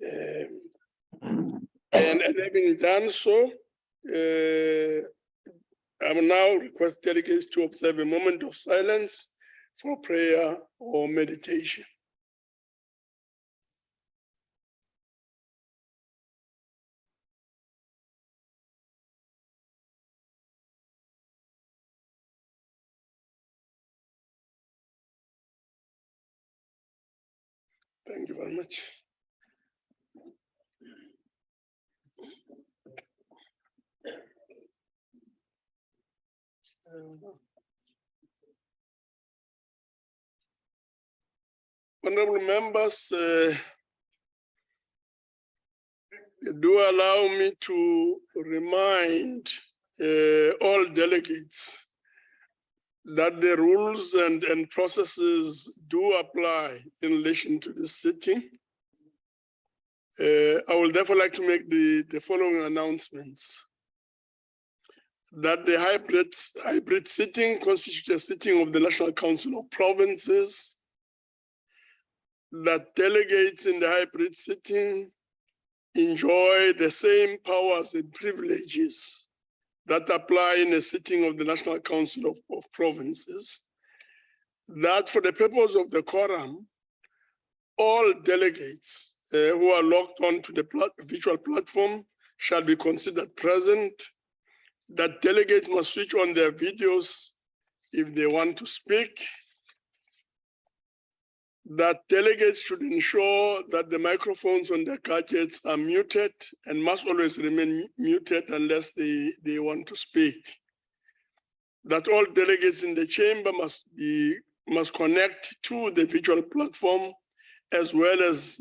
And having done so, I will now request delegates to observe a moment of silence for prayer or meditation. Thank you very much. Honorable members, do allow me to remind all delegates that the rules and processes do apply in relation to this sitting. I would therefore like to make the following announcements. That the hybrid sitting constitutes a sitting of the National Council of Provinces, that delegates in the hybrid sitting enjoy the same powers and privileges that apply in a sitting of the National Council of Provinces, that for the purpose of the quorum, all delegates who are logged onto the virtual platform shall be considered present, that delegates must switch on their videos if they want to speak, that delegates should ensure that the microphones on their gadgets are muted and must always remain muted unless they want to speak, that all delegates in the chamber must connect to the virtual platform as well as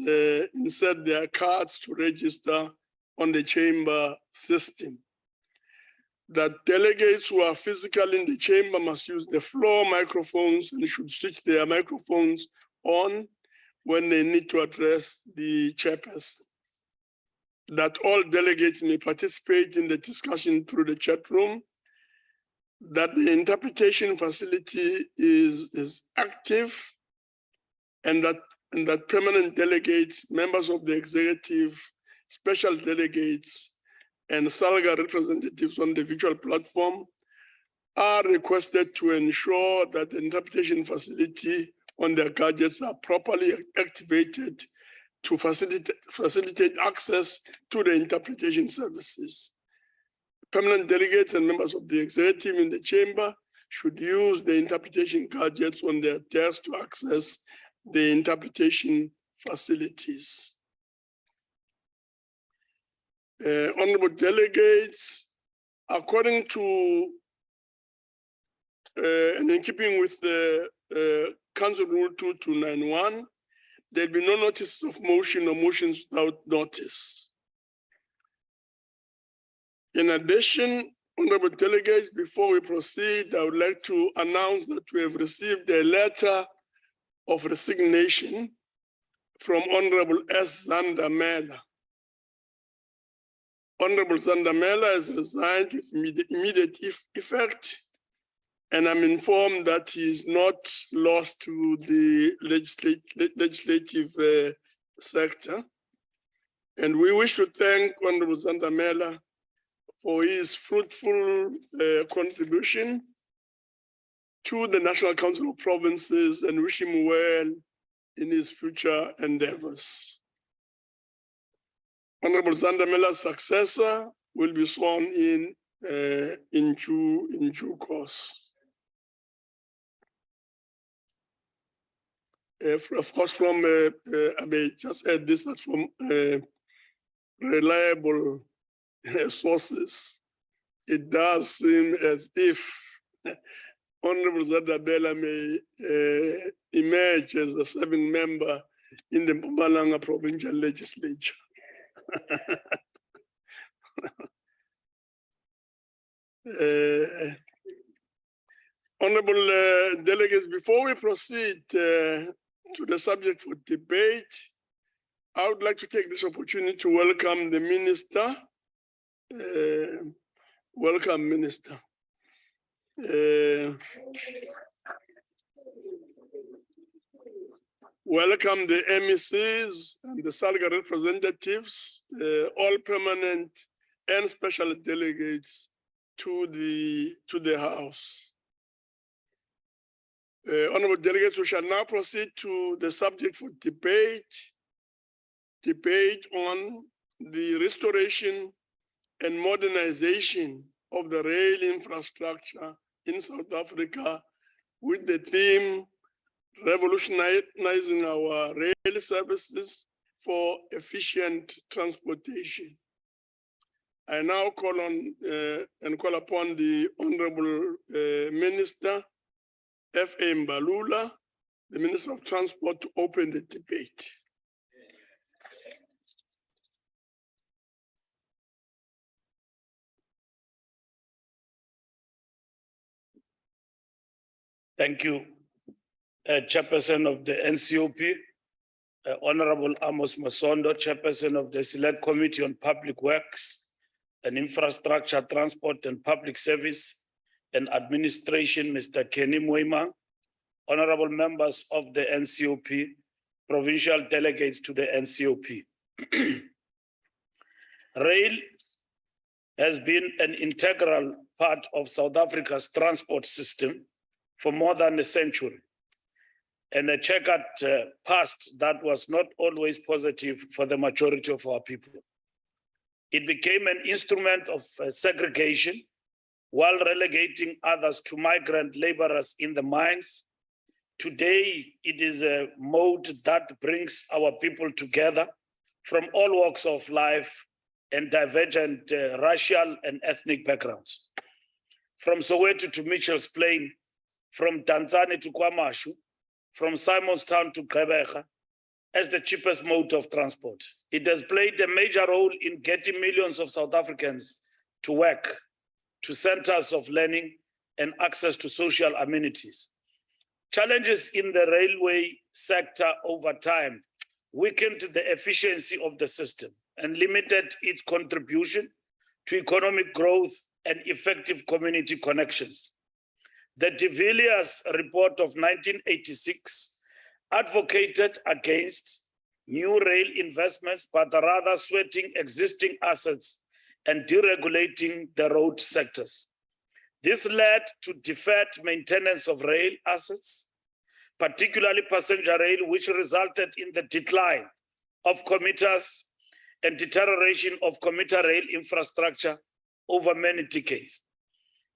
insert their cards to register on the chamber system, that delegates who are physically in the chamber must use the floor microphones and should switch their microphones on when they need to address the chairperson, that all delegates may participate in the discussion through the chat room, that the interpretation facility is active, and that permanent delegates, members of the executive, special delegates, and SALGA representatives on the virtual platform are requested to ensure that the interpretation facility on their gadgets are properly activated to facilitate access to the interpretation services. Permanent delegates and members of the executive in the chamber should use the interpretation gadgets on their desks to access the interpretation facilities. Honorable delegates, according to and in keeping with the Council Rule 2291, there'll be no notice of motion or motions without notice. In addition, honorable delegates, before we proceed, I would like to announce that we have received a letter of resignation from Honorable S. Zandamela. Honorable Zandamela has resigned with immediate effect, and I'm informed that he is not lost to the legislative sector. And we wish to thank Honorable Zandamela for his fruitful contribution to the National Council of Provinces and wish him well in his future endeavors. Honorable Zandamela's successor will be sworn in due course. Of course, from I may just add this, that from reliable sources, it does seem as if Honorable Zandamela may emerge as a serving member in the Mpumalanga Provincial Legislature. Honorable delegates, before we proceed to the subject for debate, I would like to take this opportunity to welcome the Minister. Welcome, Minister. Welcome the MECs and the SALGA representatives, all permanent and special delegates to the House. Honorable delegates, we shall now proceed to the subject for debate on the restoration and modernization of the rail infrastructure in South Africa, with the theme revolutionizing our rail services for efficient transportation. I now call on and call upon the Honorable Minister F.A. Mbalula, the Minister of Transport, to open the debate. Thank you, Chairperson of the NCOP, Honorable Amos Masondo, Chairperson of the Select Committee on Public Works and Infrastructure, Transport and Public Service and Administration, Mr. Kenny Moima, Honorable members of the NCOP, provincial delegates to the NCOP. Rail has been an integral part of South Africa's transport system for more than a century, and a checkered past that was not always positive for the majority of our people. It became an instrument of segregation while relegating others to migrant laborers in the mines. Today, it is a mode that brings our people together from all walks of life and divergent racial and ethnic backgrounds. From Soweto to Mitchell's Plain, from Tanzania to KwaMashu, from Simonstown to Gqeberha, as the cheapest mode of transport. It has played a major role in getting millions of South Africans to work, to centers of learning, and access to social amenities. Challenges in the railway sector over time weakened the efficiency of the system and limited its contribution to economic growth and effective community connections. The de Villiers report of 1986 advocated against new rail investments, but rather sweating existing assets and deregulating the road sectors. This led to deferred maintenance of rail assets, particularly passenger rail, which resulted in the decline of commuters and deterioration of commuter rail infrastructure over many decades.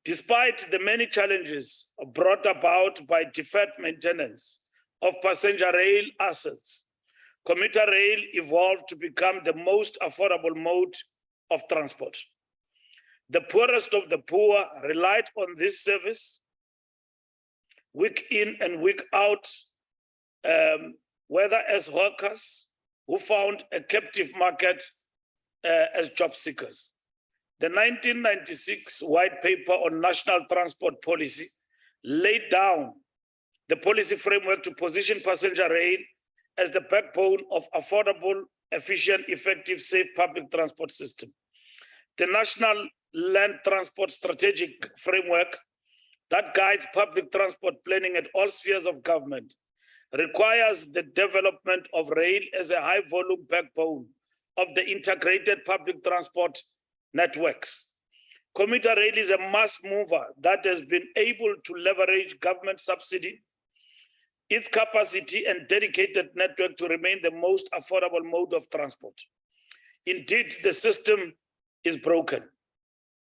Despite the many challenges brought about by deferred maintenance of passenger rail assets, commuter rail evolved to become the most affordable mode of transport. The poorest of the poor relied on this service week in and week out, whether as workers who found a captive market as job seekers. The 1996 White Paper on National Transport Policy laid down the policy framework to position passenger rail as the backbone of affordable, efficient, effective, safe public transport system. The National Land Transport Strategic Framework that guides public transport planning at all spheres of government requires the development of rail as a high-volume backbone of the integrated public transport networks. Commuter rail is a mass mover that has been able to leverage government subsidy, its capacity and dedicated network to remain the most affordable mode of transport. Indeed, the system is broken.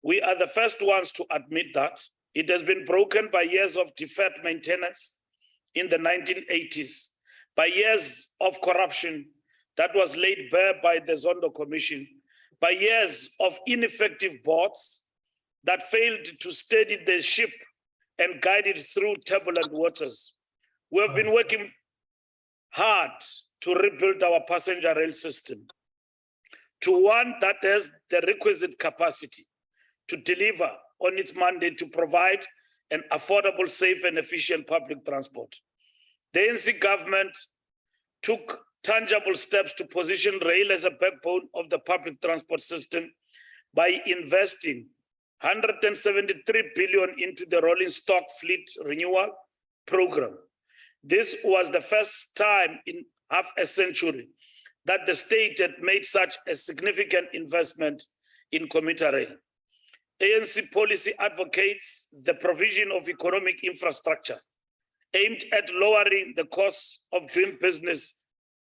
We are the first ones to admit that. It has been broken by years of deferred maintenance in the 1980s, by years of corruption that was laid bare by the Zondo Commission, by years of ineffective boards that failed to steady the ship and guide it through turbulent waters. We have been working hard to rebuild our passenger rail system to one that has the requisite capacity to deliver on its mandate to provide an affordable, safe, and efficient public transport. The ANC government took tangible steps to position rail as a backbone of the public transport system by investing 173 billion into the rolling stock fleet renewal program. This was the first time in half a century that the state had made such a significant investment in commuter rail. ANC policy advocates the provision of economic infrastructure aimed at lowering the costs of doing business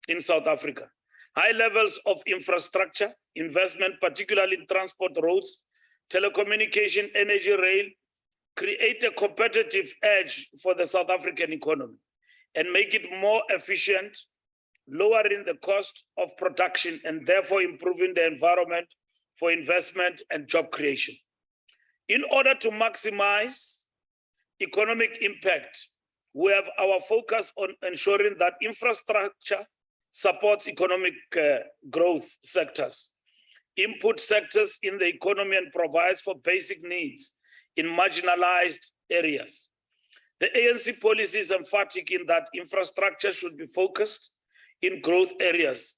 in South Africa. High levels of infrastructure investment, particularly in transport roads, telecommunication, energy, rail, create a competitive edge for the South African economy and make it more efficient, lowering the cost of production and therefore improving the environment for investment and job creation. In order to maximize economic impact, we have our focus on ensuring that infrastructure supports economic growth sectors, input sectors in the economy, and provides for basic needs in marginalized areas. The ANC policy is emphatic in that infrastructure should be focused in growth areas,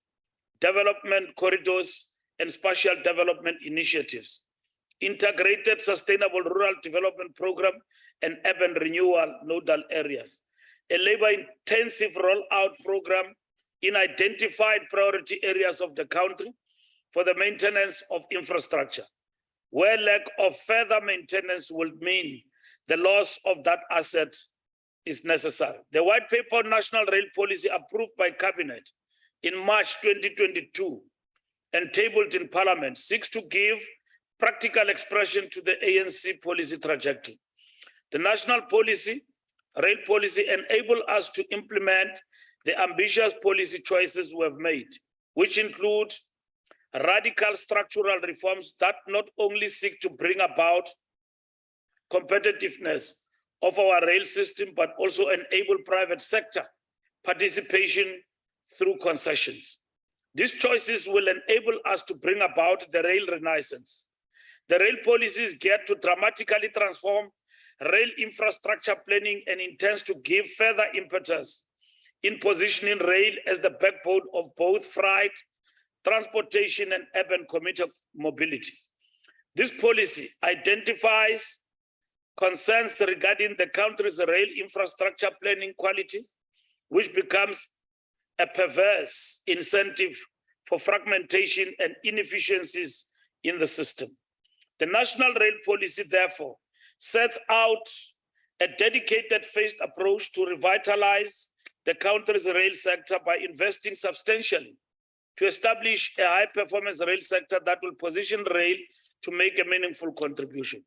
development corridors, and spatial development initiatives, integrated sustainable rural development program, and urban renewal nodal areas, a labor-intensive rollout program in identified priority areas of the country for the maintenance of infrastructure, where lack of further maintenance will mean the loss of that asset is necessary. The white paper on national rail policy approved by Cabinet in March 2022 and tabled in Parliament seeks to give practical expression to the ANC policy trajectory. The national policy, rail policy, enable us to implement the ambitious policy choices we have made, which include radical structural reforms that not only seek to bring about competitiveness of our rail system, but also enable private sector participation through concessions. These choices will enable us to bring about the rail renaissance. The rail policy is geared to dramatically transform rail infrastructure planning and intends to give further impetus in positioning rail as the backbone of both freight, transportation, and urban commuter mobility. This policy identifies concerns regarding the country's rail infrastructure planning quality, which becomes a perverse incentive for fragmentation and inefficiencies in the system. The national rail policy, therefore, sets out a dedicated phased approach to revitalize the country's rail sector by investing substantially to establish a high-performance rail sector that will position rail to make a meaningful contribution.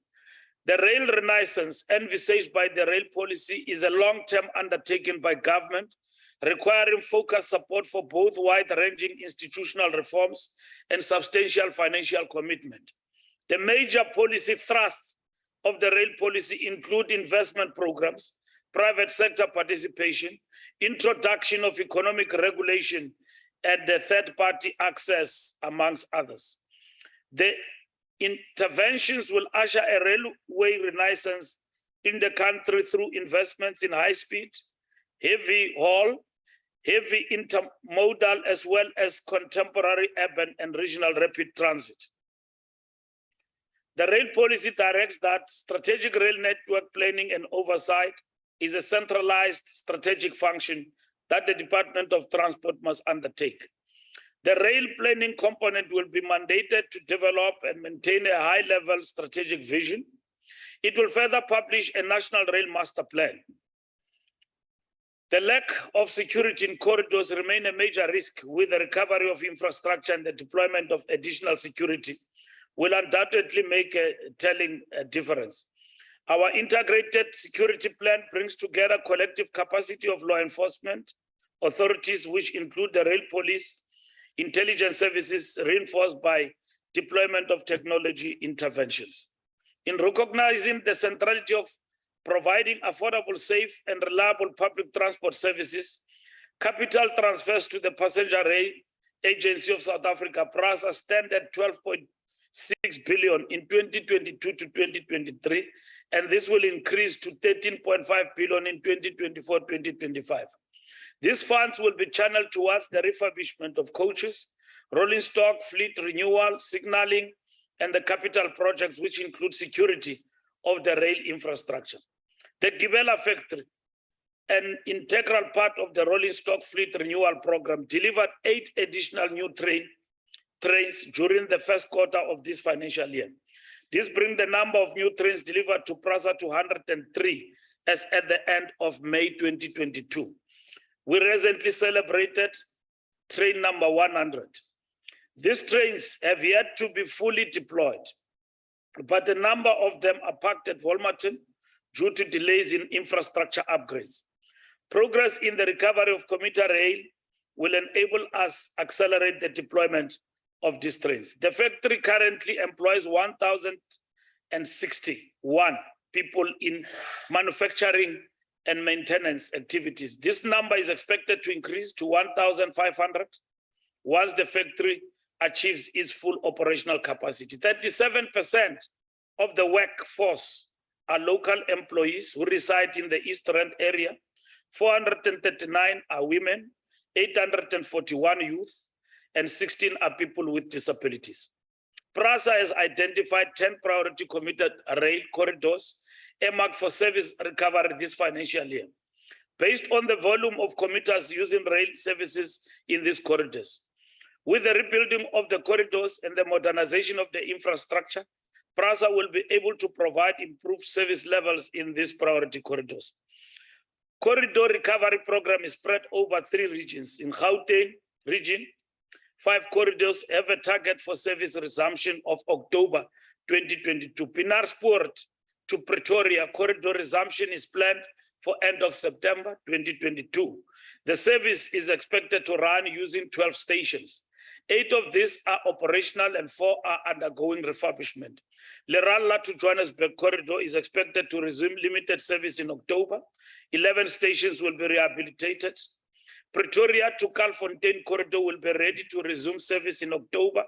The rail renaissance envisaged by the rail policy is a long-term undertaking by government, requiring focused support for both wide-ranging institutional reforms and substantial financial commitment. The major policy thrusts of the rail policy include investment programs, private sector participation, introduction of economic regulation, and the third-party access, amongst others. The interventions will usher a railway renaissance in the country through investments in high-speed, heavy haul, heavy intermodal, as well as contemporary urban and regional rapid transit. The rail policy directs that strategic rail network planning and oversight is a centralized strategic function that the Department of Transport must undertake. The rail planning component will be mandated to develop and maintain a high-level strategic vision. It will further publish a national rail master plan. The lack of security in corridors remain a major risk with the recovery of infrastructure, and the deployment of additional security will undoubtedly make a telling difference. Our integrated security plan brings together collective capacity of law enforcement authorities, which include the rail police, intelligence services, reinforced by deployment of technology interventions. In recognizing the centrality of providing affordable, safe, and reliable public transport services, capital transfers to the Passenger Rail Agency of South Africa, PRASA, stand at 12.6 billion in 2022 to 2023, and this will increase to 13.5 billion in 2024-2025. These funds will be channeled towards the refurbishment of coaches, rolling stock, fleet renewal, signaling, and the capital projects, which include security of the rail infrastructure. The Gibela factory an integral part of the rolling stock fleet renewal program, delivered 8 additional new trains during the first quarter of this financial year. This brings the number of new trains delivered to PRASA to 103 as at the end of May 2022. We recently celebrated train number 100. These trains have yet to be fully deployed, but a number of them are parked at Wolmerton due to delays in infrastructure upgrades. Progress in the recovery of commuter rail will enable us accelerate the deployment of these trains. The factory currently employs 1,061 people in manufacturing and maintenance activities. This number is expected to increase to 1,500 once the factory achieves its full operational capacity. 37% of the workforce are local employees who reside in the East Rand area. 439 are women, 841 youth, and 16 are people with disabilities. PRASA has identified 10 priority commuter rail corridors earmarked for service recovery this financial year. Based on the volume of commuters using rail services in these corridors, with the rebuilding of the corridors and the modernization of the infrastructure, PRASA will be able to provide improved service levels in these priority corridors. Corridor recovery program is spread over 3 regions. In Gauteng region, 5 corridors have a target for service resumption of October 2022. Pienaarsport to Pretoria corridor resumption is planned for end of September 2022. The service is expected to run using 12 stations. 8 of these are operational and 4 are undergoing refurbishment. Leralla to Johannesburg corridor is expected to resume limited service in October. 11 stations will be rehabilitated. Pretoria to Kalfontein corridor will be ready to resume service in October.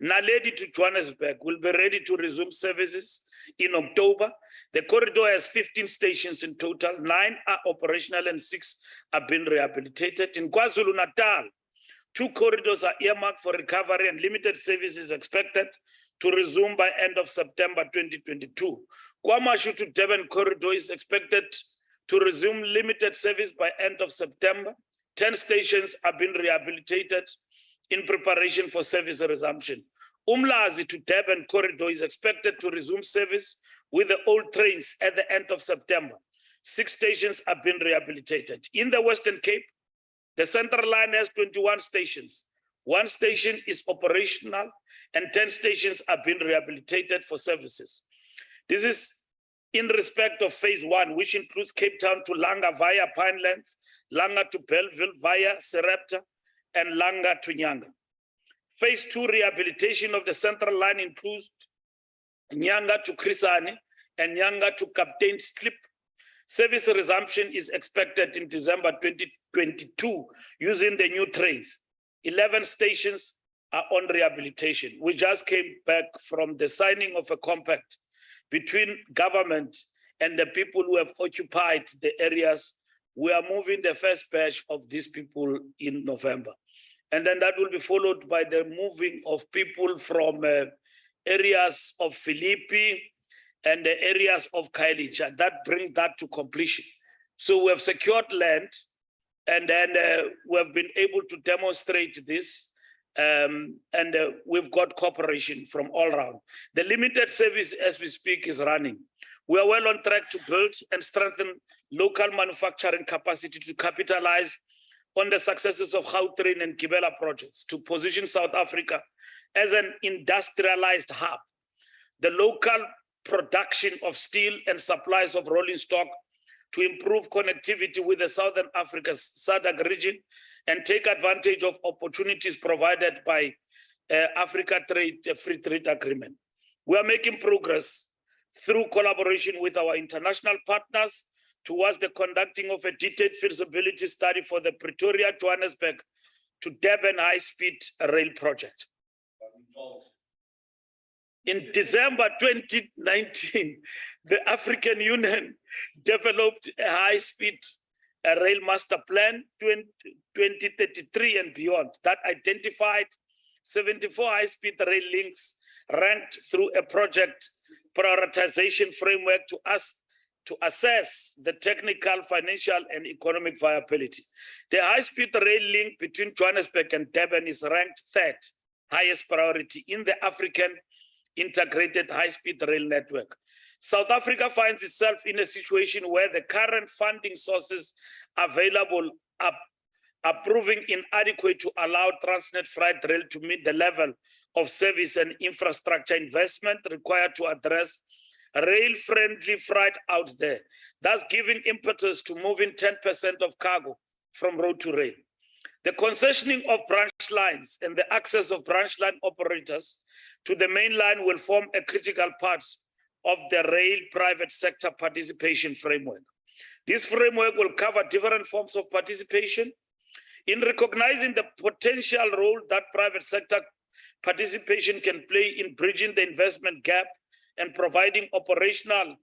Naledi to Johannesburg will be ready to resume services in October. The corridor has 15 stations in total. 9 are operational and 6 are being rehabilitated. In KwaZulu-Natal, 2 corridors are earmarked for recovery and limited service is expected to resume by end of September 2022. KwaMashu to Durban corridor is expected to resume limited service by end of September. 10 stations are being rehabilitated in preparation for service resumption. Umlazi to Durban corridor is expected to resume service with the old trains at the end of September. 6 stations are being rehabilitated. In the Western Cape, the Central Line has 21 stations. 1 station is operational and 10 stations are being rehabilitated for services. This is in respect of phase 1, which includes Cape Town to Langa via Pinelands, Langa to Belleville via Serepta, and Langa to Nyanga. Phase 2 rehabilitation of the Central Line includes Nyanga to Krisani and Nyanga to Captain Slip. Service resumption is expected in December 2022 using the new trains. 11 stations are on rehabilitation. We just came back from the signing of a compact between government and the people who have occupied the areas. We are moving the first batch of these people in November. And then that will be followed by the moving of people from areas of Philippi and the areas of Kailicha. That brings that to completion. So we have secured land, and then we have been able to demonstrate this, and we've got cooperation from all around. The limited service as we speak is running. We are well on track to build and strengthen local manufacturing capacity to capitalize on the successes of Gautrain and Kibela projects to position South Africa as an industrialized hub. The local production of steel and supplies of rolling stock to improve connectivity with the Southern Africa's SADC region and take advantage of opportunities provided by Africa Free Trade Agreement. We are making progress through collaboration with our international partners towards the conducting of a detailed feasibility study for the Pretoria-Johannesburg to Durban high-speed rail project. In December 2019, the African Union developed a high-speed rail master plan 2033 and beyond that identified 74 high-speed rail links ranked through a project prioritization framework to us to assess the technical, financial, and economic viability. The high-speed rail link between Johannesburg and Durban is ranked third highest priority in the African integrated high-speed rail network. South Africa finds itself in a situation where the current funding sources available are proving inadequate to allow Transnet Freight Rail to meet the level of service and infrastructure investment required to address rail-friendly freight out there, thus giving impetus to moving 10% of cargo from road to rail. The concessioning of branch lines and the access of branch line operators to the main line will form a critical part of the rail private sector participation framework. This framework will cover different forms of participation in recognizing the potential role that private sector participation can play in bridging the investment gap and providing operational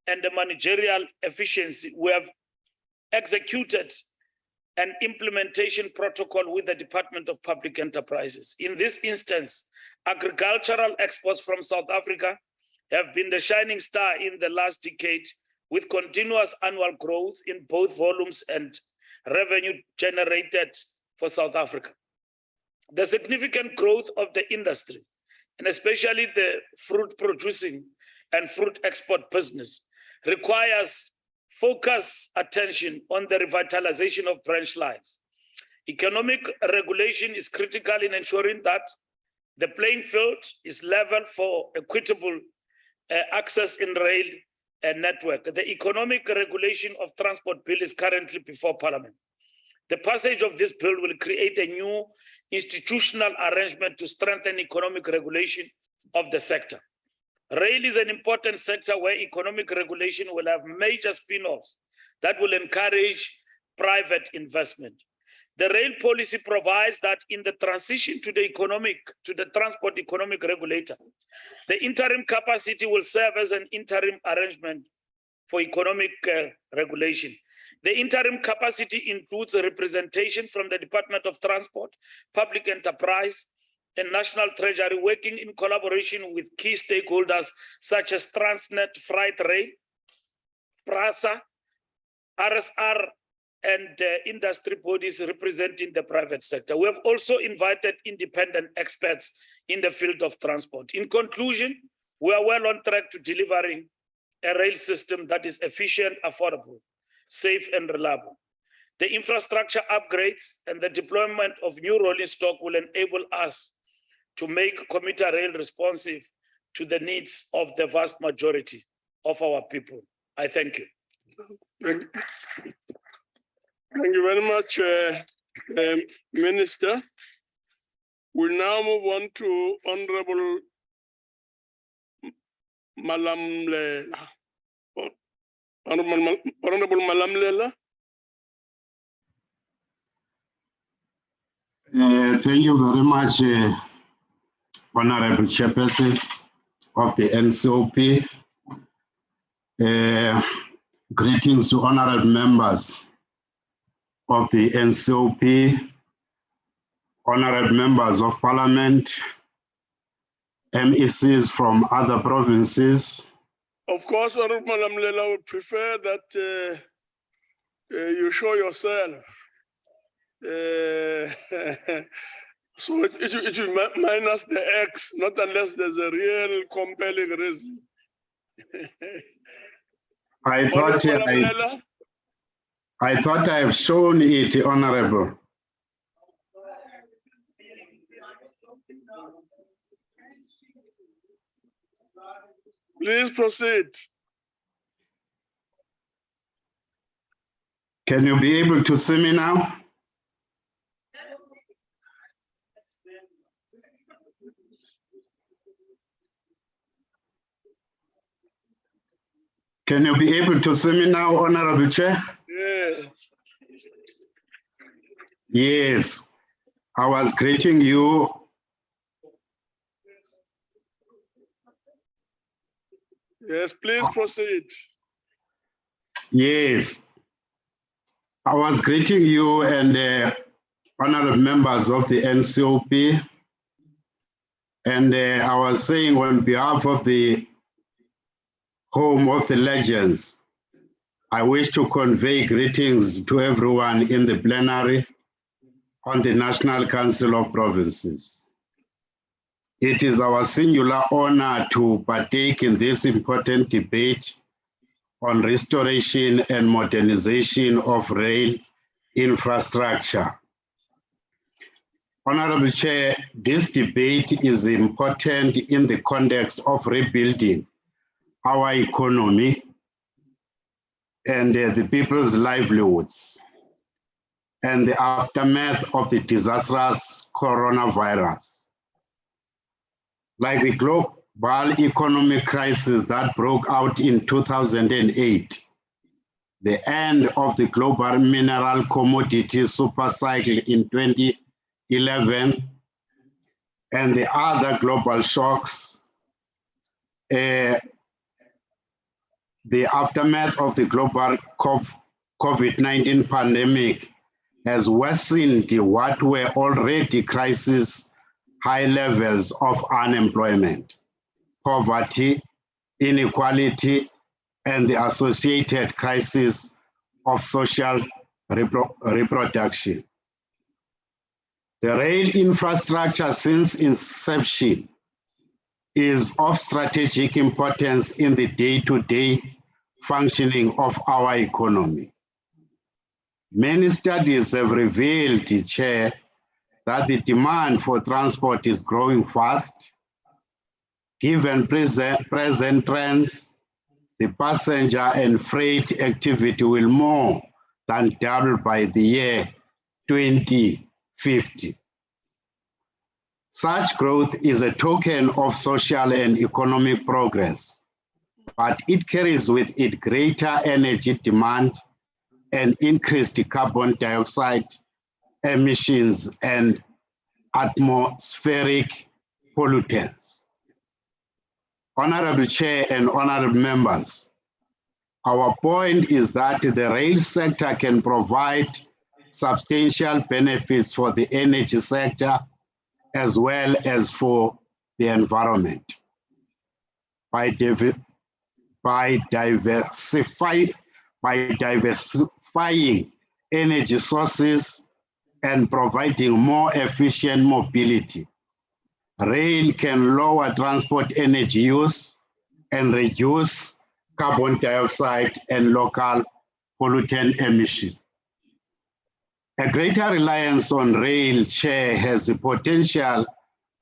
and managerial efficiency. We have executed an implementation protocol with the Department of Public Enterprises. In this instance, agricultural exports from South Africa have been the shining star in the last decade, with continuous annual growth in both volumes and revenue generated for South Africa. The significant growth of the industry, and especially the fruit producing and fruit export business, requires focused attention on the revitalization of branch lines. Economic regulation is critical in ensuring that the playing field is level for equitable access in rail network. The economic regulation of transport bill is currently before Parliament. The passage of this bill will create a new institutional arrangement to strengthen economic regulation of the sector. Rail is an important sector where economic regulation will have major spin-offs that will encourage private investment. The rail policy provides that in the transition to the transport economic regulator, the interim capacity will serve as an interim arrangement for economic regulation. The interim capacity includes a representation from the Department of Transport, Public Enterprise, and National Treasury, working in collaboration with key stakeholders such as Transnet Freight Rail, PRASA, RSR, and industry bodies representing the private sector. We have also invited independent experts in the field of transport. In conclusion, we are well on track to delivering a rail system that is efficient, affordable, safe, and reliable. The infrastructure upgrades and the deployment of new rolling stock will enable us to make commuter rail responsive to the needs of the vast majority of our people. I thank you. Thank you very much, Minister. We'll now move on to Honorable Malamlela. Honorable Malamlela. Thank you very much, Honorable Chairperson of the NCOP. Greetings to honorable members of the NCOP, honorable members of Parliament, MECs from other provinces. Of course, Honorable Malamlela would prefer that you show yourself. So it will minus the X, not unless there's a real compelling reason. I thought I have shown it, Honorable. Please proceed. Can you be able to see me now? Can you be able to see me now, Honorable Chair? Yeah. Yes, I was greeting you. Yes, please proceed. Yes, I was greeting you and honorable members of the NCOP. And I was saying on behalf of the Home of the Legends, I wish to convey greetings to everyone in the plenary on the National Council of Provinces. It is our singular honor to partake in this important debate on restoration and modernization of rail infrastructure. Honorable Chair, this debate is important in the context of rebuilding our economy and the people's livelihoods and the aftermath of the disastrous coronavirus. Like the global economic crisis that broke out in 2008, the end of the global mineral commodity super cycle in 2011, and the other global shocks, the aftermath of the global COVID-19 pandemic has worsened what were already crisis high levels of unemployment, poverty, inequality, and the associated crisis of social reproduction. The rail infrastructure since inception is of strategic importance in the day-to-day functioning of our economy. Many studies have revealed, Chair, that the demand for transport is growing fast. Given present trends, the passenger and freight activity will more than double by the year 2050. Such growth is a token of social and economic progress, but it carries with it greater energy demand and increased carbon dioxide emissions and atmospheric pollutants. Honorable Chair and honorable members, our point is that the rail sector can provide substantial benefits for the energy sector as well as for the environment. By diversifying energy sources and providing more efficient mobility, rail can lower transport energy use and reduce carbon dioxide and local pollutant emission. A greater reliance on rail, Chair, has the potential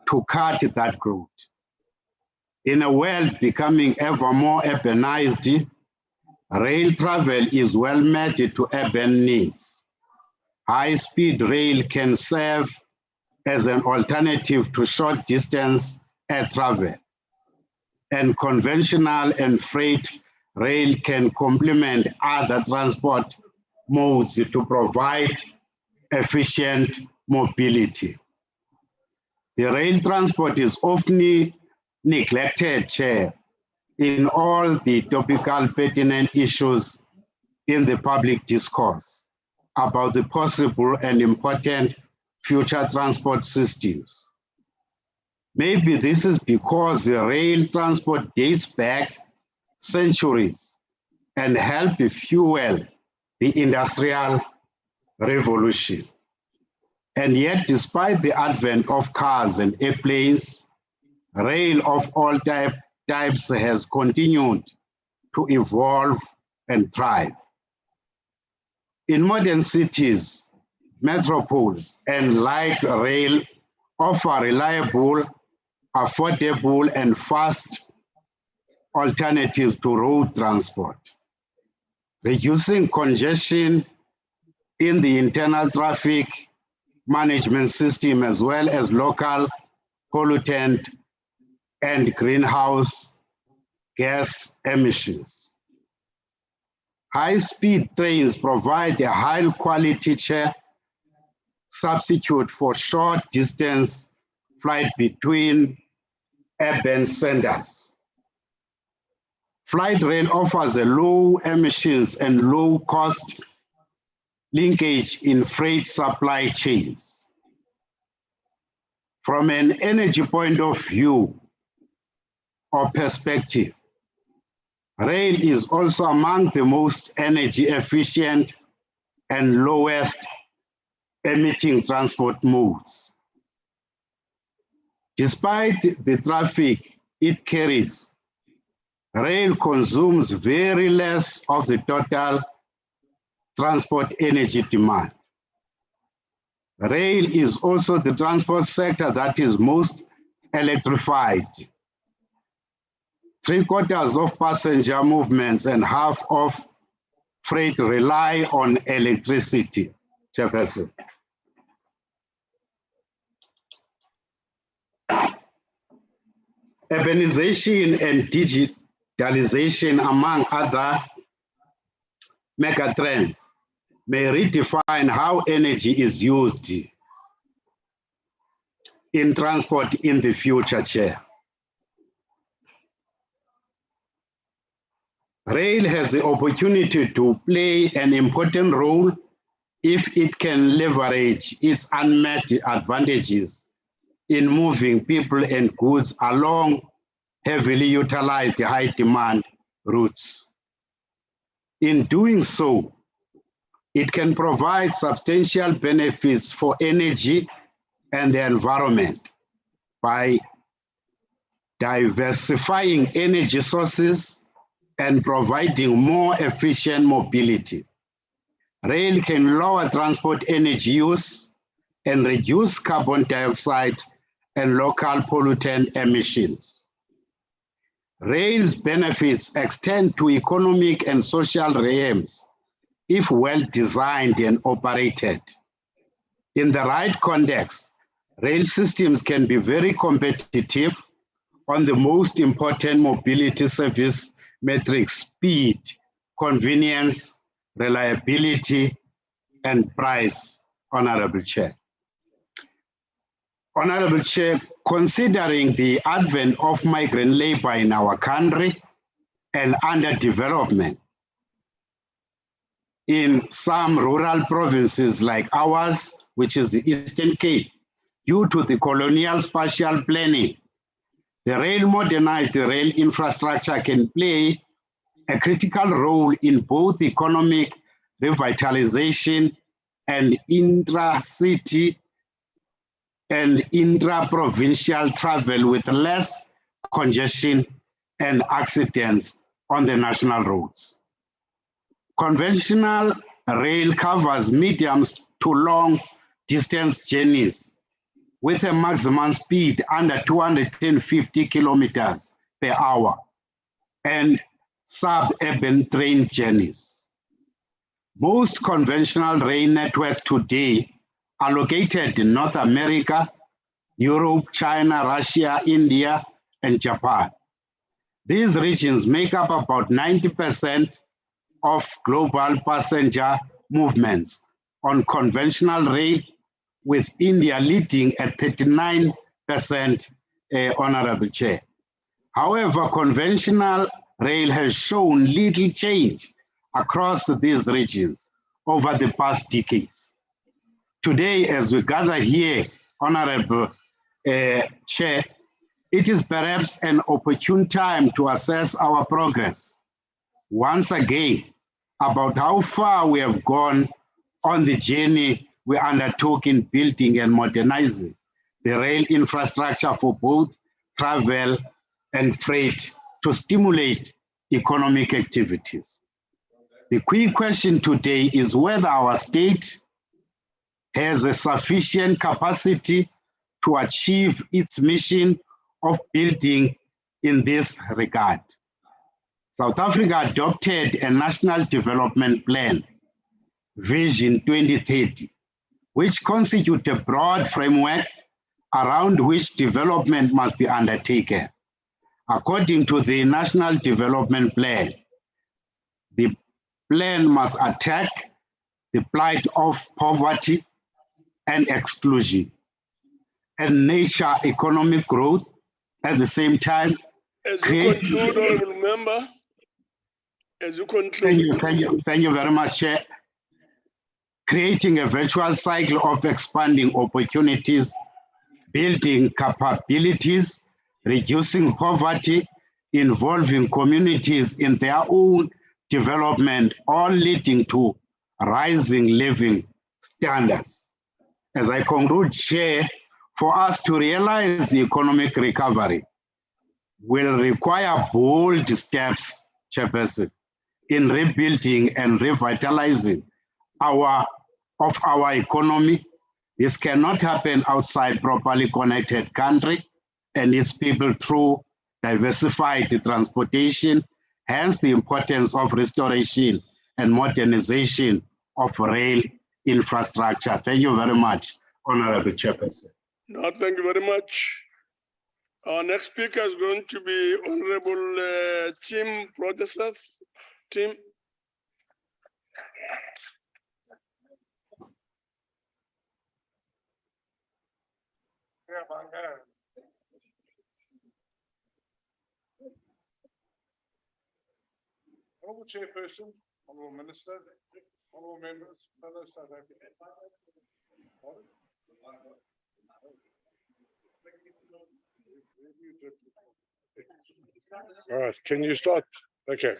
to cut that growth. In a world becoming ever more urbanized, rail travel is well matched to urban needs. High-speed rail can serve as an alternative to short-distance air travel, and conventional and freight rail can complement other transport modes to provide efficient mobility. The rail transport is often neglected, Chair, in all the topical pertinent issues in the public discourse about the possible and important future transport systems. Maybe this is because the rail transport dates back centuries and helped fuel the Industrial Revolution. And yet, despite the advent of cars and airplanes, rail of all types has continued to evolve and thrive. In modern cities, metropoles, and light rail offer reliable, affordable, and fast alternatives to road transport, reducing congestion in the internal traffic management system as well as local pollutant and greenhouse gas emissions. High-speed trains provide a high-quality substitute for short-distance flight between urban centers. Flight rail offers a low emissions and low-cost linkage in freight supply chains. From an energy point of view or perspective, Rail is also among the most energy efficient and lowest emitting transport modes. Despite the traffic it carries, rail consumes very less of the total transport energy demand. Rail is also the transport sector that is most electrified. 3/4 of passenger movements and half of freight rely on electricity. Chairperson. Urbanization and digitalization, among other megatrends, may redefine how energy is used in transport in the future, Chair. Rail has the opportunity to play an important role if it can leverage its unmatched advantages in moving people and goods along heavily utilized high demand routes. In doing so, it can provide substantial benefits for energy and the environment by diversifying energy sources and providing more efficient mobility. Rail can lower transport energy use and reduce carbon dioxide and local pollutant emissions. Rail's benefits extend to economic and social realms if well designed and operated. In the right context, rail systems can be very competitive on the most important mobility service metrics: speed, convenience, reliability, and price, Honorable Chair. Honorable Chair, considering the advent of migrant labor in our country and underdevelopment in some rural provinces like ours, which is the Eastern Cape, due to the colonial spatial planning, the modernized rail infrastructure can play a critical role in both economic revitalization and intra-city and intra-provincial travel with less congestion and accidents on the national roads. Conventional rail covers medium to long distance journeys with a maximum speed under 250 kilometers per hour and suburban train journeys. Most conventional rail networks today are located in North America, Europe, China, Russia, India, and Japan. These regions make up about 90% of global passenger movements on conventional rail, with India leading at 39%, Honorable Chair. However, conventional rail has shown little change across these regions over the past decades. Today, as we gather here, Honorable Chair, it is perhaps an opportune time to assess our progress once again about how far we have gone on the journey we undertook in building and modernizing the rail infrastructure for both travel and freight to stimulate economic activities. The key question today is whether our state has a sufficient capacity to achieve its mission of building in this regard. South Africa adopted a National Development Plan, Vision 2030, which constitutes a broad framework around which development must be undertaken. According to the National Development Plan, the plan must attack the plight of poverty and exclusion and nurture economic growth at the same time. As you conclude, Honorable Member, as you conclude. Thank you very much, Chair. Creating a virtual cycle of expanding opportunities, building capabilities, reducing poverty, involving communities in their own development, all leading to rising living standards. As I conclude, Chair, for us to realize the economic recovery will require bold steps, Chairperson, in rebuilding and revitalizing our economy. This cannot happen outside properly connected country and its people through diversified transportation, hence the importance of restoration and modernization of rail infrastructure. Thank you very much, Honorable Chairperson. No, thank you very much. Our next speaker is going to be Honorable Tim Prodesath. Tim. Honourable Chairperson, Honourable Minister, Honourable Members, fellow South Africans. All right, can you start? Okay.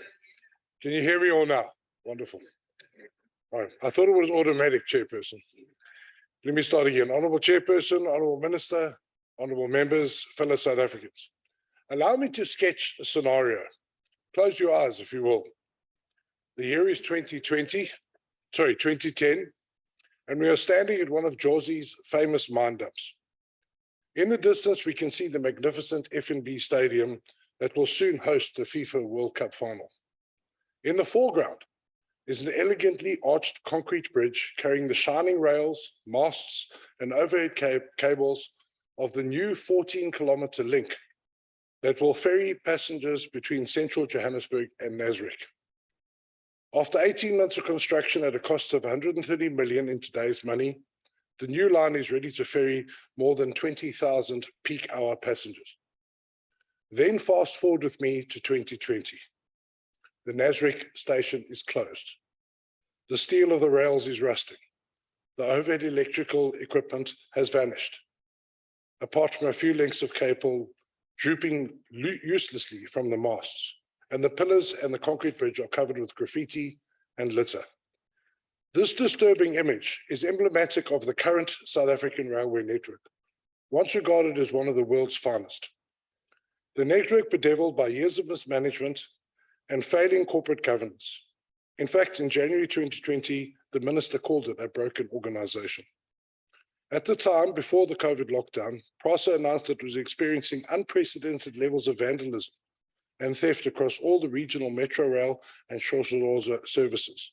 Can you hear me all now? Wonderful. All right, I thought it was automatic, Chairperson. Let me start again. Honourable Chairperson, Honourable Minister, Honourable Members, fellow South Africans. Allow me to sketch a scenario. Close your eyes, if you will. The year is 2010, and we are standing at one of Jersey's famous mine dumps. In the distance, we can see the magnificent F&B stadium that will soon host the FIFA World Cup final. In the foreground is an elegantly arched concrete bridge carrying the shining rails, masts, and overhead cables of the new 14-kilometer link that will ferry passengers between central Johannesburg and Nasrec. After 18 months of construction at a cost of 130 million in today's money, the new line is ready to ferry more than 20,000 peak hour passengers. Then fast forward with me to 2020. The Nasrec station is closed. The steel of the rails is rusting. The overhead electrical equipment has vanished, apart from a few lengths of cable drooping uselessly from the masts, and the pillars and the concrete bridge are covered with graffiti and litter. This disturbing image is emblematic of the current South African railway network, once regarded as one of the world's finest. The network bedeviled by years of mismanagement and failing corporate governance. In fact, in January 2020, the minister called it a broken organization. At the time, before the COVID lockdown, PRASA announced that it was experiencing unprecedented levels of vandalism and theft across all the regional metro rail and short-haul services,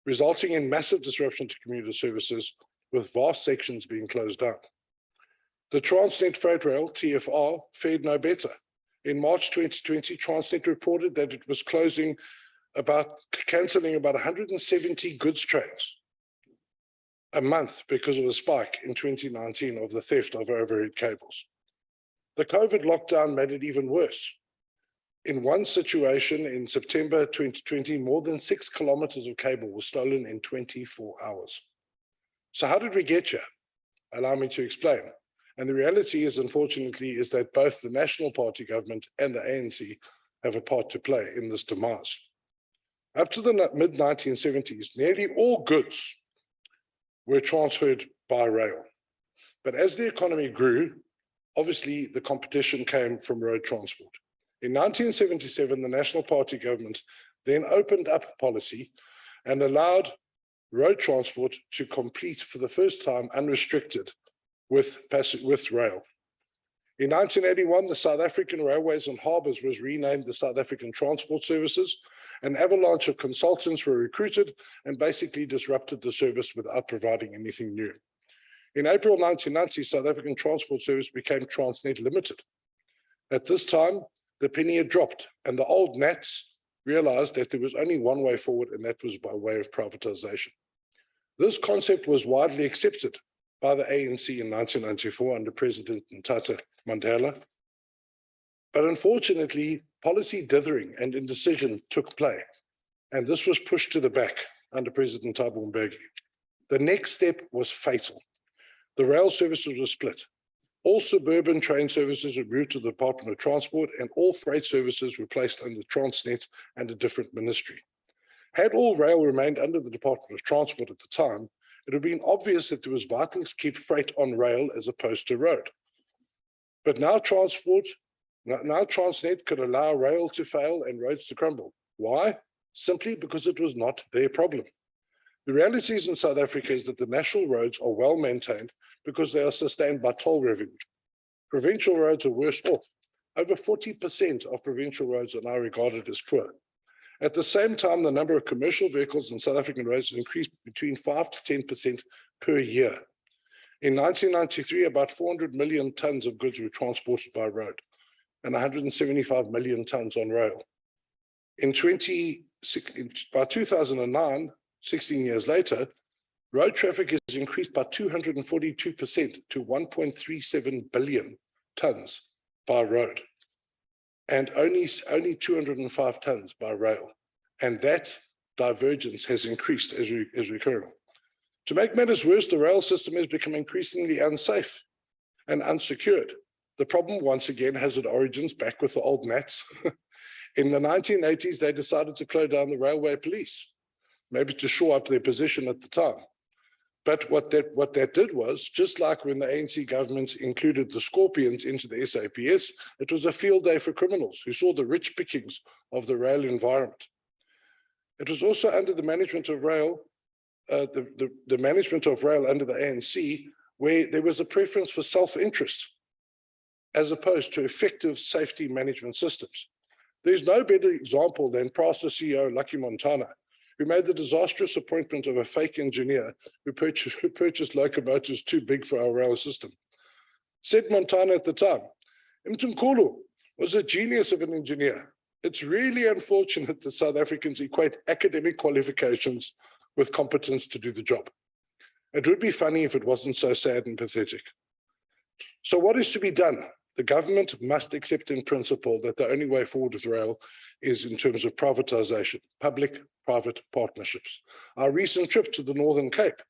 resulting in massive disruption to commuter services, with vast sections being closed down. The Transnet Freight Rail, TFR, fared no better. In March 2020, Transnet reported that it was cancelling about 170 goods trains a month because of the spike in 2019 of the theft of overhead cables. The COVID lockdown made it even worse. In one situation in September 2020, more than 6 kilometers of cable was stolen in 24 hours. So how did we get here? Allow me to explain. And the reality is, unfortunately, is that both the National Party government and the ANC have a part to play in this demise. Up to the mid-1970s, nearly all goods were transferred by rail. But as the economy grew, obviously the competition came from road transport. In 1977, the National Party government then opened up policy and allowed road transport to compete for the first time unrestricted with rail. In 1981, the South African Railways and Harbours was renamed the South African Transport Services. An avalanche of consultants were recruited and basically disrupted the service without providing anything new. In April 1990, South African Transport Service became Transnet Limited. At this time, the penny had dropped, and the old Nats realized that there was only one way forward, and that was by way of privatization. This concept was widely accepted by the ANC in 1994 under President Ntata Mandela. But unfortunately, policy dithering and indecision took play, and this was pushed to the back under President Thabo Mbeki. The next step was fatal. The rail services were split. All suburban train services were moved to the Department of Transport, and all freight services were placed under Transnet and a different ministry. Had all rail remained under the Department of Transport at the time, it would have been obvious that there was vital to keep freight on rail as opposed to road. But now Transnet could allow rail to fail and roads to crumble. Why? Simply because it was not their problem. The reality is in South Africa is that the national roads are well maintained because they are sustained by toll revenue. Provincial roads are worse off. Over 40% of provincial roads are now regarded as poor. At the same time, the number of commercial vehicles in South African roads has increased between 5 to 10% per year. In 1993, about 400 million tons of goods were transported by road and 175 million tons on rail. By 2009, 16 years later, road traffic has increased by 242% to 1.37 billion tons by road, and only 205 tons by rail. And that divergence has increased as we go. To make matters worse, the rail system has become increasingly unsafe and unsecured. The problem, once again, has its origins back with the old Nats. In the 1980s, they decided to close down the railway police, maybe to shore up their position at the time. But what that did was, just like when the ANC government included the Scorpions into the SAPS, it was a field day for criminals who saw the rich pickings of the rail environment. It was also under the management of rail, the management of rail under the ANC, where there was a preference for self-interest as opposed to effective safety management systems. There's no better example than PRASA CEO Lucky Montana, who made the disastrous appointment of a fake engineer who purchased locomotives too big for our rail system. Said Montana at the time, Mtunkulu was a genius of an engineer. It's really unfortunate that South Africans equate academic qualifications with competence to do the job. It would be funny if it wasn't so sad and pathetic. So what is to be done? The government must accept in principle that the only way forward with rail is in terms of privatization, public-private partnerships. Our recent trip to the Northern Cape,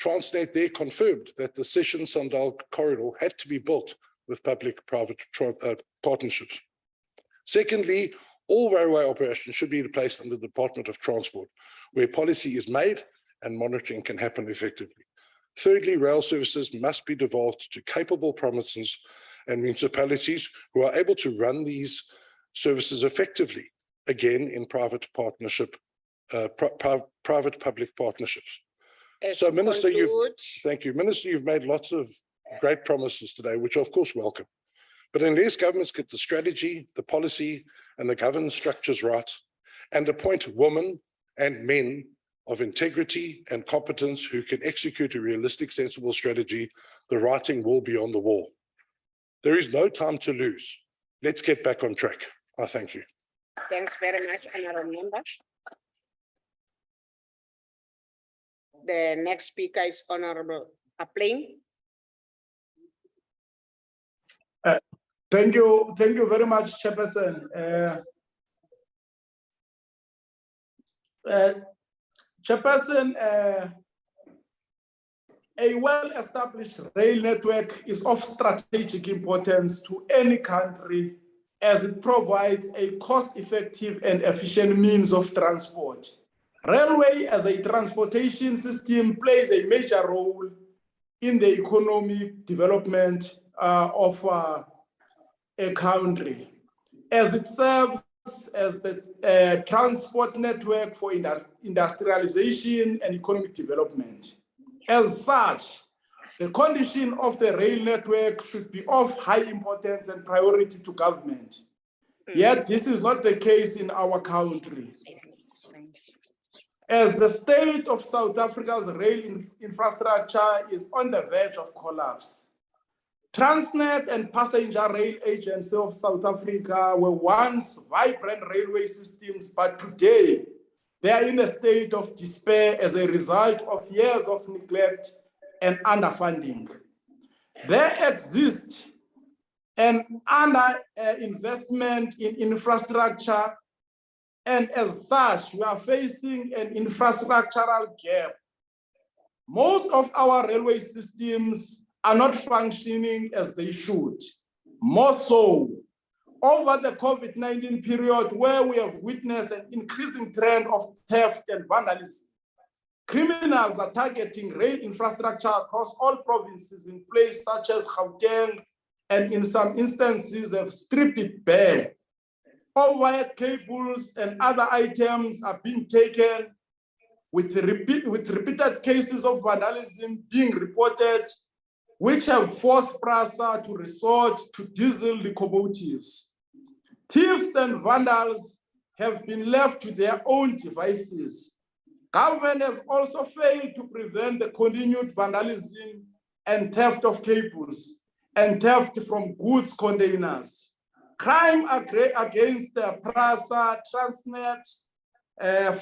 Transnet there confirmed that the Session-Sandal corridor had to be built with public-private partnerships. Secondly, all railway operations should be placed under the Department of Transport, where policy is made and monitoring can happen effectively. Thirdly, rail services must be devolved to capable provinces and municipalities who are able to run these services effectively, again in private partnership, private-public partnerships. So, Minister, thank you. Minister, you've made lots of great promises today, which are of course welcome. But unless governments get the strategy, the policy, and the governance structures right, and appoint women and men of integrity and competence who can execute a realistic, sensible strategy, the writing will be on the wall. There is no time to lose. Let's get back on track. I thank you. Thanks very much, Honourable Member. The next speaker is Honourable Plain. Thank you very much, Chairperson. Chairperson, a well-established rail network is of strategic importance to any country as it provides a cost-effective and efficient means of transport. Railway as a transportation system plays a major role in the economic development of a country, as it serves as the transport network for industrialization and economic development. As such, the condition of the rail network should be of high importance and priority to government. Yet this is not the case in our country. As the state of South Africa's rail infrastructure is on the verge of collapse, Transnet and Passenger Rail Agency of South Africa were once vibrant railway systems, but today they are in a state of despair as a result of years of neglect and underfunding. There exists an underinvestment in infrastructure, and as such, we are facing an infrastructural gap. Most of our railway systems are not functioning as they should. More so, over the COVID-19 period, where we have witnessed an increasing trend of theft and vandalism, criminals are targeting rail infrastructure across all provinces in places such as Gauteng, and in some instances have stripped it bare. Overhead cables and other items are being taken, with repeated cases of vandalism being reported, which have forced PRASA to resort to diesel locomotives. Thieves and vandals have been left to their own devices. Government has also failed to prevent the continued vandalism and theft of cables and theft from goods containers. Crime against the PRASA, Transnet,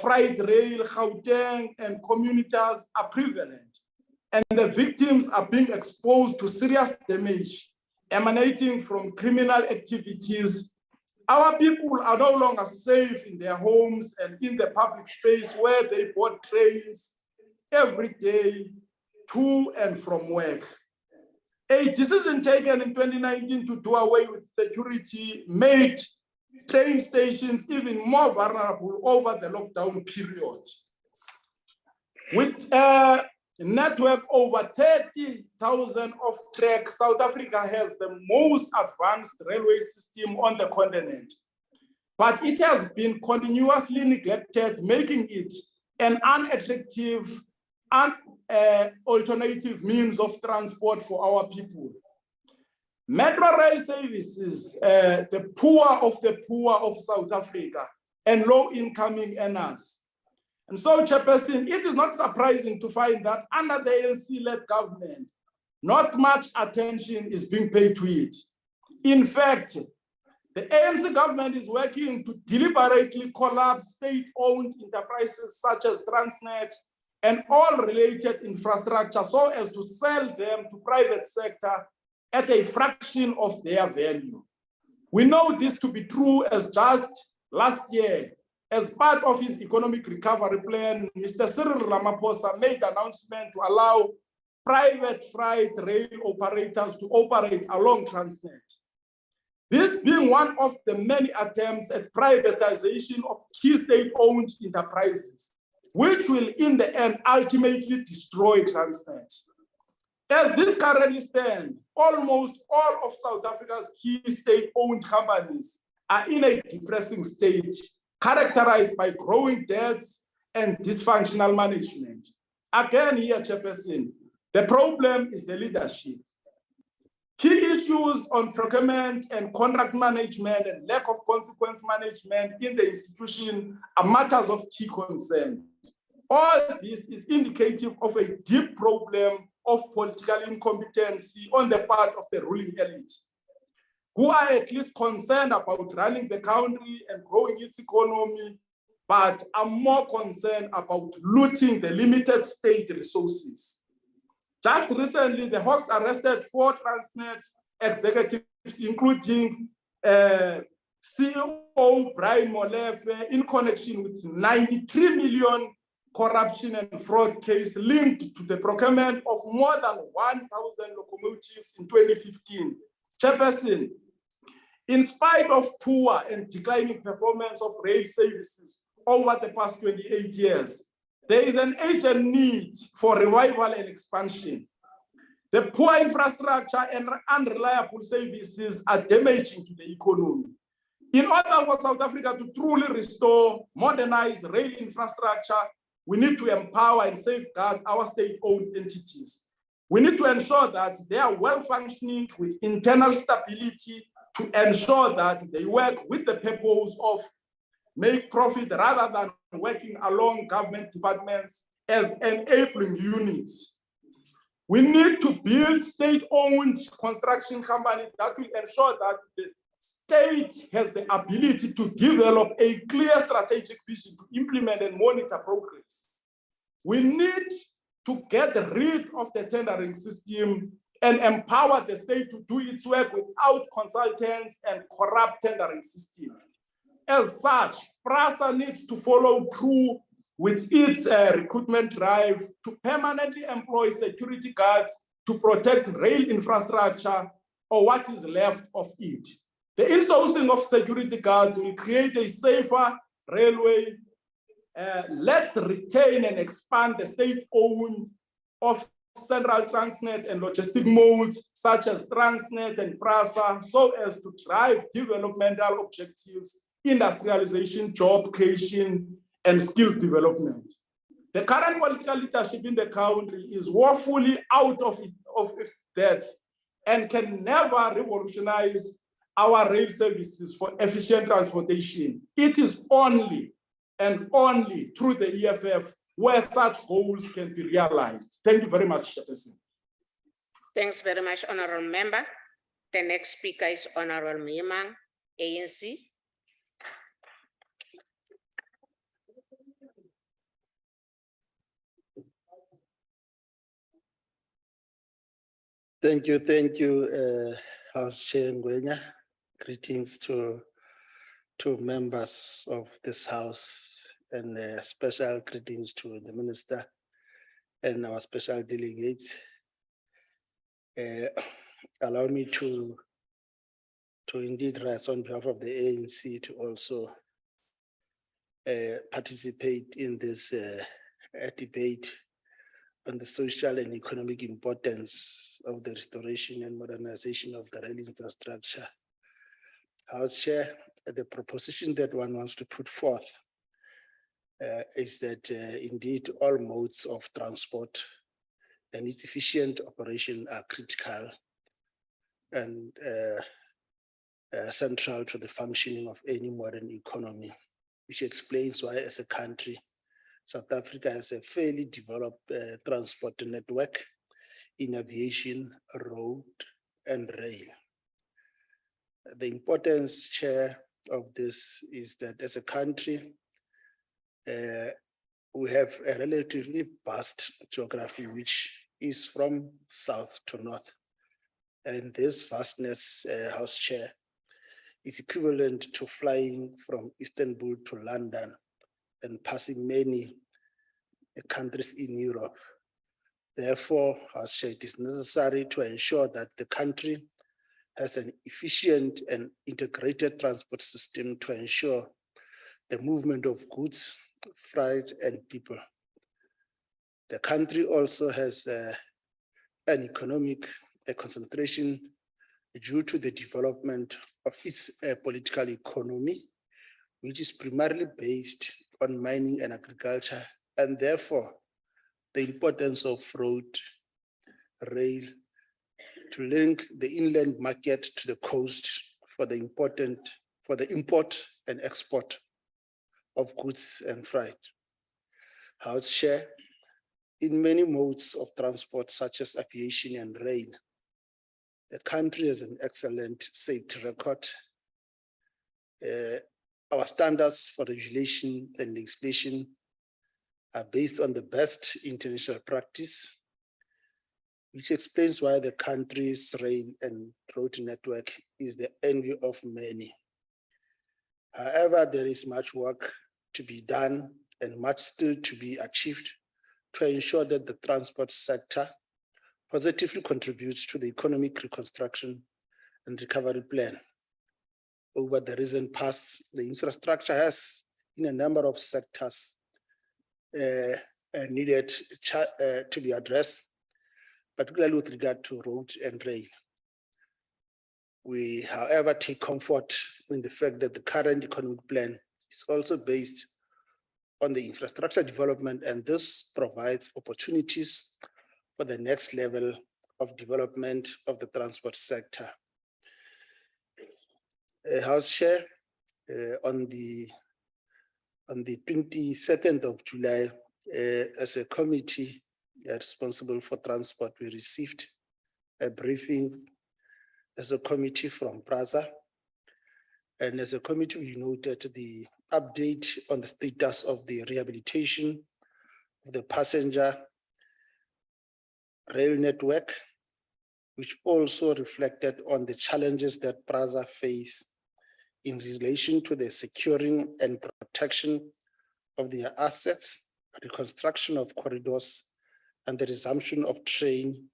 freight rail, Gauteng, and commuters are prevalent, and the victims are being exposed to serious damage emanating from criminal activities. Our people are no longer safe in their homes and in the public space where they board trains every day to and from work. A decision taken in 2019 to do away with security made train stations even more vulnerable over the lockdown period. With a network over 30,000 of tracks, South Africa has the most advanced railway system on the continent. But it has been continuously neglected, making it an unattractive and alternative means of transport for our people. Metro rail services, the poor of South Africa and low-income earners. And so, Chairperson, it is not surprising to find that under the ANC-led government, not much attention is being paid to it. In fact, the ANC government is working to deliberately collapse state-owned enterprises such as Transnet and all related infrastructure so as to sell them to private sector at a fraction of their value. We know this to be true as just last year, as part of his economic recovery plan, Mr. Cyril Ramaphosa made an announcement to allow private freight rail operators to operate along Transnet. This being one of the many attempts at privatization of key state-owned enterprises, which will in the end ultimately destroy Transnet. As this currently stands, almost all of South Africa's key state-owned companies are in a depressing state, characterized by growing debts and dysfunctional management. Again here, Chairperson, the problem is the leadership. Key issues on procurement and contract management and lack of consequence management in the institution are matters of key concern. All this is indicative of a deep problem of political incompetency on the part of the ruling elite, who are at least concerned about running the country and growing its economy, but are more concerned about looting the limited state resources. Just recently, the Hawks arrested 4 Transnet executives, including CEO Brian Molefe, in connection with 93 million corruption and fraud case linked to the procurement of more than 1,000 locomotives in 2015. Chairperson, in spite of poor and declining performance of rail services over the past 28 years, there is an urgent need for revival and expansion. The poor infrastructure and unreliable services are damaging to the economy. In order for South Africa to truly restore, modernize rail infrastructure, we need to empower and safeguard our state-owned entities. We need to ensure that they are well-functioning with internal stability to ensure that they work with the purpose of make profit rather than working along government departments as enabling units. We need to build state-owned construction companies that will ensure that the state has the ability to develop a clear strategic vision to implement and monitor progress. We need to get rid of the tendering system and empower the state to do its work without consultants and corrupt tendering system. As such, PRASA needs to follow through with its recruitment drive to permanently employ security guards to protect rail infrastructure or what is left of it. The insourcing of security guards will create a safer railway. Let's retain and expand the state-owned of Central Transnet and logistic modes such as Transnet and PRASA so as to drive developmental objectives, industrialization, job creation, and skills development. The current political leadership in the country is woefully out of its depth and can never revolutionize our rail services for efficient transportation. It is only and only through the EFF where such goals can be realized. Thank you very much, Chairperson. Thanks very much, Honorable Member. The next speaker is Honorable Mimang, ANC. Thank you, House Chair Ngwenya. Greetings to members of this House, and special greetings to the Minister and our special delegates. Allow me to indeed rise on behalf of the ANC to also participate in this debate on the social and economic importance of the restoration and modernization of the rail infrastructure. House Chair, the proposition that one wants to put forth is that indeed all modes of transport and its efficient operation are critical and central to the functioning of any modern economy, which explains why as a country, South Africa has a fairly developed transport network in aviation, road, and rail. The importance, Chair, of this is that as a country, we have a relatively vast geography, which is from south to north. And this vastness, House Chair, is equivalent to flying from Istanbul to London and passing many countries in Europe. Therefore, House Chair, it is necessary to ensure that the country has an efficient and integrated transport system to ensure the movement of goods, freight, and people. The country also has an economic concentration due to the development of its political economy, which is primarily based on mining and agriculture, and therefore the importance of road, rail, to link the inland market to the coast for the import and export of goods and freight. House Chair, in many modes of transport, such as aviation and rail, the country has an excellent safety record. Our standards for regulation and legislation are based on the best international practice, which explains why the country's rail and road network is the envy of many. However, there is much work to be done and much still to be achieved to ensure that the transport sector positively contributes to the economic reconstruction and recovery plan. Over the recent past, the infrastructure has, in a number of sectors, needed to be addressed, particularly with regard to road and rail. We, however, take comfort in the fact that the current economic plan is also based on the infrastructure development, and this provides opportunities for the next level of development of the transport sector. House Chair, on the 22nd of July, as a committee responsible for transport, we received a briefing as a committee from PRASA. And as a committee, we noted the update on the status of the rehabilitation of the passenger rail network, which also reflected on the challenges that PRASA face in relation to the securing and protection of their assets, reconstruction of corridors, and the resumption of train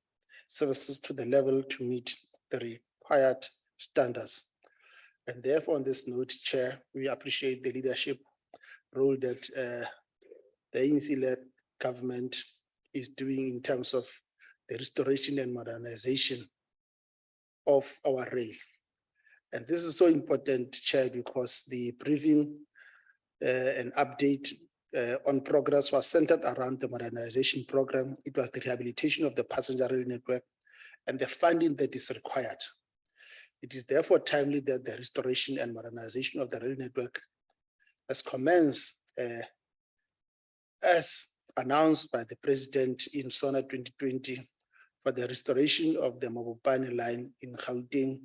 services to the level to meet the required standards. And therefore, on this note, Chair, we appreciate the leadership role that the ANC-led government is doing in terms of the restoration and modernization of our rail. And this is so important, Chair, because the briefing and update on progress was centered around the modernization program. It was the rehabilitation of the passenger rail network and the funding that is required. It is therefore timely that the restoration and modernization of the rail network has commenced as announced by the President in SONA 2020 for the restoration of the Mabopane line in Gauteng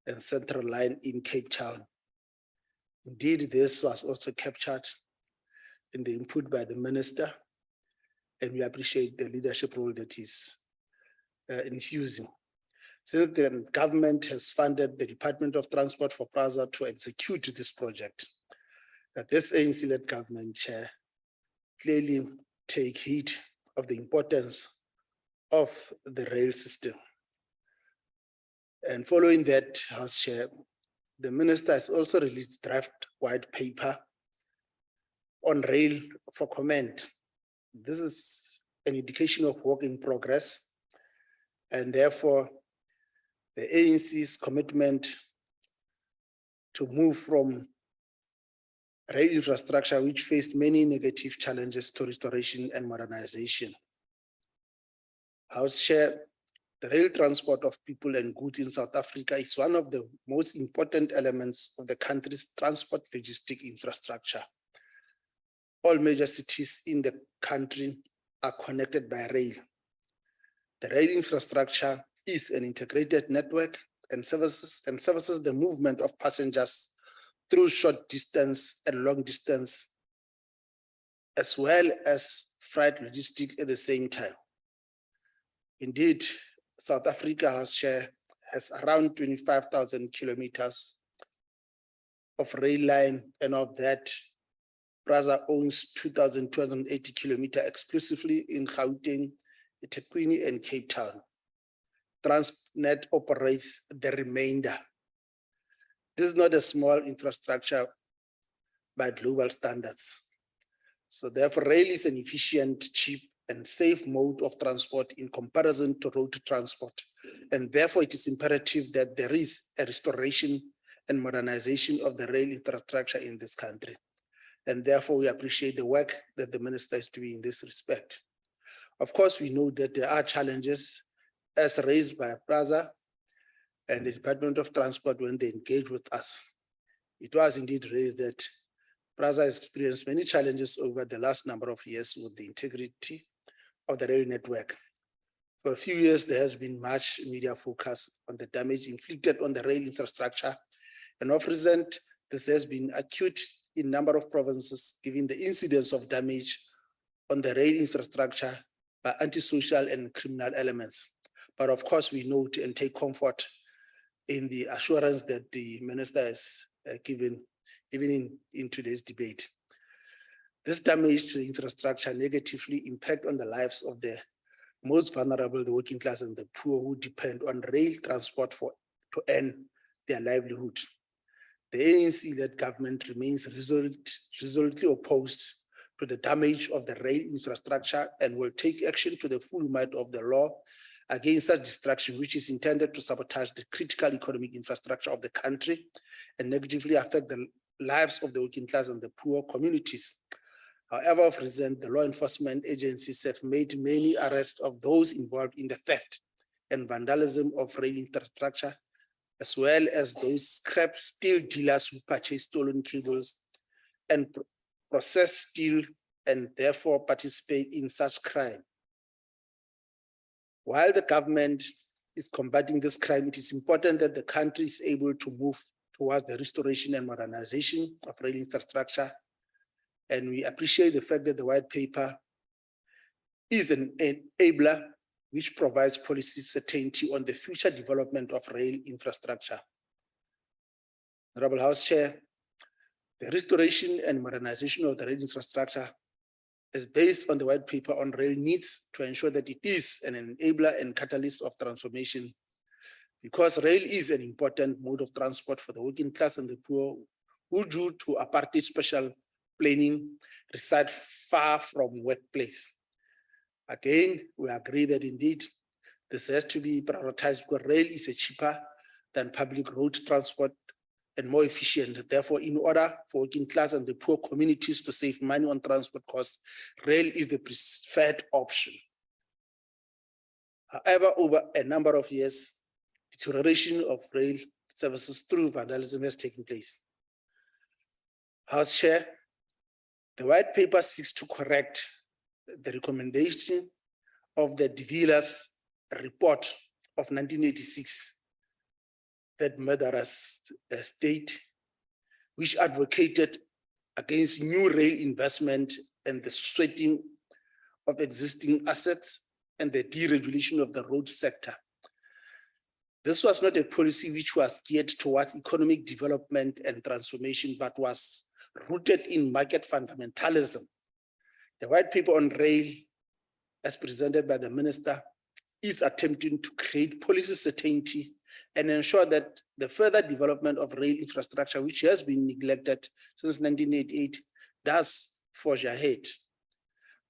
and Central Line in Cape Town. Indeed, this was also captured in the input by the Minister, and we appreciate the leadership role that is infusing. Since the government has funded the Department of Transport for PRAZA to execute this project, this ANC-led government, Chair, clearly take heed of the importance of the rail system. And following that, House Chair, the Minister has also released draft white paper on rail for comment. This is an indication of work in progress, and therefore the ANC's commitment to move from rail infrastructure, which faced many negative challenges, to restoration and modernization. House Chair, the rail transport of people and goods in South Africa is one of the most important elements of the country's transport logistic infrastructure. All major cities in the country are connected by rail. The rail infrastructure is an integrated network and services the movement of passengers through short distance and long distance, as well as freight logistics at the same time. Indeed, South Africa has around 25,000 kilometers of rail line, and of that, PRAZA owns 2,280 kilometers exclusively in Gauteng, eThekwini, and Cape Town. Transnet operates the remainder. This is not a small infrastructure by global standards. So therefore, rail is an efficient, cheap, and safe mode of transport in comparison to road transport. And therefore, it is imperative that there is a restoration and modernization of the rail infrastructure in this country. And therefore, we appreciate the work that the Minister is doing in this respect. Of course, we know that there are challenges as raised by PRAZA and the Department of Transport when they engage with us. It was indeed raised that PRAZA has experienced many challenges over the last number of years with the integrity of the rail network. For a few years, there has been much media focus on the damage inflicted on the rail infrastructure. And of recent, this has been acute in a number of provinces, given the incidence of damage on the rail infrastructure by antisocial and criminal elements. But of course, we note and take comfort in the assurance that the Minister has given, even in today's debate. This damage to the infrastructure negatively impact on the lives of the most vulnerable, the working class and the poor, who depend on rail transport to earn their livelihood. The ANC-led government remains resolutely opposed to the damage of the rail infrastructure and will take action to the full might of the law against such destruction, which is intended to sabotage the critical economic infrastructure of the country and negatively affect the lives of the working class and the poor communities. However, of recent, the law enforcement agencies have made many arrests of those involved in the theft and vandalism of rail infrastructure, as well as those scrap steel dealers who purchase stolen cables and process steel and therefore participate in such crime. While the government is combating this crime, it is important that the country is able to move towards the restoration and modernization of rail infrastructure. And we appreciate the fact that the white paper is an enabler which provides policy certainty on the future development of rail infrastructure. Honorable House Chair, the restoration and modernization of the rail infrastructure is based on the white paper on rail needs to ensure that it is an enabler and catalyst of transformation, because rail is an important mode of transport for the working class and the poor who, due to apartheid special planning, reside far from workplace. Again, we agree that indeed this has to be prioritized because rail is cheaper than public road transport and more efficient. Therefore, in order for working class and the poor communities to save money on transport costs, rail is the preferred option. However, over a number of years, deterioration of rail services through vandalism has taken place. House Chair, the white paper seeks to correct the recommendation of the De Villiers report of 1986 that murderous state, which advocated against new rail investment and the sweating of existing assets and the deregulation of the road sector. This was not a policy which was geared towards economic development and transformation, but was rooted in market fundamentalism. The white paper on rail, as presented by the minister, is attempting to create policy certainty and ensure that the further development of rail infrastructure, which has been neglected since 1988, does forge ahead.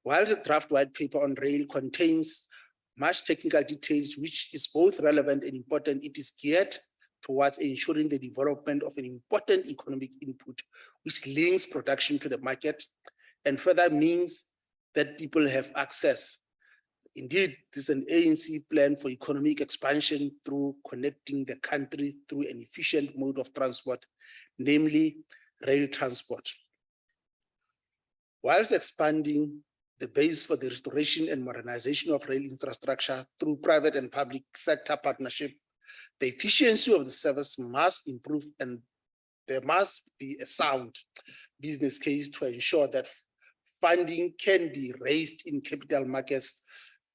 While the draft white paper on rail contains much technical details, which is both relevant and important, it is geared towards ensuring the development of an important economic input, which links production to the market and further means that people have access. Indeed, this is an ANC plan for economic expansion through connecting the country through an efficient mode of transport, namely rail transport. Whilst expanding the base for the restoration and modernization of rail infrastructure through private and public sector partnership, the efficiency of the service must improve and there must be a sound business case to ensure that funding can be raised in capital markets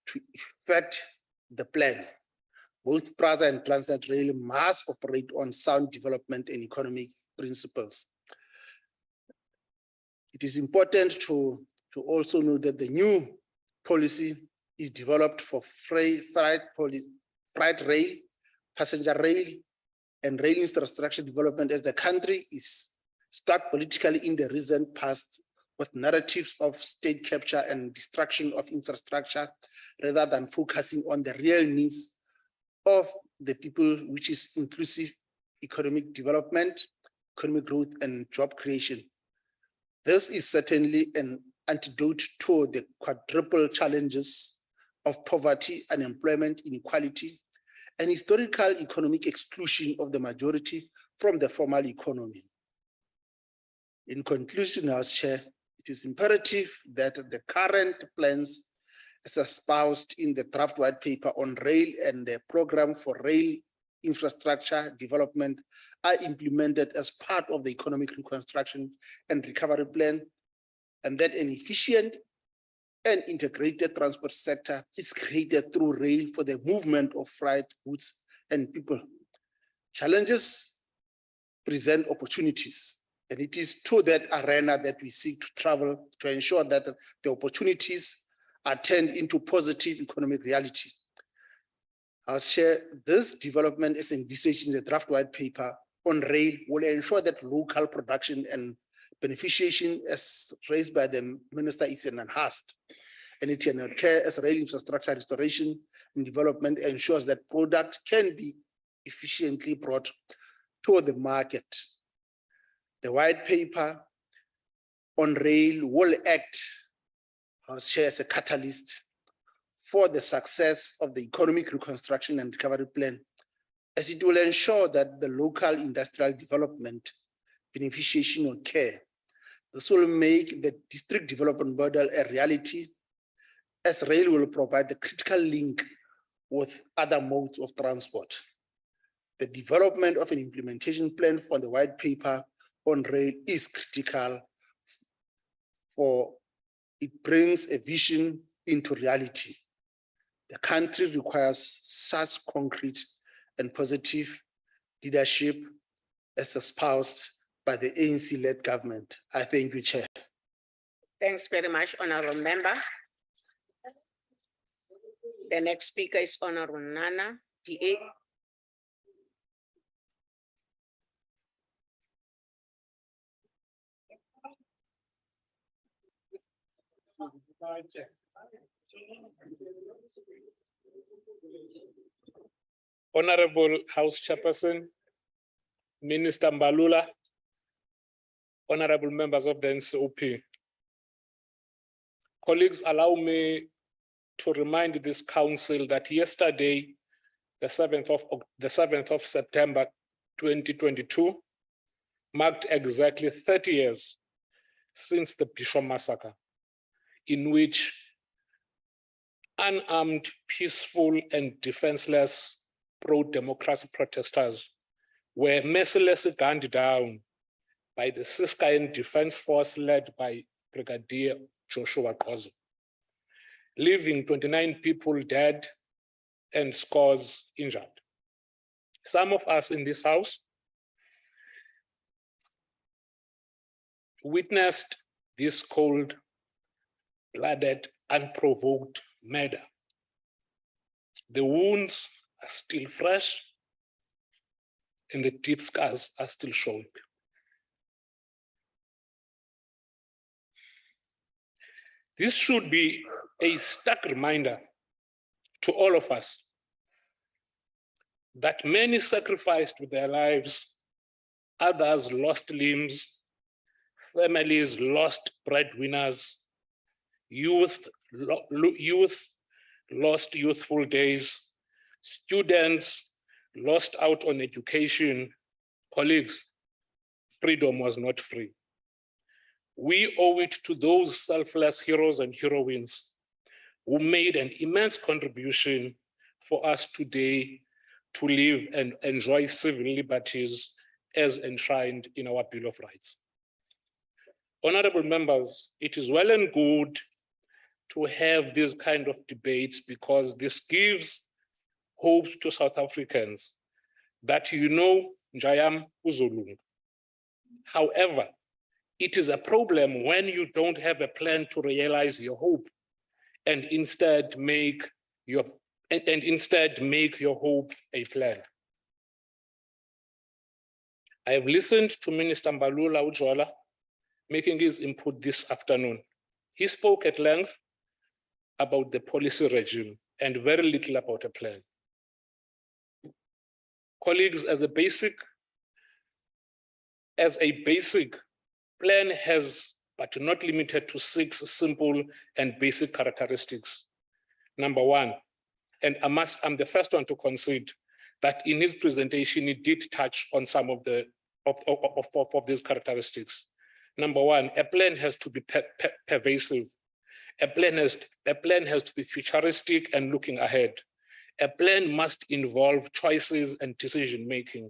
to effect the plan. Both PRASA and Transnet Rail must operate on sound development and economic principles. It is important to also know that the new policy is developed for freight rail, passenger rail, and rail infrastructure development, as the country is stuck politically in the recent past with narratives of state capture and destruction of infrastructure rather than focusing on the real needs of the people, which is inclusive economic development, economic growth, and job creation. This is certainly an antidote to the quadruple challenges of poverty, unemployment, inequality, and historical economic exclusion of the majority from the formal economy. In conclusion, House Chair, it is imperative that the current plans as espoused in the draft white paper on rail and the program for rail infrastructure development are implemented as part of the economic reconstruction and recovery plan, and that an efficient and integrated transport sector is created through rail for the movement of freight, goods, and people. Challenges present opportunities, and it is to that arena that we seek to travel to ensure that the opportunities are turned into positive economic reality. As Chair, this development is envisaged in the draft white paper on rail will ensure that local production and beneficiation, as raised by the minister, is enhanced. And it can occur as rail infrastructure restoration and development ensures that product can be efficiently brought to the market. The white paper on rail will act, as Chair, as a catalyst for the success of the economic reconstruction and recovery plan, as it will ensure that the local industrial development beneficiation occur. This will make the district development model a reality, as rail will provide the critical link with other modes of transport. The development of an implementation plan for the white paper on rail is critical, for it brings a vision into reality. The country requires such concrete and positive leadership as espoused by the ANC-led government. I thank you, Chair. Thanks very much, Honorable Member. The next speaker is Honorable Nana, DA. Honorable House Chairperson, Minister Mbalula, honorable members of the NCOP. Colleagues, allow me to remind this council that yesterday, the 7th of September 2022, marked exactly 30 years since the Bishop massacre, in which unarmed, peaceful, and defenseless pro-democracy protesters were mercilessly gunned down by the Ciskei Defense Force led by Brigadier Joshua Qozo, leaving 29 people dead and scores injured. Some of us in this house witnessed this cold-blooded, unprovoked murder. The wounds are still fresh and the deep scars are still showing. This should be a stark reminder to all of us that many sacrificed with their lives, others lost limbs, families lost breadwinners, youth lost youthful days, students lost out on education. Colleagues, freedom was not free. We owe it to those selfless heroes and heroines who made an immense contribution for us today to live and enjoy civil liberties as enshrined in our Bill of Rights. Honorable members, it is well and good to have these kind of debates because this gives hope to South Africans that Njayam Uzolunga. However, it is a problem when you don't have a plan to realize your hope and instead make your hope a plan. I have listened to Minister Mbalula Ujwala making his input this afternoon. He spoke at length about the policy regime and very little about a plan. Colleagues, as a basic plan has, but not limited to 6 simple and basic characteristics. Number 1, and I'm the first one to concede that in his presentation, he did touch on some of these characteristics. Number 1, a plan has to be pervasive. A plan has to be futuristic and looking ahead. A plan must involve choices and decision-making.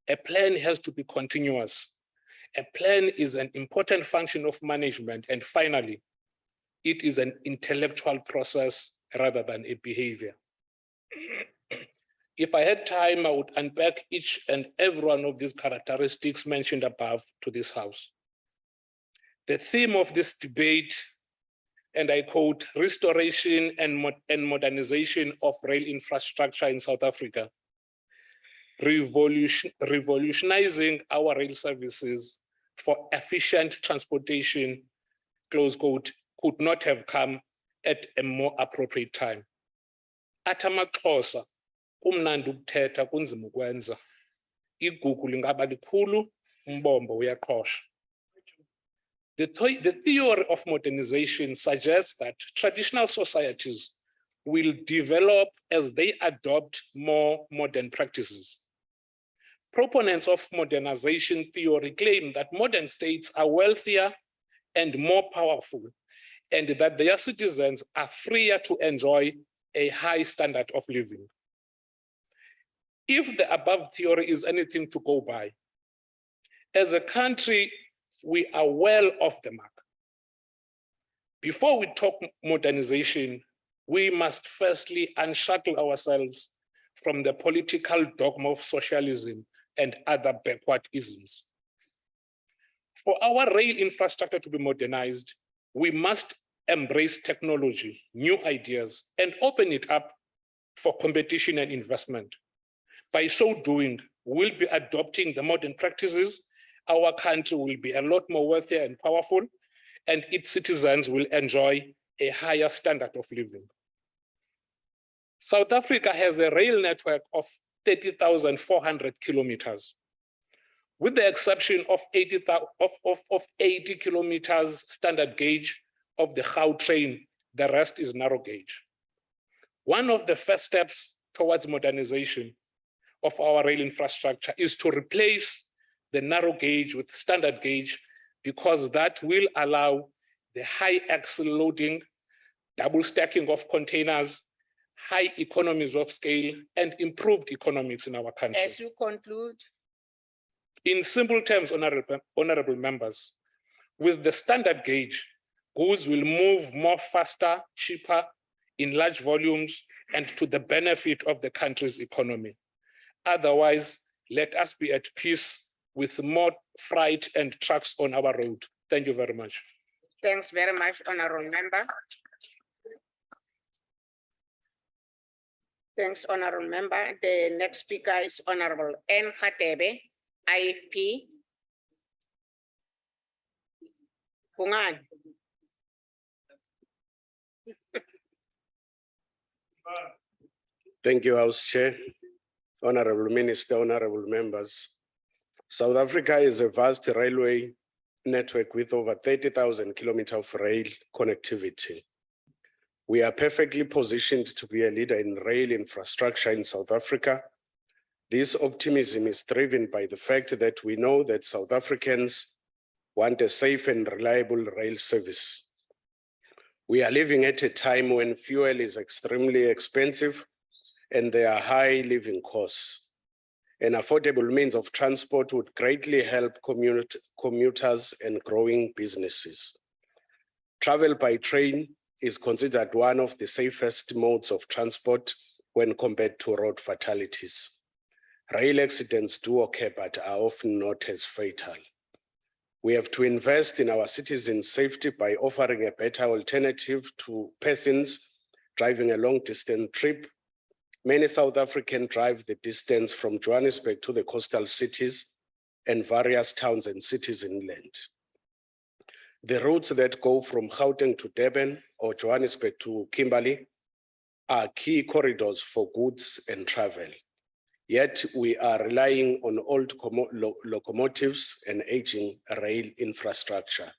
A plan has to be continuous. A plan is an important function of management. And finally, it is an intellectual process rather than a behavior. If I had time, I would unpack each and every one of these characteristics mentioned above to this House. The theme of this debate, and I quote, restoration and modernization of rail infrastructure in South Africa, revolutionizing our rail services for efficient transportation, close quote, could not have come at a more appropriate time. Atamaxhosa, kumnandi ukuthetha kunzima ukwenza. Igugu lingaba likhulu, umbombo uyaqhosha. The theory of modernization suggests that traditional societies will develop as they adopt more modern practices. Proponents of modernization theory claim that modern states are wealthier and more powerful, and that their citizens are freer to enjoy a high standard of living. If the above theory is anything to go by, as a country, we are well off the mark. Before we talk modernization, we must firstly unshackle ourselves from the political dogma of socialism and other backward isms. For our rail infrastructure to be modernized, We must embrace technology, new ideas, and open it up for competition and investment. By so doing, we'll be adopting the modern practices. Our country will be a lot more wealthy and powerful, and its citizens will enjoy a higher standard of living. South Africa has a rail network of 30,400 kilometers. With the exception of 80 kilometers standard gauge of the Gautrain, the rest is narrow gauge. One of the first steps towards modernization of our rail infrastructure is to replace the narrow gauge with standard gauge, because that will allow the high axle loading, double stacking of containers, high economies of scale, and improved economics in our country. As you conclude. In simple terms, honorable members, with the standard gauge, goods will move more faster, cheaper, in large volumes, and to the benefit of the country's economy. Otherwise, let us be at peace with more freight and trucks on our road. Thank you very much. Thanks very much, honorable member. Thanks, honorable member. The next speaker is Honorable N. Khatebe, IFP. Kungan. Thank you, House Chair. Honorable Minister, honorable members. South Africa is a vast railway network with over 30,000 kilometers of rail connectivity. We are perfectly positioned to be a leader in rail infrastructure in South Africa. This optimism is driven by the fact that we know that South Africans want a safe and reliable rail service. We are living at a time when fuel is extremely expensive and there are high living costs. An affordable means of transport would greatly help commuters and growing businesses. Travel by train is considered one of the safest modes of transport when compared to road fatalities. Rail accidents do occur, but are often not as fatal. We have to invest in our citizens' safety by offering a better alternative to persons driving a long-distance trip. Many South Africans drive the distance from Johannesburg to the coastal cities and various towns and cities inland. The routes that go from Gauteng to Durban or Johannesburg to Kimberley are key corridors for goods and travel. Yet we are relying on old locomotives and aging rail infrastructure.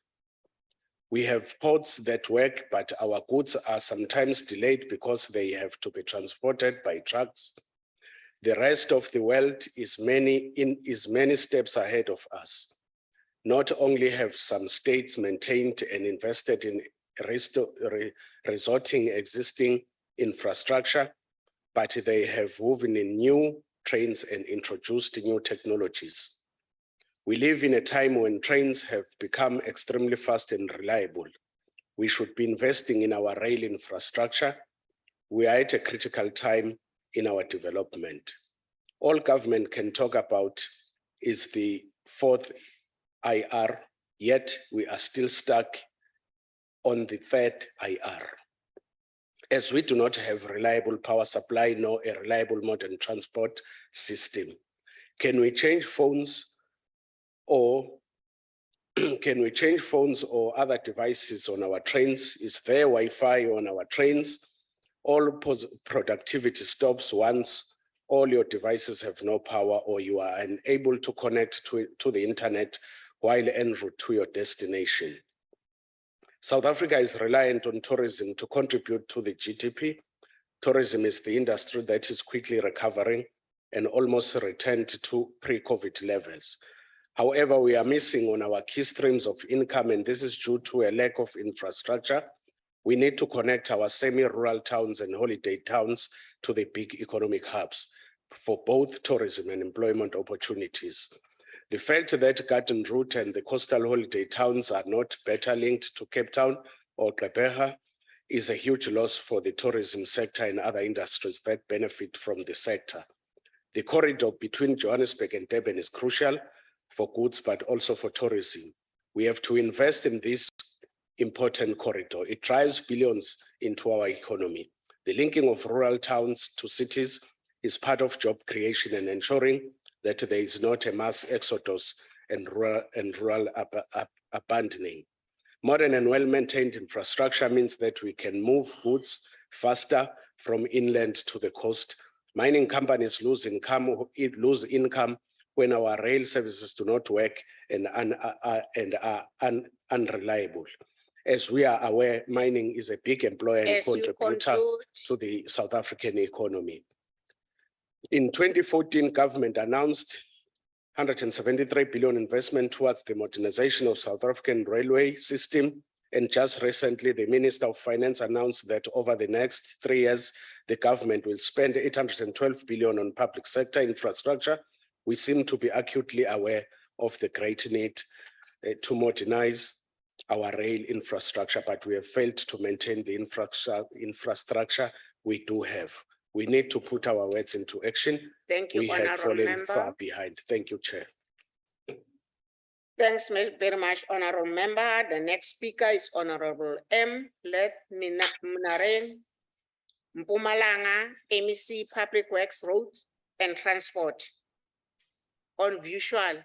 We have ports that work, but our goods are sometimes delayed because they have to be transported by trucks. The rest of the world is many steps ahead of us. Not only have some states maintained and invested in resorting existing infrastructure, but they have woven in new trains and introduced new technologies. We live in a time when trains have become extremely fast and reliable. We should be investing in our rail infrastructure. We are at a critical time in our development. All government can talk about is the fourth IR, yet we are still stuck on the third IR. As we do not have reliable power supply nor a reliable modern transport system. Can we change phones or other devices on our trains? Is there Wi-Fi on our trains? All productivity stops once all your devices have no power or you are unable to connect to the internet while en route to your destination. South Africa is reliant on tourism to contribute to the GDP. Tourism is the industry that is quickly recovering and almost returned to pre-COVID levels. However, we are missing on our key streams of income, and this is due to a lack of infrastructure. We need to connect our semi-rural towns and holiday towns to the big economic hubs for both tourism and employment opportunities. The fact that Garden Route and the coastal holiday towns are not better linked to Cape Town or Gqeberha is a huge loss for the tourism sector and other industries that benefit from the sector. The corridor between Johannesburg and Durban is crucial for goods, but also for tourism. We have to invest in this important corridor. It drives billions into our economy. The linking of rural towns to cities is part of job creation and ensuring that there is not a mass exodus and rural abandoning. Modern and well-maintained infrastructure means that we can move goods faster from inland to the coast. Mining companies lose income when our rail services do not work and are unreliable. As we are aware, mining is a big employer and As you contributor conclude. to the South African economy. In 2014, government announced 173 billion investment towards the modernization of South African railway system. And just recently, the Minister of Finance announced that over the next 3 years, the government will spend 812 billion on public sector infrastructure. We seem to be acutely aware of the great need to modernize our rail infrastructure, but we have failed to maintain the infrastructure we do have. We need to put our words into action. Thank you, We have Honorable fallen Member. far behind. Thank you, Chair. Thanks very much, Honorable Member. The next speaker is Honorable M. Let Munareng Mpumalanga, MEC Public Works, Roads and Transport. On visual.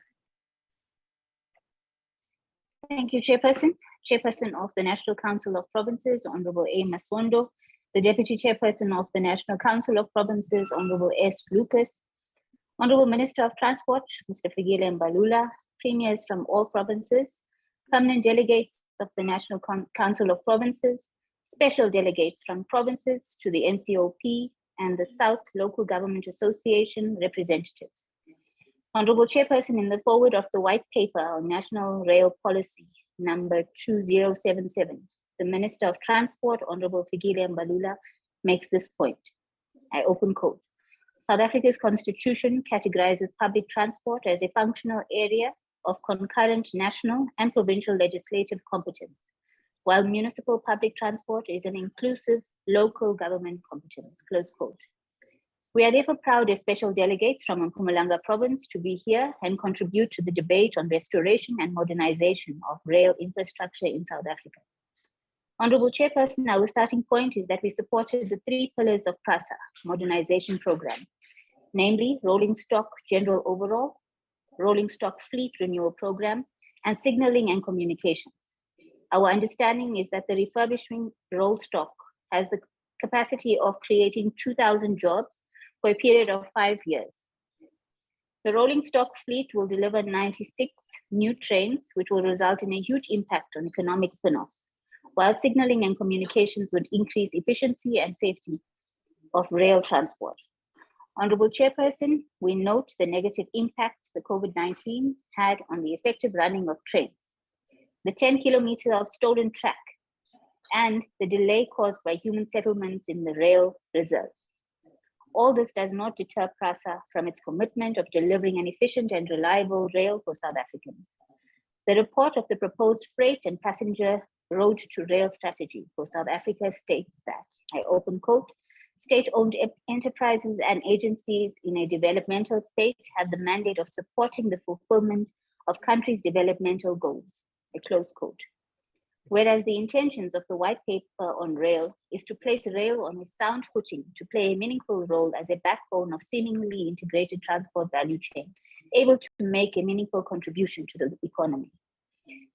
Thank you, Chairperson. Chairperson of the National Council of Provinces, Honorable A. Masondo, the Deputy Chairperson of the National Council of Provinces, Honorable S. Lucas, Honorable Minister of Transport, Mr. Fikile Mbalula, Premiers from all provinces, permanent delegates of the National Council of Provinces, special delegates from provinces to the NCOP and the South Local Government Association representatives. Honorable Chairperson, in the forward of the White Paper on National Rail Policy number 2077, the Minister of Transport, Honorable Fikile Mbalula, makes this point. I open quote. South Africa's constitution categorizes public transport as a functional area of concurrent national and provincial legislative competence, while municipal public transport is an inclusive local government competence, close quote. We are therefore proud as special delegates from Mpumalanga province to be here and contribute to the debate on restoration and modernization of rail infrastructure in South Africa. Honorable Chairperson, our starting point is that we supported the 3 pillars of PRASA modernization program, namely rolling stock general overhaul, rolling stock fleet renewal program, and signaling and communications. Our understanding is that the refurbishing roll stock has the capacity of creating 2,000 jobs for a period of 5 years. The rolling stock fleet will deliver 96 new trains, which will result in a huge impact on economic spin-offs, while signaling and communications would increase efficiency and safety of rail transport. Honorable Chairperson, we note the negative impact the COVID-19 had on the effective running of trains, the 10 kilometers of stolen track, and the delay caused by human settlements in the rail reserves. All this does not deter PRASA from its commitment of delivering an efficient and reliable rail for South Africans. The report of the proposed freight and passenger road to rail strategy for South Africa states that, I open quote, state-owned enterprises and agencies in a developmental state have the mandate of supporting the fulfillment of countries' developmental goals, a close quote. Whereas the intentions of the White Paper on rail is to place rail on a sound footing to play a meaningful role as a backbone of seemingly integrated transport value chain, able to make a meaningful contribution to the economy.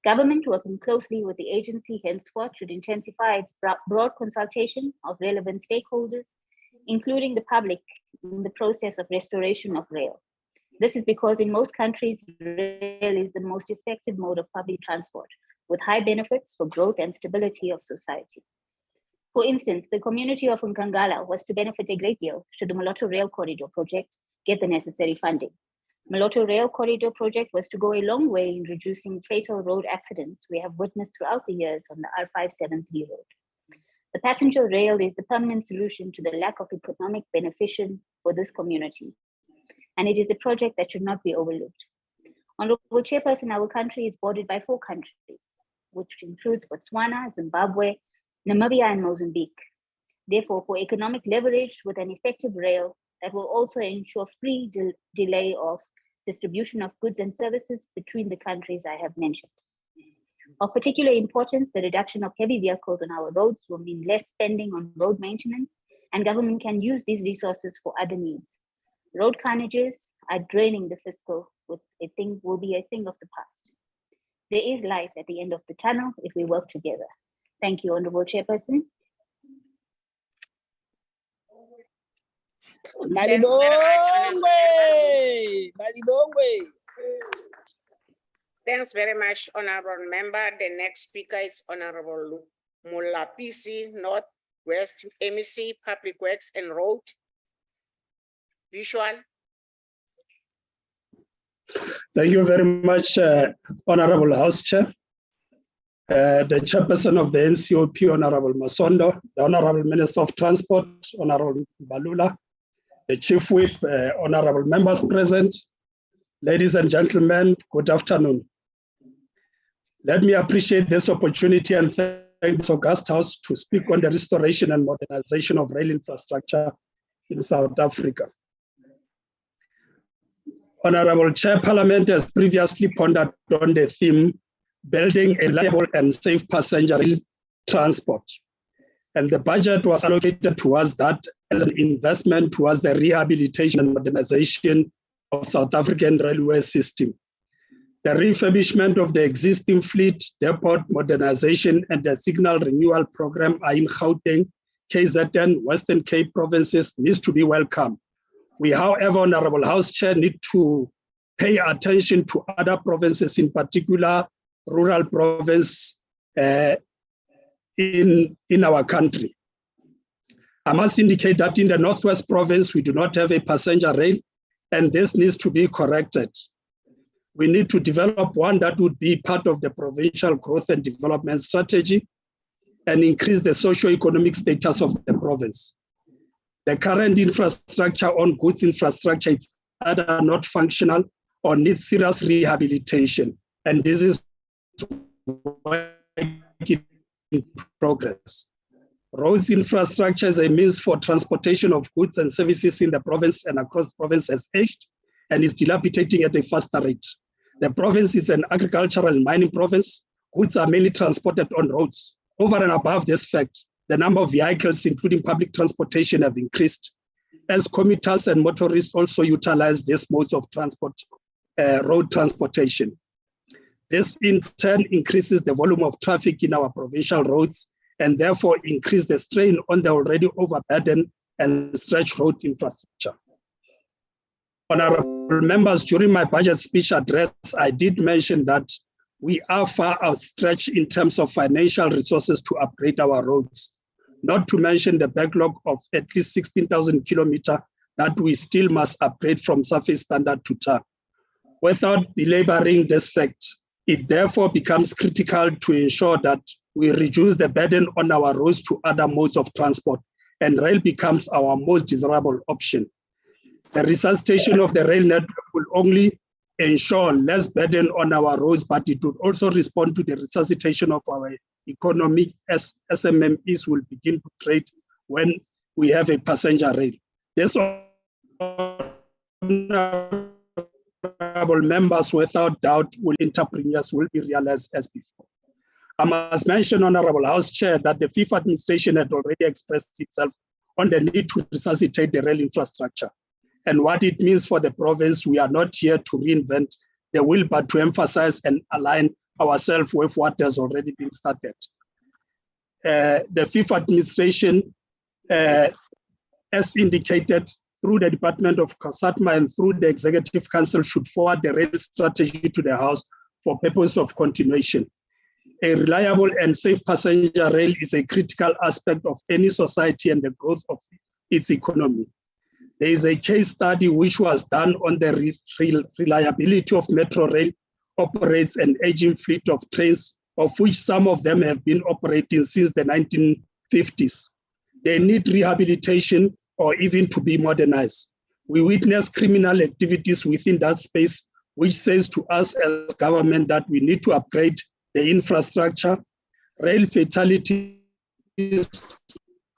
Government, working closely with the agency henceforth, should intensify its broad consultation of relevant stakeholders, including the public, in the process of restoration of rail. This is because in most countries, rail is the most effective mode of public transport, with high benefits for growth and stability of society. For instance, the community of Nkangala was to benefit a great deal should the Moloto Rail Corridor project get the necessary funding. Moloto Rail Corridor project was to go a long way in reducing fatal road accidents we have witnessed throughout the years on the R573 road. The passenger rail is the permanent solution to the lack of economic beneficiation for this community, and it is a project that should not be overlooked. Honorable Chairperson, our country is bordered by 4 countries, which includes Botswana, Zimbabwe, Namibia, and Mozambique. Therefore, for economic leverage with an effective rail that will also ensure free delay of distribution of goods and services between the countries I have mentioned. Of particular importance, the reduction of heavy vehicles on our roads will mean less spending on road maintenance, and government can use these resources for other needs. Road carnages are draining the fiscal, will be a thing of the past. There is light at the end of the tunnel if we work together. Thank you, Honorable Chairperson. Thanks very much, Honorable Member. The next speaker is Honorable Mulapisi, Northwest MEC, Public Works and Road. Visual. Thank you very much, Honorable House Chair. The Chairperson of the NCOP, Honorable Masondo, the Honorable Minister of Transport, Honorable Balula, the Chief Whip, Honorable Members present, ladies and gentlemen, good afternoon. Let me appreciate this opportunity and thank this August House to speak on the restoration and modernization of rail infrastructure in South Africa. Honorable Chair, Parliament has previously pondered on the theme, building a reliable and safe passenger rail transport. And the budget was allocated towards that as an investment towards the rehabilitation and modernization of South African railway system. The refurbishment of the existing fleet, depot modernization, and the signal renewal program are in Gauteng, KZN, Western Cape provinces needs to be welcome. We, however, Honorable House Chair, need to pay attention to other provinces, in particular rural province in our country. I must indicate that in the Northwest province, we do not have a passenger rail, and this needs to be corrected. We need to develop one that would be part of the provincial growth and development strategy and increase the socio-economic status of the province. The current infrastructure on goods infrastructure is either not functional or needs serious rehabilitation. And this is work in progress. Roads infrastructure is a means for transportation of goods and services in the province and across the province has aged and is dilapidating at a faster rate. The province is an agricultural and mining province. Goods are mainly transported on roads. Over and above this fact, the number of vehicles, including public transportation, have increased as commuters and motorists also utilize this mode of transport, road transportation. This in turn increases the volume of traffic in our provincial roads and therefore increase the strain on the already overburdened and stretched road infrastructure. Honorable members, during my budget speech address, I did mention that we are far outstretched in terms of financial resources to upgrade our roads, not to mention the backlog of at least 16,000 kilometers that we still must upgrade from surface standard to tar. Without belaboring this fact, it therefore becomes critical to ensure that we reduce the burden on our roads to other modes of transport, and rail becomes our most desirable option. The resuscitation of the rail network will only ensure less burden on our roads, but it would also respond to the resuscitation of our economy as SMMEs will begin to trade when we have a passenger rail. This honorable members, without doubt, entrepreneurs will be realized as before. I must mention, Honorable House Chair, that the FIFA administration had already expressed itself on the need to resuscitate the rail infrastructure. And what it means for the province, we are not here to reinvent the wheel, but to emphasize and align ourselves with what has already been started. The FIFA administration, as indicated through the Department of COSATMA and through the Executive Council, should forward the rail strategy to the House for purpose of continuation. A reliable and safe passenger rail is a critical aspect of any society and the growth of its economy. There is a case study which was done on the reliability of Metro Rail operates an aging fleet of trains, of which some of them have been operating since the 1950s. They need rehabilitation or even to be modernized. We witness criminal activities within that space, which says to us as government that we need to upgrade the infrastructure. Rail fatalities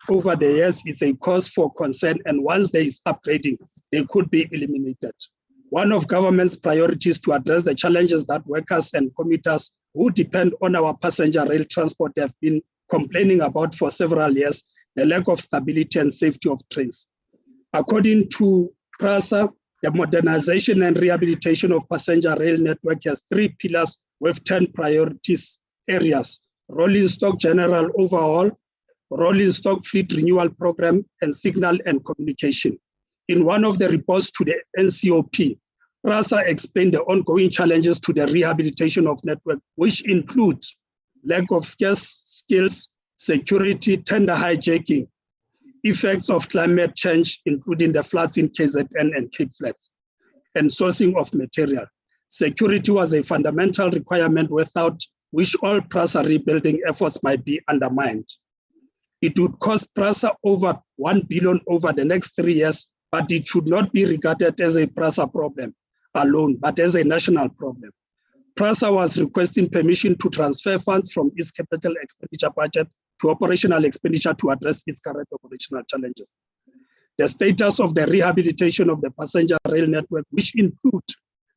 over the years is a cause for concern, and once there is upgrading, they could be eliminated. One of government's priorities to address the challenges that workers and commuters who depend on our passenger rail transport have been complaining about for several years the lack of stability and safety of trains. According to PRASA, the modernization and rehabilitation of passenger rail network has 3 pillars with 10 priorities areas: rolling stock general overhaul, rolling stock fleet renewal program, and signal and communication. In one of the reports to the NCOP, PRASA explained the ongoing challenges to the rehabilitation of network, which include lack of scarce skills, security, tender hijacking, effects of climate change, including the floods in KZN and Cape Flats, and sourcing of material. Security was a fundamental requirement without which all PRASA rebuilding efforts might be undermined. It would cost PRASA over 1 billion over the next 3 years, but it should not be regarded as a PRASA problem alone, but as a national problem. PRASA was requesting permission to transfer funds from its capital expenditure budget to operational expenditure to address its current operational challenges. The status of the rehabilitation of the passenger rail network, which include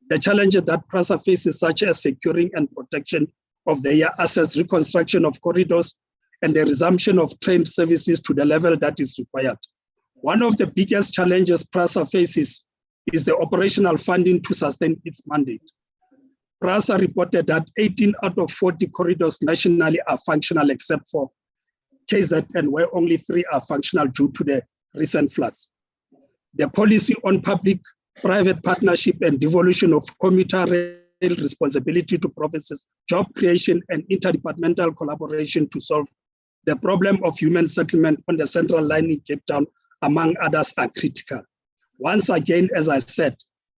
the challenges that PRASA faces, such as securing and protection of the assets, reconstruction of corridors, and the resumption of train services to the level that is required. One of the biggest challenges PRASA faces is the operational funding to sustain its mandate. PRASA reported that 18 out of 40 corridors nationally are functional except for KZN, where only 3 are functional due to the recent floods. The policy on public-private partnership and devolution of commuter rail responsibility to provinces, job creation, and interdepartmental collaboration to solve the problem of human settlement on the central line in Cape Town, among others, are critical. Once again, as I said,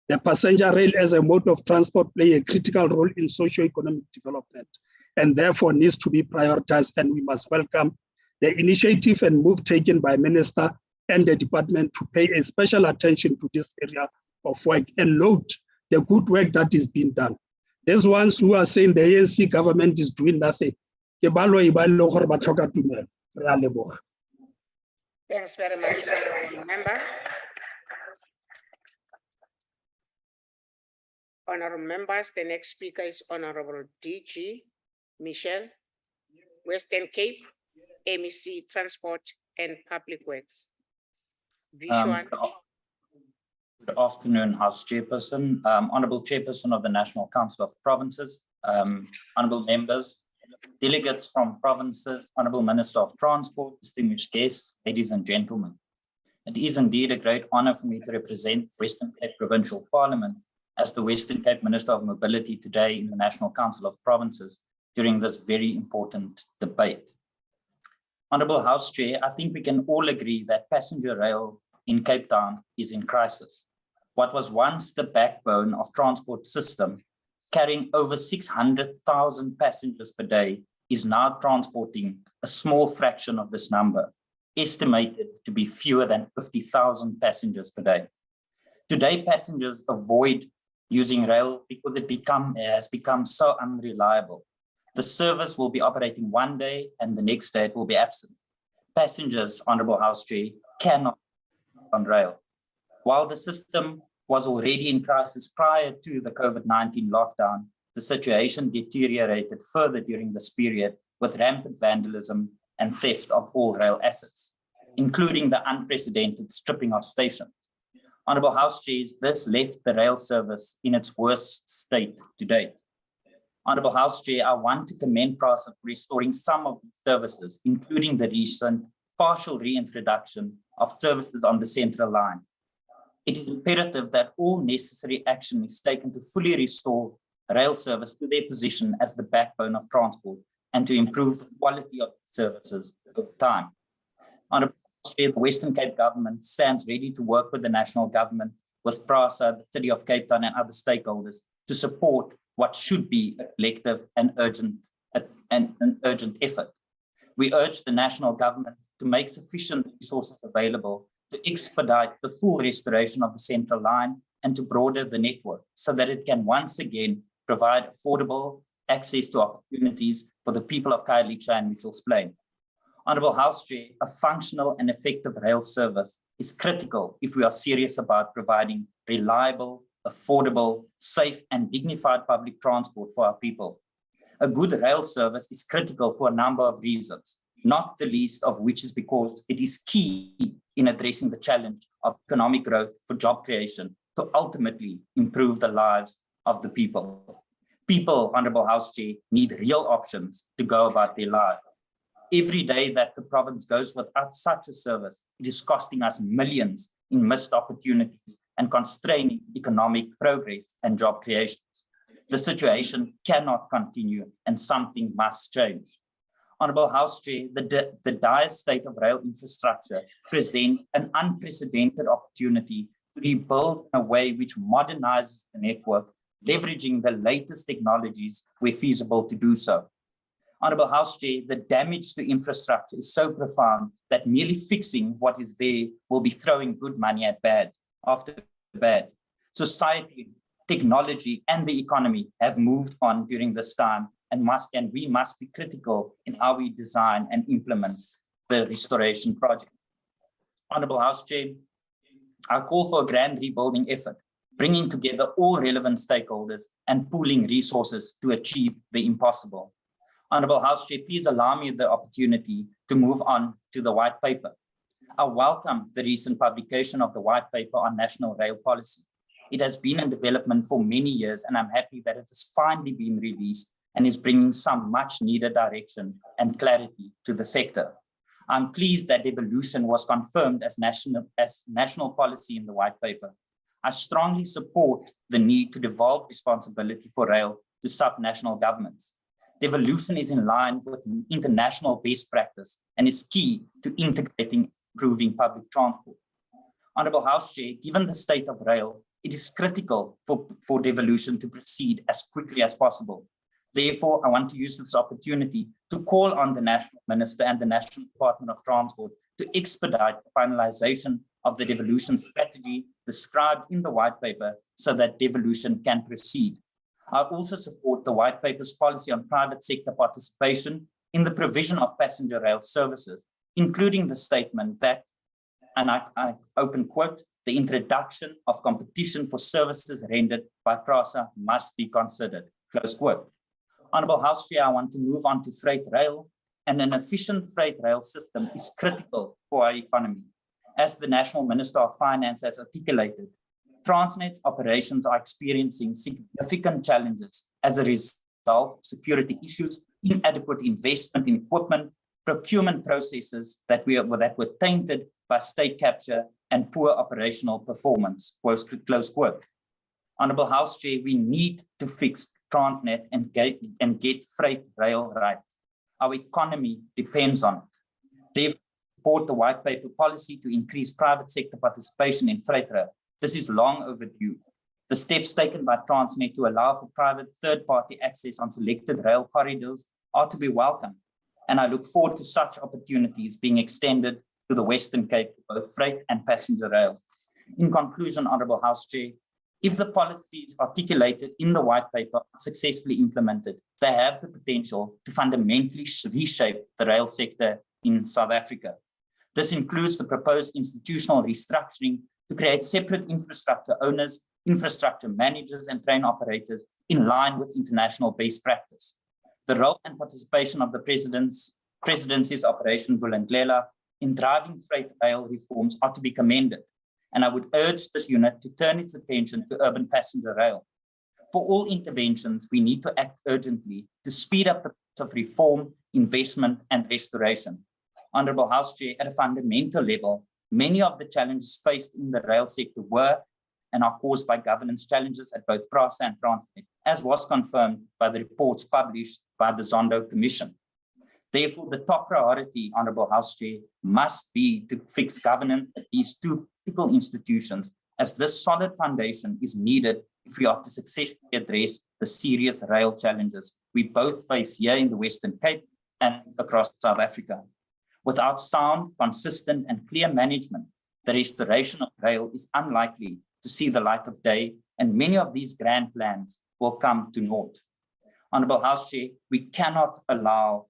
the passenger rail as a mode of transport play a critical role in socio-economic development and therefore needs to be prioritized, and we must welcome the initiative and move taken by Minister and the department to pay a special attention to this area of work and note the good work that is being done. Those ones who are saying the ANC government is doing nothing. Thanks very much, member. Honorable members, the next speaker is Honorable DG Michelle, Western Cape, MEC Transport and Public Works. Good afternoon, House Chairperson, Honorable Chairperson of the National Council of Provinces, honorable members, delegates from provinces, Honorable Minister of Transport, distinguished guests, ladies and gentlemen. It is indeed a great honor for me to represent Western Cape Provincial Parliament as the Western Cape Minister of Mobility today in the National Council of Provinces during this very important debate. Honorable House Chair, I think we can all agree that passenger rail in Cape Town is in crisis. What was once the backbone of transport system, carrying over 600,000 passengers per day, is now transporting a small fraction of this number, estimated to be fewer than 50,000 passengers per day. Today, passengers avoid using rail because it has become so unreliable. The service will be operating one day and the next day it will be absent. Passengers, Honorable House Chair, cannot on rail. While the system was already in crisis prior to the COVID-19 lockdown, the situation deteriorated further during this period with rampant vandalism and theft of all rail assets, including the unprecedented stripping of stations. Honorable House Chairs, this left the rail service in its worst state to date. Honorable House Chair, I want to commend PRASA for restoring some of these services, including the recent partial reintroduction of services on the central line. It is imperative that all necessary action is taken to fully restore rail service to their position as the backbone of transport and to improve the quality of services over time. Honorable House Chair, the Western Cape government stands ready to work with the national government, with PRASA, the City of Cape Town and other stakeholders to support what should be a collective and an urgent effort. We urge the national government to make sufficient resources available to expedite the full restoration of the central line and to broaden the network so that it can once again provide affordable access to opportunities for the people of Khayelitsha and Mitchell's Plain. Honorable House Chair, a functional and effective rail service is critical if we are serious about providing reliable, affordable, safe and dignified public transport for our people. A good rail service is critical for a number of reasons, not the least of which is because it is key in addressing the challenge of economic growth for job creation to ultimately improve the lives of the people. People, Honorable House Chair, need real options to go about their lives. Every day that the province goes without such a service, it is costing us millions in missed opportunities and constraining economic progress and job creation. The situation cannot continue and something must change. Honorable House Chair, the dire state of rail infrastructure presents an unprecedented opportunity to rebuild in a way which modernizes the network, leveraging the latest technologies where feasible to do so. Honorable House Chair, the damage to infrastructure is so profound that merely fixing what is there will be throwing good money at bad after bad. Society, technology, and the economy have moved on during this time, and we must be critical in how we design and implement the restoration project. Honorable House Chair, I call for a grand rebuilding effort, bringing together all relevant stakeholders and pooling resources to achieve the impossible. Honorable House Chair, please allow me the opportunity to move on to the white paper. I welcome the recent publication of the white paper on national rail policy. It has been in development for many years, and I'm happy that it has finally been released and is bringing some much needed direction and clarity to the sector. I'm pleased that devolution was confirmed as national policy in the white paper. I strongly support the need to devolve responsibility for rail to subnational governments. Devolution is in line with international best practice and is key to integrating, improving public transport. Honorable House Chair, given the state of rail, it is critical for devolution to proceed as quickly as possible. Therefore, I want to use this opportunity to call on the National Minister and the National Department of Transport to expedite the finalization of the devolution strategy described in the white paper so that devolution can proceed. I also support the white paper's policy on private sector participation in the provision of passenger rail services, including the statement that, and I open quote, the introduction of competition for services rendered by PRASA must be considered, close quote. Honorable House Chair, I want to move on to freight rail, and an efficient freight rail system is critical for our economy. As the National Minister of Finance has articulated, Transnet operations are experiencing significant challenges as a result of security issues, inadequate investment in equipment, procurement processes that were tainted by state capture and poor operational performance, close quote. Honorable House Chair, we need to fix Transnet and get freight rail right. Our economy depends on it. Therefore, support the white paper policy to increase private sector participation in freight rail. This is long overdue. The steps taken by Transnet to allow for private third-party access on selected rail corridors are to be welcomed, and I look forward to such opportunities being extended to the Western Cape, both freight and passenger rail. In conclusion, Honorable House Chair, if the policies articulated in the white paper are successfully implemented, they have the potential to fundamentally reshape the rail sector in South Africa. This includes the proposed institutional restructuring to create separate infrastructure owners, infrastructure managers, and train operators in line with international best practice. The role and participation of the Presidency's Operation Vulindlela in driving freight rail reforms are to be commended, and I would urge this unit to turn its attention to urban passenger rail. For all interventions, we need to act urgently to speed up the process of reform, investment, and restoration. Honorable House Chair, at a fundamental level, many of the challenges faced in the rail sector were and are caused by governance challenges at both PRASA and Transnet, as was confirmed by the reports published by the Zondo Commission. Therefore, the top priority, Honorable House Chair, must be to fix governance at these two critical institutions, as this solid foundation is needed if we are to successfully address the serious rail challenges we both face here in the Western Cape and across South Africa. Without sound, consistent, and clear management, the restoration of rail is unlikely to see the light of day, and many of these grand plans will come to naught. Honorable House Chair, we cannot allow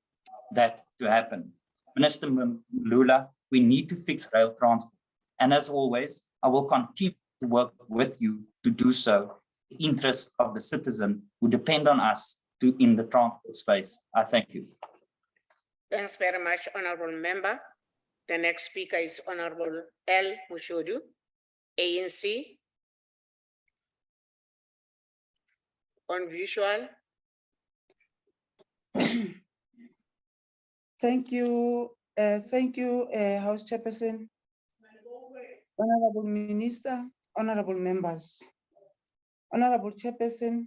that to happen. Minister Mlula, we need to fix rail transport. And as always, I will continue to work with you to do so in the interest of the citizen who depend on us in the transport space. I thank you. Thanks very much, Honorable Member. The next speaker is Honorable L. Mushodu, ANC. On visual. Thank you, House Chairperson, Honorable Minister, Honorable Members. Honorable Chairperson,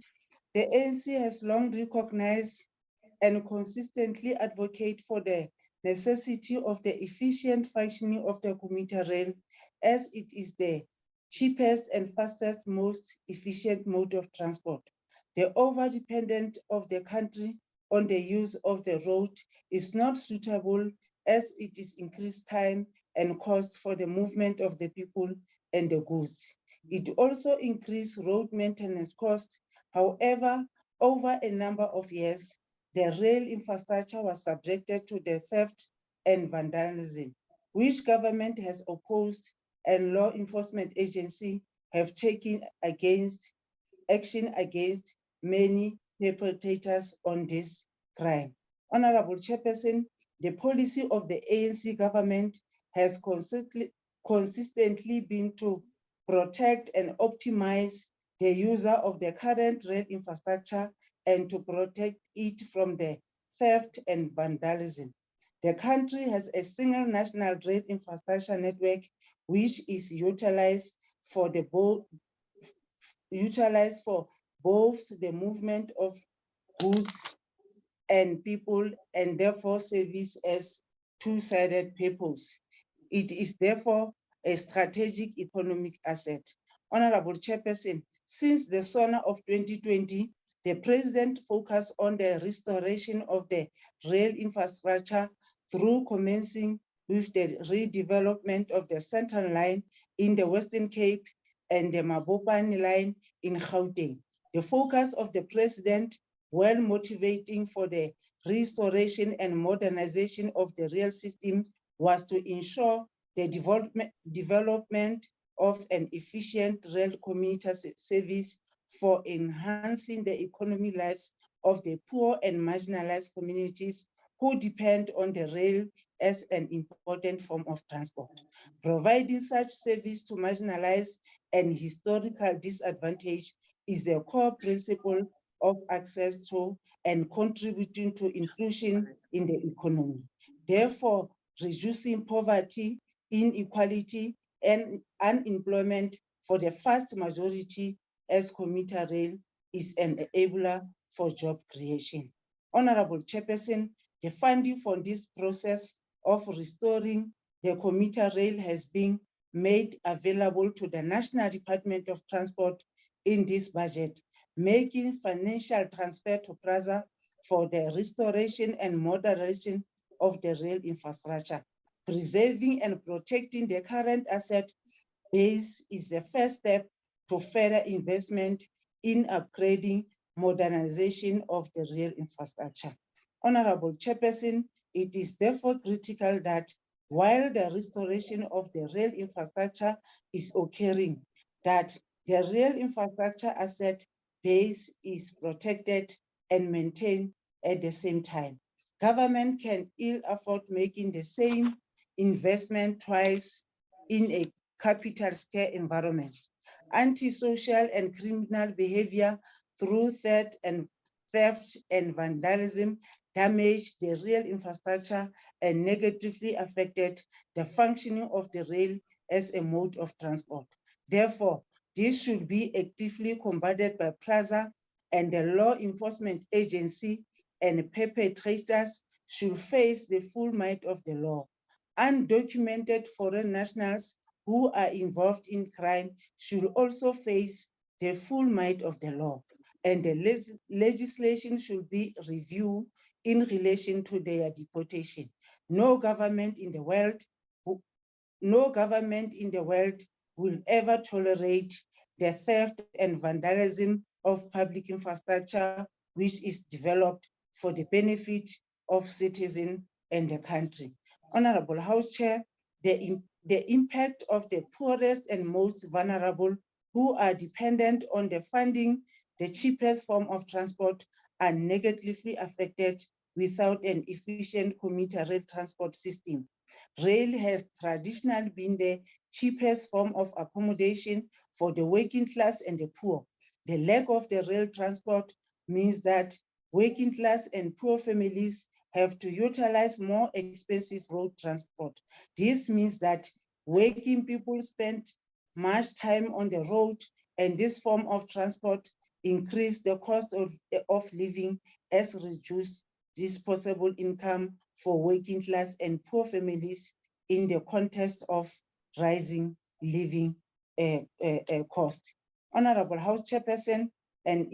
the ANC has long recognized and consistently advocate for the necessity of the efficient functioning of the commuter rail, as it is the cheapest and fastest, most efficient mode of transport. The over-dependence of the country on the use of the road is not suitable, as it is increased time and cost for the movement of the people and the goods. It also increased road maintenance costs. However, over a number of years, the rail infrastructure was subjected to the theft and vandalism, which government has opposed and law enforcement agencies have taken action against many perpetrators on this crime. Honorable Chairperson, the policy of the ANC government has consistently been to protect and optimize the user of the current rail infrastructure and to protect it from the theft and vandalism. The country has a single national rail infrastructure network, which is utilized for both the movement of goods and people, and therefore service as two-sided purpose. It is therefore a strategic economic asset. Honorable Chairperson, since the SONA of 2020, the President focused on the restoration of the rail infrastructure through commencing with the redevelopment of the Central Line in the Western Cape and the Mabopane Line in Gauteng. The focus of the President, while motivating for the restoration and modernization of the rail system, was to ensure the development of an efficient rail commuter service for enhancing the economic lives of the poor and marginalized communities who depend on the rail as an important form of transport. Providing such service to marginalized and historical disadvantage is a core principle of access to and contributing to inclusion in the economy. Therefore, reducing poverty, inequality, and unemployment for the vast majority as commuter rail is an enabler for job creation. Honorable Chairperson, the funding for this process of restoring the commuter rail has been made available to the National Department of Transport in this budget, making financial transfer to PRAZA for the restoration and modernisation of the rail infrastructure. Preserving and protecting the current asset base is the first step to further investment in upgrading modernization of the rail infrastructure. Honorable Chairperson, it is therefore critical that while the restoration of the rail infrastructure is occurring, that the rail infrastructure asset base is protected and maintained at the same time. Government can ill afford making the same investment twice in a capital scale environment. Antisocial and criminal behavior through theft and vandalism damaged the rail infrastructure and negatively affected the functioning of the rail as a mode of transport. Therefore, this should be actively combated by PRAZA, and the law enforcement agency and perpetrators should face the full might of the law. Undocumented foreign nationals who are involved in crime should also face the full might of the law, and the legislation should be reviewed in relation to their deportation. No government in the world will ever tolerate the theft and vandalism of public infrastructure, which is developed for the benefit of citizens and the country. Honorable House Chair, the impact of the poorest and most vulnerable who are dependent on the funding the cheapest form of transport, are negatively affected without an efficient commuter rail transport system. Rail has traditionally been the cheapest form of accommodation for the working class and the poor. The lack of the rail transport means that working class and poor families have to utilize more expensive road transport. This means that working people spend much time on the road, and this form of transport increase the cost of living as reduced disposable income for working class and poor families in the context of rising living cost. Honorable House Chairperson, an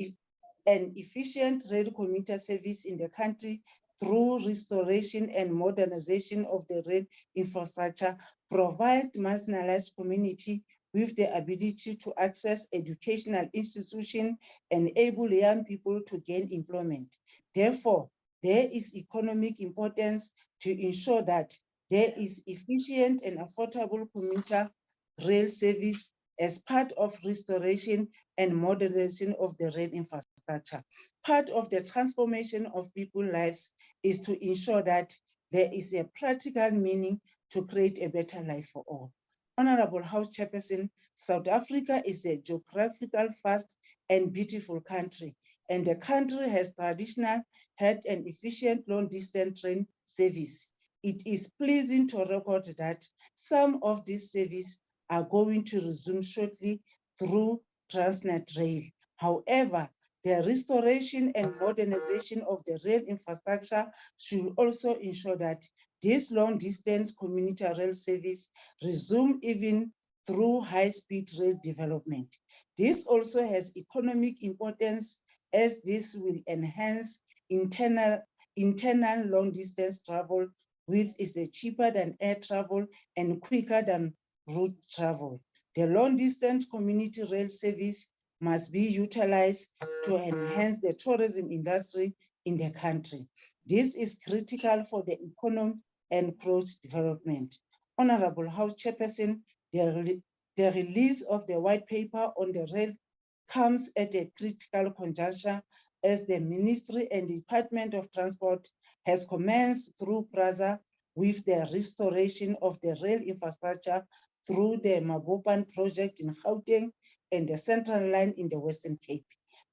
efficient rail commuter service in the country through restoration and modernization of the rail infrastructure provide marginalized community with the ability to access educational institutions, enable young people to gain employment. Therefore, there is economic importance to ensure that there is efficient and affordable commuter rail service as part of restoration and modernization of the rail infrastructure. Part of the transformation of people's lives is to ensure that there is a practical meaning to create a better life for all. Honorable House Chairperson, South Africa is a geographical vast and beautiful country, and the country has traditionally had an efficient long-distance train service. It is pleasing to record that some of these services are going to resume shortly through Transnet Rail. However, the restoration and modernization of the rail infrastructure should also ensure that this long-distance commuter rail service resume even through high-speed rail development. This also has economic importance as this will enhance internal long-distance travel, which is cheaper than air travel and quicker than road travel. The long-distance community rail service must be utilized to enhance the tourism industry in the country. This is critical for the economy and growth development. Honorable House Chairperson, the release of the white paper on the rail comes at a critical conjuncture as the Ministry and Department of Transport has commenced through PRAZA with the restoration of the rail infrastructure through the Magopan project in Gauteng and the Central Line in the Western Cape.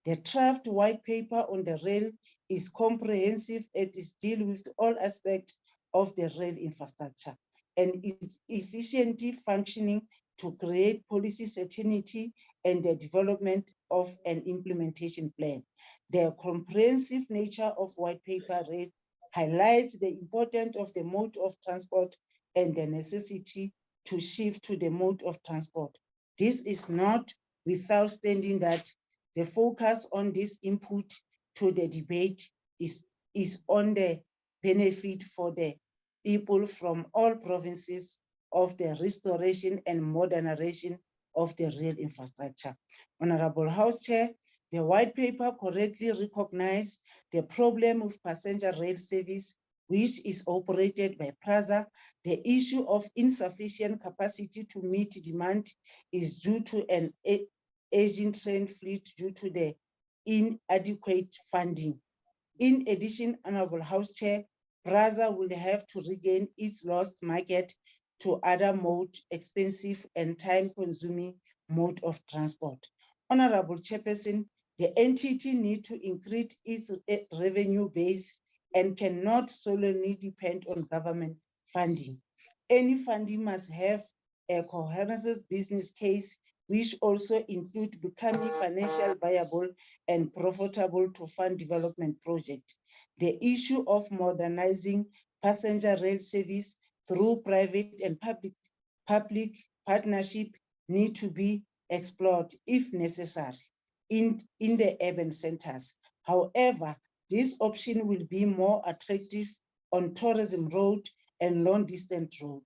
The draft white paper on the rail is comprehensive. It is deal with all aspects of the rail infrastructure and its efficiently functioning to create policy certainty and the development of an implementation plan. The comprehensive nature of white paper rail highlights the importance of the mode of transport and the necessity to shift to the mode of transport. This is not without stating that the focus on this input to the debate is on the benefit for the people from all provinces of the restoration and modernization of the rail infrastructure. Honorable House Chair, the white paper correctly recognized the problem with passenger rail service, which is operated by PRAZA. The issue of insufficient capacity to meet demand is due to an aging train fleet due to the inadequate funding. In addition, Honorable House Chair, PRAZA will have to regain its lost market to other expensive and time-consuming mode of transport. Honorable Chairperson, the entity need to increase its revenue base and cannot solely depend on government funding. Any funding must have a coherent business case, which also include becoming financially viable and profitable to fund development projects. The issue of modernizing passenger rail service through private and public partnership need to be explored if necessary in the urban centers. However, this option will be more attractive on tourism road and long-distance road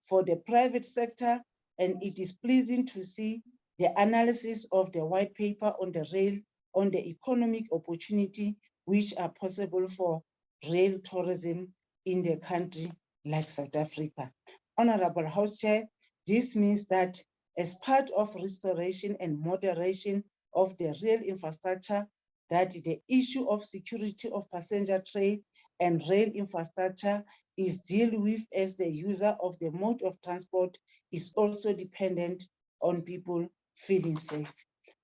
for the private sector, and it is pleasing to see the analysis of the white paper on the rail on the economic opportunity which are possible for rail tourism in the country like South Africa. Honorable House Chair, this means that as part of restoration and moderation of the rail infrastructure, that the issue of security of passenger trade and rail infrastructure is dealt with as the user of the mode of transport is also dependent on people feeling safe.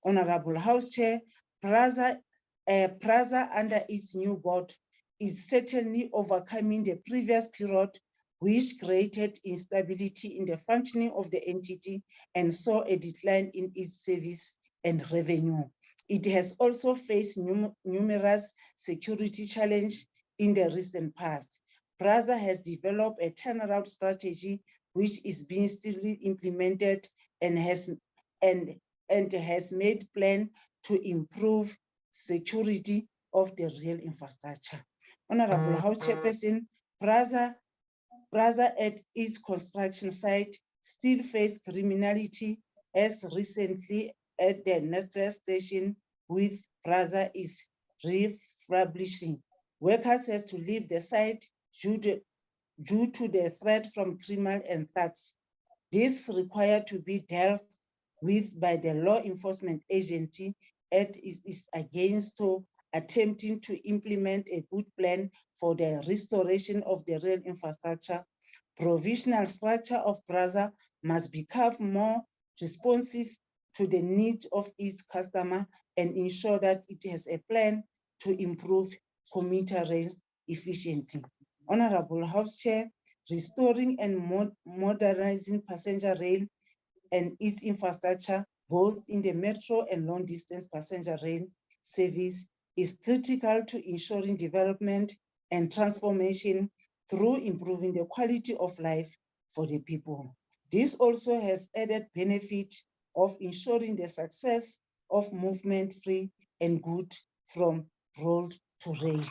Honorable House Chair, PRAZA under its new board is certainly overcoming the previous period which created instability in the functioning of the entity and saw a decline in its service and revenue. It has also faced numerous security challenges in the recent past. PRAZA has developed a turnaround strategy which is being still implemented and has made plan to improve security of the rail infrastructure. Honorable House Chairperson, PRAZA at its construction site still face criminality as recently at the Nestor station with PRAZA is refurbishing. Workers has to leave the site due to the threat from criminal and thugs. This required to be dealt with by the law enforcement agency and is against to attempting to implement a good plan for the restoration of the rail infrastructure. Provisional structure of PRAZA must become more responsive to the needs of its customer and ensure that it has a plan to improve commuter rail efficiency. Honorable House Chair, restoring and modernizing passenger rail and its infrastructure, both in the metro and long distance passenger rail service, is critical to ensuring development and transformation through improving the quality of life for the people. This also has added benefit of ensuring the success of movement free and good from road to rail.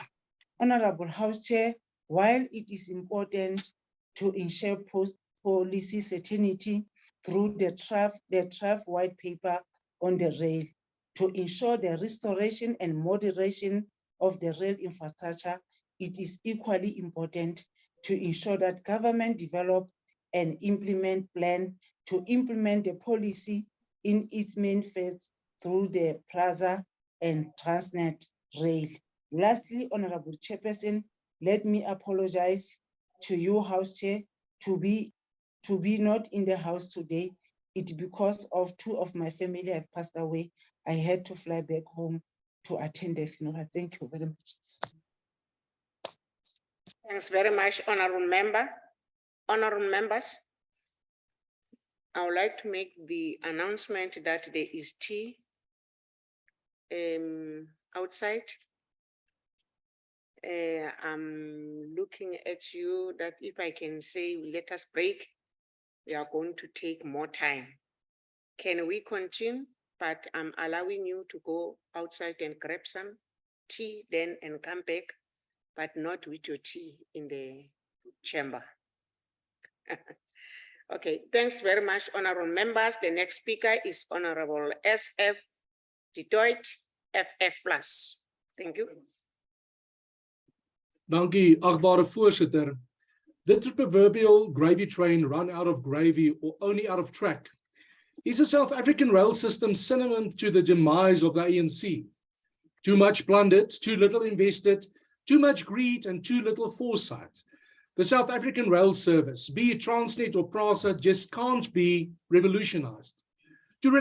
Honorable House Chair, while it is important to ensure policy certainty through the draft white paper on the rail, to ensure the restoration and moderation of the rail infrastructure, it is equally important to ensure that government develop and implement plan to implement the policy in its main phase through the PRAZA and Transnet rail. Lastly, Honorable Chairperson, let me apologize to you, House Chair, to be not in the house today. It's because of two of my family have passed away. I had to fly back home to attend the funeral. Thank you very much. Thanks very much, honorable member. Honorable members, I would like to make the announcement that there is tea outside. I'm looking at you that if I can say, let us break, we are going to take more time. Can we continue? But I'm allowing you to go outside and grab some tea then and come back, but not with your tea in the chamber. Okay, thanks very much, honorable members. The next speaker is Honorable SF Detroit FF+. Thank you. Dankie, agbare voorsitter. Did the proverbial gravy train run out of gravy or only out of track? Is the South African rail system synonym to the demise of the ANC? Too much plundered, too little invested, too much greed and too little foresight. The South African rail service, be it Transnet or PRAZA, just can't be revolutionized. To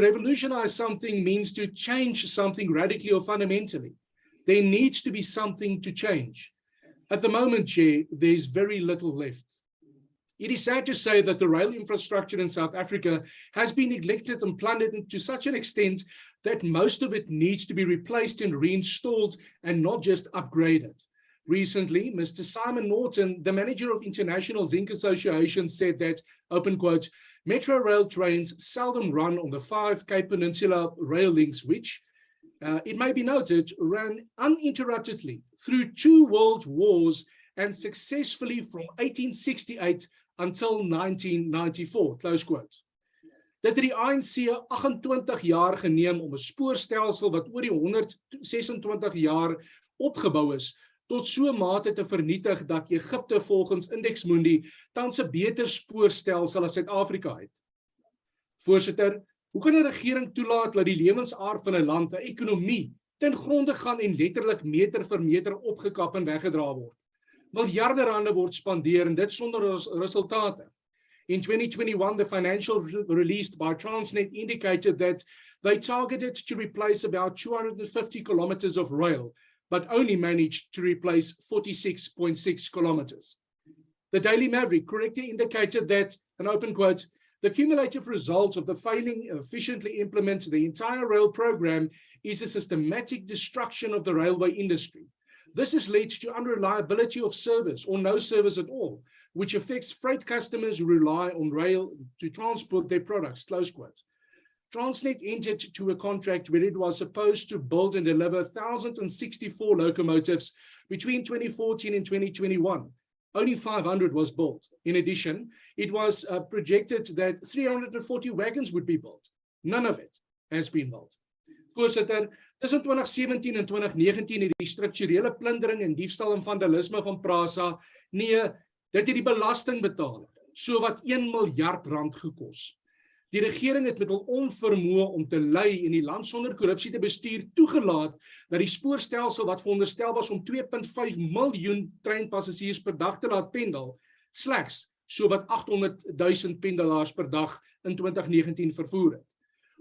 revolutionize something means to change something radically or fundamentally. There needs to be something to change. At the moment, Chair, there's very little left. It is sad to say that the rail infrastructure in South Africa has been neglected and plundered to such an extent that most of it needs to be replaced and reinstalled and not just upgraded. Recently, Mr. Simon Norton, the manager of International Zinc Association, said that, open quote, metro rail trains seldom run on the 5 Cape Peninsula rail links, which, it may be noted, ran uninterruptedly through 2 world wars and successfully from 1868 until 1994, close quote. Dit het die ANC 28 jaar geneem om 'n spoorstelsel wat oor die 126 jaar opgebou is, tot so mate te vernietig dat Egipte volgens Index Mundi tans 'n beter spoorstelsel as Suid-Afrika het. Voorsitter, Hoe kan 'n regering toelaat dat die lewensaard van 'n land, 'n ekonomie, ten gronde gaan en letterlik meter vir meter opgekap en weggedra word? Miljarde rande word spandeer en dit sonder resultate. In 2021, the financial released by Transnet indicated that they targeted to replace about 250 kilometers of rail, but only managed to replace 46.6 kilometers. The Daily Maverick correctly indicated that, an open quote, the cumulative result of the failing efficiently implement the entire rail program is a systematic destruction of the railway industry. This has led to unreliability of service or no service at all, which affects freight customers who rely on rail to transport their products, close quote. Transnet entered to a contract where it was supposed to build and deliver 1,064 locomotives between 2014 and 2021. Only 500 was built. In addition, it was projected that 340 wagons would be built. None of it has been built. Voorsitter, tussen 2017 en 2019 het die strukturele plundering en diefstal en vandalisme van PRASA, nee, dit het die belasting betaal, so wat 1 miljard rand gekos. Die regering het met hul onvermoë om te lei en die land sonder korrupsie te bestuur toegelaat dat die spoorstelsel wat veronderstel was om 2.5 miljoen treinpassasiers per dag te laat pendel, slegs so wat 800,000 pendelaars per dag in 2019 vervoer het.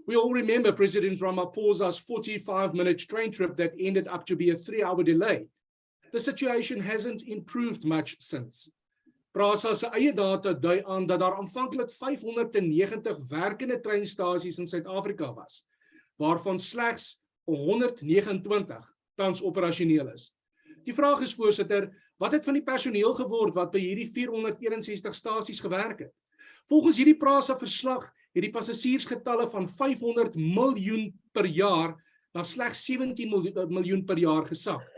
We all remember President Ramaphosa's 45-minute train trip that ended up to be a 3-hour delay. The situation hasn't improved much since. PRASA se eie data dui aan dat daar aanvanklik 590 werkende treinstasies in Suid-Afrika was, waarvan slegs 129 tans operasioneel is. Die vraag is, voorsitter, wat het van die personeel geword wat by hierdie 461 stasies gewerk het? Volgens hierdie PRASA verslag het die passasiersgetalle van 500 miljoen per jaar na slegs 17 miljoen per jaar gesak.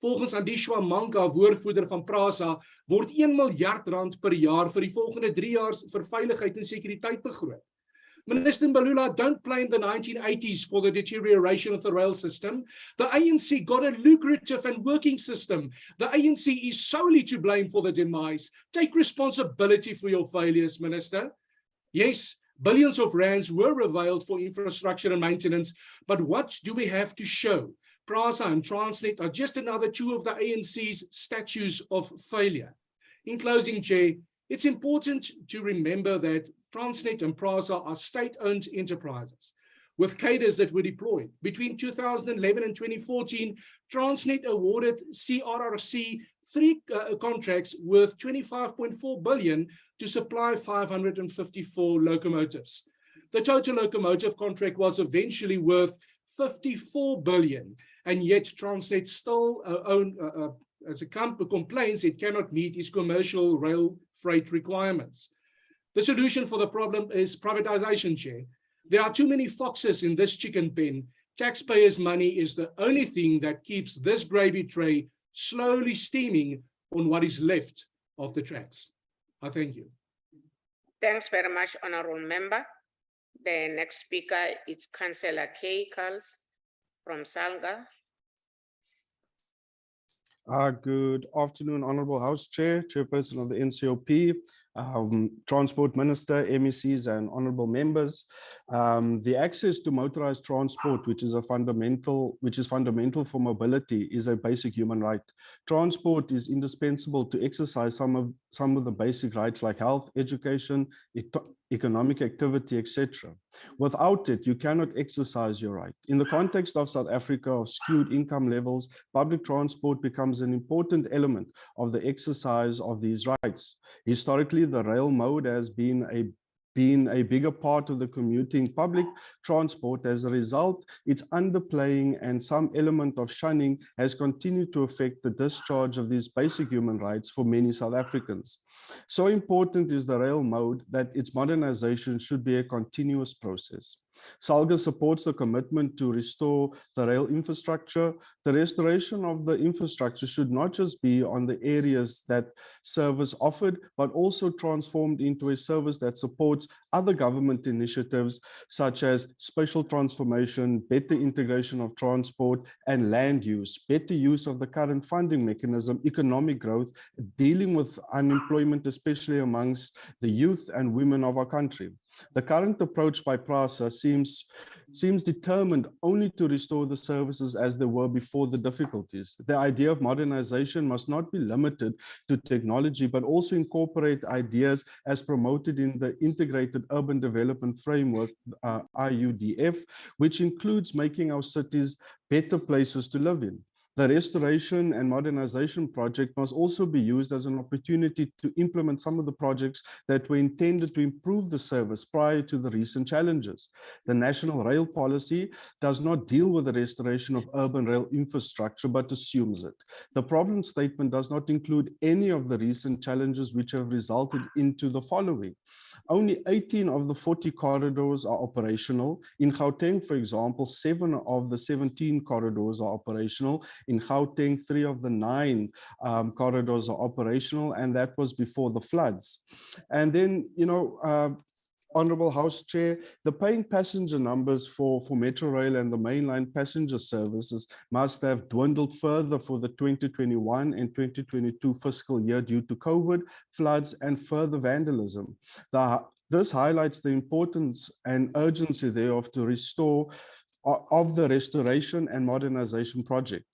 Volgens Andishwa Manka, woordvoerder van PRASA, word 1 miljard rand per jaar vir die volgende 3 jaar vir veiligheid en sekuriteit begroot. Minister Mbalula, don't blame the 1980s for the deterioration of the rail system. The ANC got a lucrative and working system. The ANC is solely to blame for the demise. Take responsibility for your failures, Minister. Yes, billions of rands were availed for infrastructure and maintenance, but what do we have to show? PRASA and Transnet are just another 2 of the ANC's statues of failure. In closing, Chair, it's important to remember that Transnet and PRASA are state-owned enterprises with cadres that were deployed. Between 2011 and 2014, Transnet awarded CRRC 3 contracts worth 25.4 billion to supply 554 locomotives. The total locomotive contract was eventually worth 54 billion, and yet Transnet still as a company complains it cannot meet its commercial rail freight requirements. The solution for the problem is privatization, Chair. There are too many foxes in this chicken pen. Taxpayers' money is the only thing that keeps this gravy tray slowly steaming on what is left of the tracks. I thank you. Thanks very much, Honorable Member. The next speaker is Councillor Kay Carls from Salga. Good afternoon, Honorable House Chair, Chairperson of the NCOP, Transport Minister, MECs, and honorable members. The access to motorized transport, which is fundamental for mobility, is a basic human right. Transport is indispensable to exercise some of the basic rights like health, education, economic activity, etc. Without it, you cannot exercise your right. In the context of South Africa of skewed income levels, public transport becomes an important element of the exercise of these rights. Historically, the rail mode has been a bigger part of the commuting public transport. As a result, its underplaying and some element of shunning has continued to affect the discharge of these basic human rights for many South Africans. So important is the rail mode that its modernization should be a continuous process. SALGA supports the commitment to restore the rail infrastructure. The restoration of the infrastructure should not just be on the areas that service offered, but also transformed into a service that supports other government initiatives such as spatial transformation, better integration of transport and land use, better use of the current funding mechanism, economic growth, dealing with unemployment, especially amongst the youth and women of our country. The current approach by PRASA seems determined only to restore the services as they were before the difficulties. The idea of modernization must not be limited to technology, but also incorporate ideas as promoted in the Integrated Urban Development Framework, IUDF, which includes making our cities better places to live in. The restoration and modernization project must also be used as an opportunity to implement some of the projects that were intended to improve the service prior to the recent challenges. The National Rail Policy does not deal with the restoration of urban rail infrastructure, but assumes it. The problem statement does not include any of the recent challenges which have resulted into the following. Only 18 of the 40 corridors are operational. In Gauteng, for example, 7 of the 17 corridors are operational. In Gauteng, 3 of the 9 corridors are operational, and that was before the floods. And then, Honorable House Chair, the paying passenger numbers for Metro Rail and the mainline passenger services must have dwindled further for the 2021 and 2022 fiscal year due to COVID, floods, and further vandalism. This highlights the importance and urgency thereof to restore of the restoration and modernization project.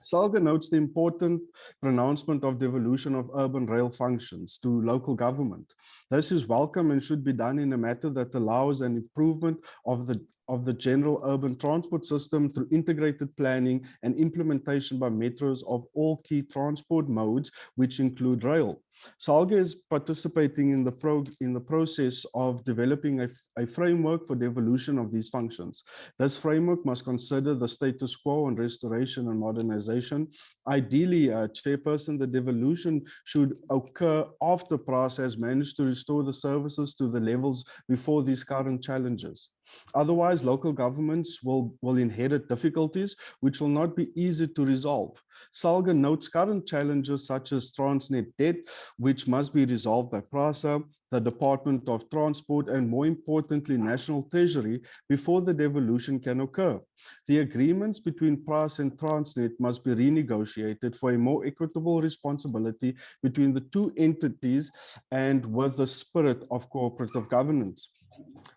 SALGA notes the important pronouncement of devolution of urban rail functions to local government. This is welcome and should be done in a manner that allows an improvement of the general urban transport system through integrated planning and implementation by metros of all key transport modes, which include rail. SALGA is participating in the process of developing a framework for devolution of these functions. This framework must consider the status quo on restoration and modernization. Ideally, Chairperson, the devolution should occur after PRASA has managed to restore the services to the levels before these current challenges. Otherwise, local governments will inherit difficulties which will not be easy to resolve. SALGA notes current challenges such as Transnet debt, which must be resolved by PRASA, the Department of Transport, and more importantly, National Treasury before the devolution can occur. The agreements between PRASA and Transnet must be renegotiated for a more equitable responsibility between the two entities and with the spirit of cooperative governance.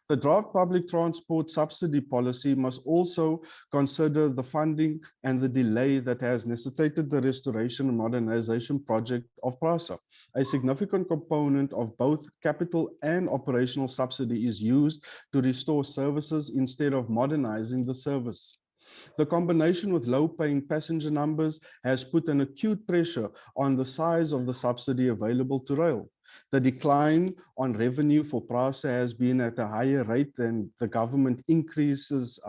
The draft public transport subsidy policy must also consider the funding and the delay that has necessitated the restoration and modernization project of PRASA. A significant component of both capital and operational subsidy is used to restore services instead of modernizing the service. The combination with low-paying passenger numbers has put an acute pressure on the size of the subsidy available to rail. The decline on revenue for PRASA has been at a higher rate than the government increases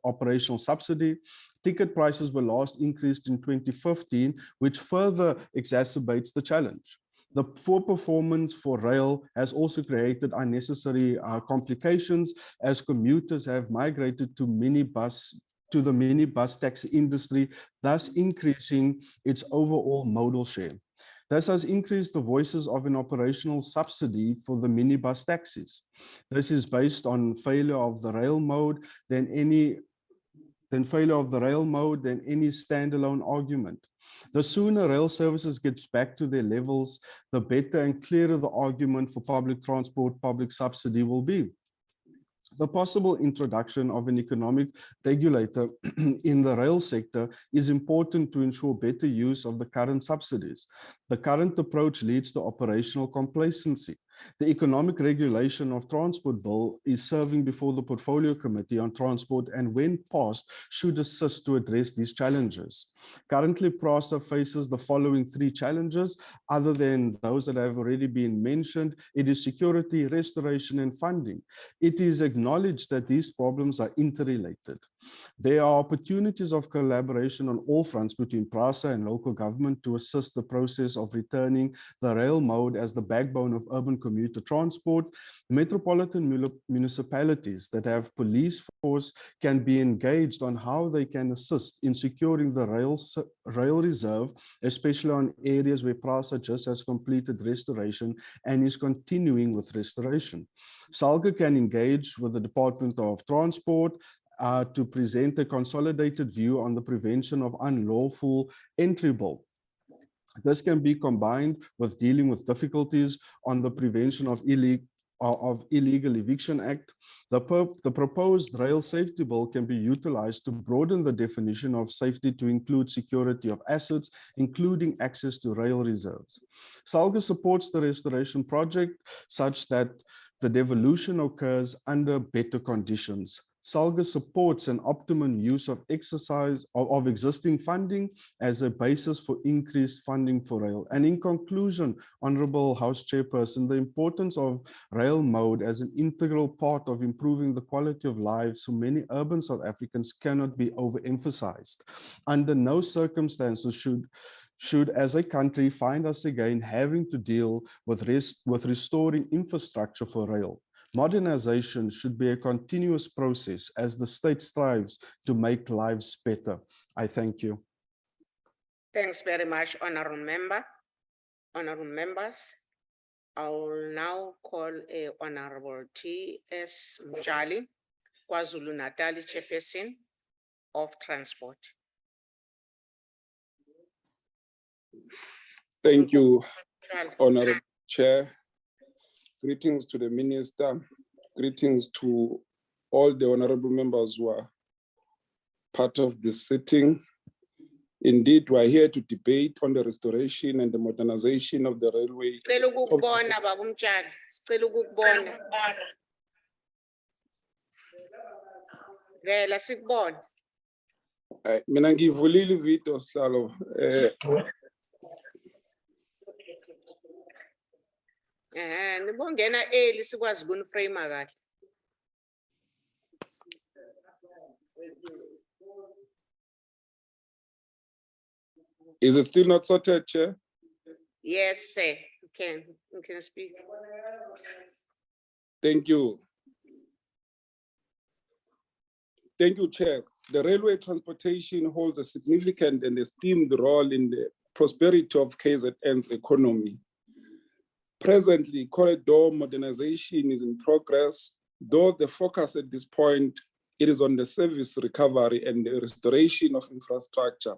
operational subsidy. Ticket prices were last increased in 2015, which further exacerbates the challenge. The poor performance for rail has also created unnecessary complications as commuters have migrated to the minibus taxi industry, thus increasing its overall modal share. This has increased the voices of an operational subsidy for the minibus taxis. This is based on failure of the rail mode than any standalone argument. The sooner rail services gets back to their levels, the better and clearer the argument for public transport, public subsidy will be. The possible introduction of an economic regulator in the rail sector is important to ensure better use of the current subsidies. The current approach leads to operational complacency. The Economic Regulation of Transport Bill is serving before the Portfolio Committee on Transport and when passed should assist to address these challenges. Currently, PRASA faces the following 3 challenges other than those that have already been mentioned. It is security, restoration, and funding. It is acknowledged that these problems are interrelated. There are opportunities of collaboration on all fronts between PRASA and local government to assist the process of returning the rail mode as the backbone of urban commuter transport. Metropolitan municipalities that have police force can be engaged on how they can assist in securing the rail reserve, especially on areas where PRASA just has completed restoration and is continuing with restoration. SALGA can engage with the Department of Transport to present a consolidated view on the prevention of unlawful entry bill. This can be combined with dealing with difficulties on the prevention of of Illegal Eviction Act, the proposed rail safety bill can be utilized to broaden the definition of safety to include security of assets, including access to rail reserves. SALGA supports the restoration project such that the devolution occurs under better conditions. SALGA supports an optimum use of existing funding as a basis for increased funding for rail. And in conclusion, Honorable House Chairperson, the importance of rail mode as an integral part of improving the quality of lives for many urban South Africans cannot be overemphasized. Under no circumstances should as a country find us again having to deal with restoring infrastructure for rail. Modernization should be a continuous process as the state strives to make lives better. I thank you. Thanks very much, honorable member. Honorable members, I will now call Honorable T.S. Mjali, KwaZulu-Natal Chairperson of Transport. Thank you, Honorable Chair. Greetings to the Minister. Greetings to all the honorable members who are part of this sitting. Indeed, we are here to debate on the restoration and the modernization of the railway. Mina ngivulile ividiyo sihlalo. Nibongena early sikwazi ukuniframe kahle. Is it still not sorted, Chair? Yes, sir. You can speak. Thank you. Thank you, Chair. The railway transportation holds a significant and esteemed role in the prosperity of KZN's economy. Presently, corridor modernization is in progress, though the focus at this point it is on the service recovery and the restoration of infrastructure.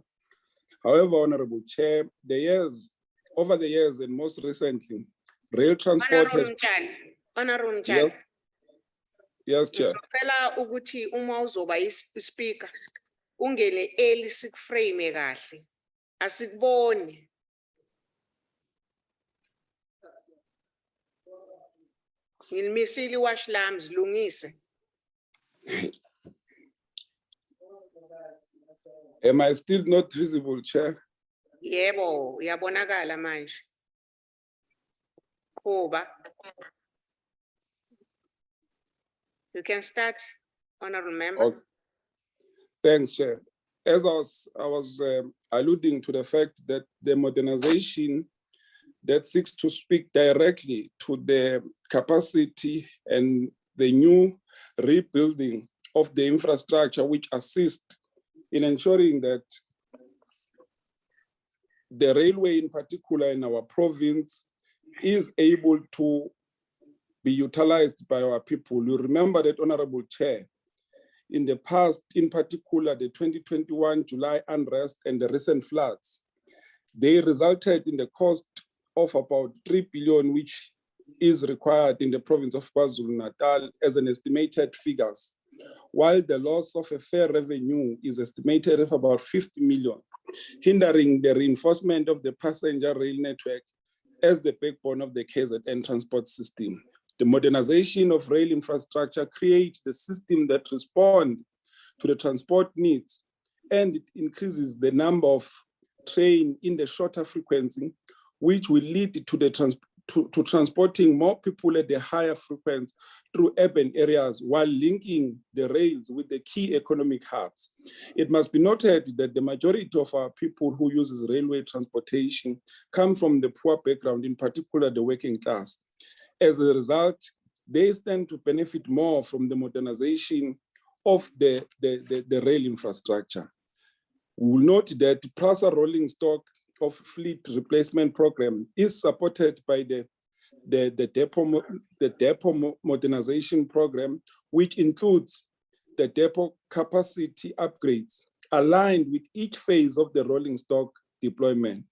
However, Honorable Chair, over the years and most recently, rail transport has... Honorable Mjali. Yes, Chair. Ngicela ukuthi uma uzoba ispeaker ungene early sikuframe kahle. Asikuboni. Ngilimisile iwash lami zilungise. Am I still not visible, Chair? Yebo, uyabonakala manje. Kuba. You can start, honorable member. Okay. Thanks, Chair. As I was alluding to the fact that the modernization that seeks to speak directly to the capacity and the new rebuilding of the infrastructure which assist in ensuring that the railway in particular in our province is able to be utilized by our people. You remember that, Honorable Chair, in the past, in particular, the 2021 July unrest and the recent floods, they resulted in the cost of about 3 billion, which is required in the province of KwaZulu-Natal as an estimated figures, while the loss of a fair revenue is estimated at about 50 million, hindering the reinforcement of the passenger rail network as the backbone of the KZN transport system. The modernization of rail infrastructure creates the system that responds to the transport needs, and it increases the number of trains in the shorter frequency, which will lead to the transporting more people at the higher frequency through urban areas while linking the rails with the key economic hubs. It must be noted that the majority of our people who uses railway transportation come from the poor background, in particular the working class. As a result, they stand to benefit more from the modernization of the rail infrastructure. We will note that PRASA rolling stock of fleet replacement program is supported by the depot modernization program, which includes the depot capacity upgrades aligned with each phase of the rolling stock deployment.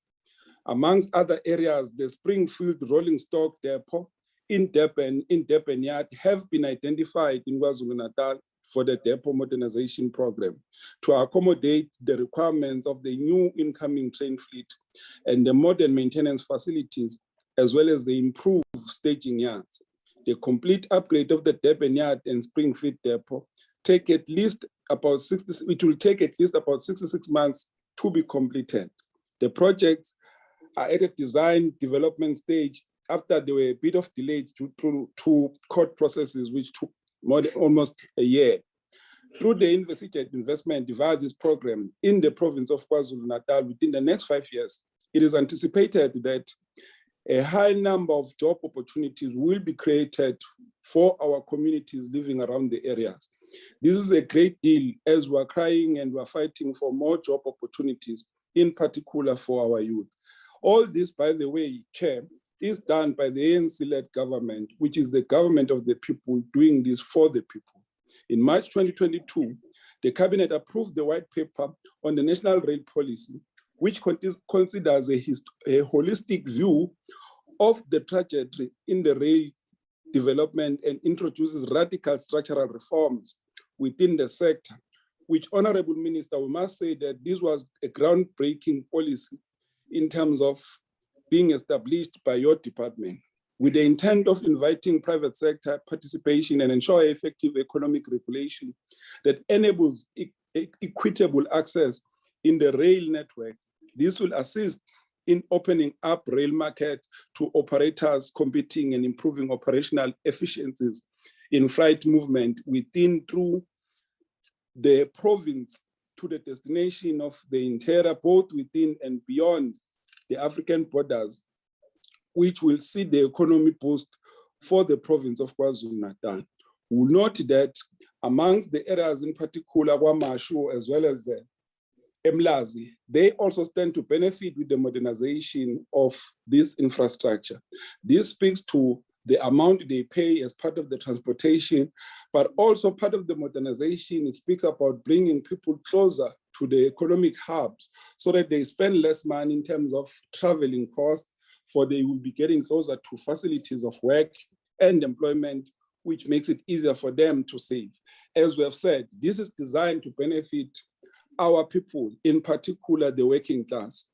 Amongst other areas, the Springfield rolling stock depot in Durban Yard have been identified in KwaZulu-Natal for the depot modernization program to accommodate the requirements of the new incoming train fleet and the modern maintenance facilities, as well as the improved staging yards. The complete upgrade of the Durban Yard and Springfield depot it will take at least about 66 months to be completed. The projects are at a design development stage after there were a bit of delay due to court processes, which took almost a year. Through the envisaged investment via this program in the province of KwaZulu-Natal within the next 5 years, it is anticipated that a high number of job opportunities will be created for our communities living around the areas. This is a great deal as we're crying and we're fighting for more job opportunities, in particular for our youth. All this, by the way, Chair, is done by the ANC-led government, which is the government of the people doing this for the people. In March 2022, the cabinet approved the white paper on the national rail policy, which considers a holistic view of the trajectory in the rail development and introduces radical structural reforms within the sector, which, Honorable Minister, we must say that this was a groundbreaking policy in terms of being established by your department, with the intent of inviting private sector participation and ensure effective economic regulation that enables equitable access in the rail network. This will assist in opening up rail market to operators competing and improving operational efficiencies in freight movement through the province to the destination of the interior, both within and beyond the African borders, which will see the economy boost for the province of KwaZulu-Natal. We'll note that amongst the areas in particular, KwaMashu as well as Emlazi, they also stand to benefit with the modernization of this infrastructure. This speaks to the amount they pay as part of the transportation, but also part of the modernization. It speaks about bringing people closer to the economic hubs so that they spend less money in terms of traveling costs, for they will be getting closer to facilities of work and employment, which makes it easier for them to save. As we have said, this is designed to benefit our people, in particular the working class.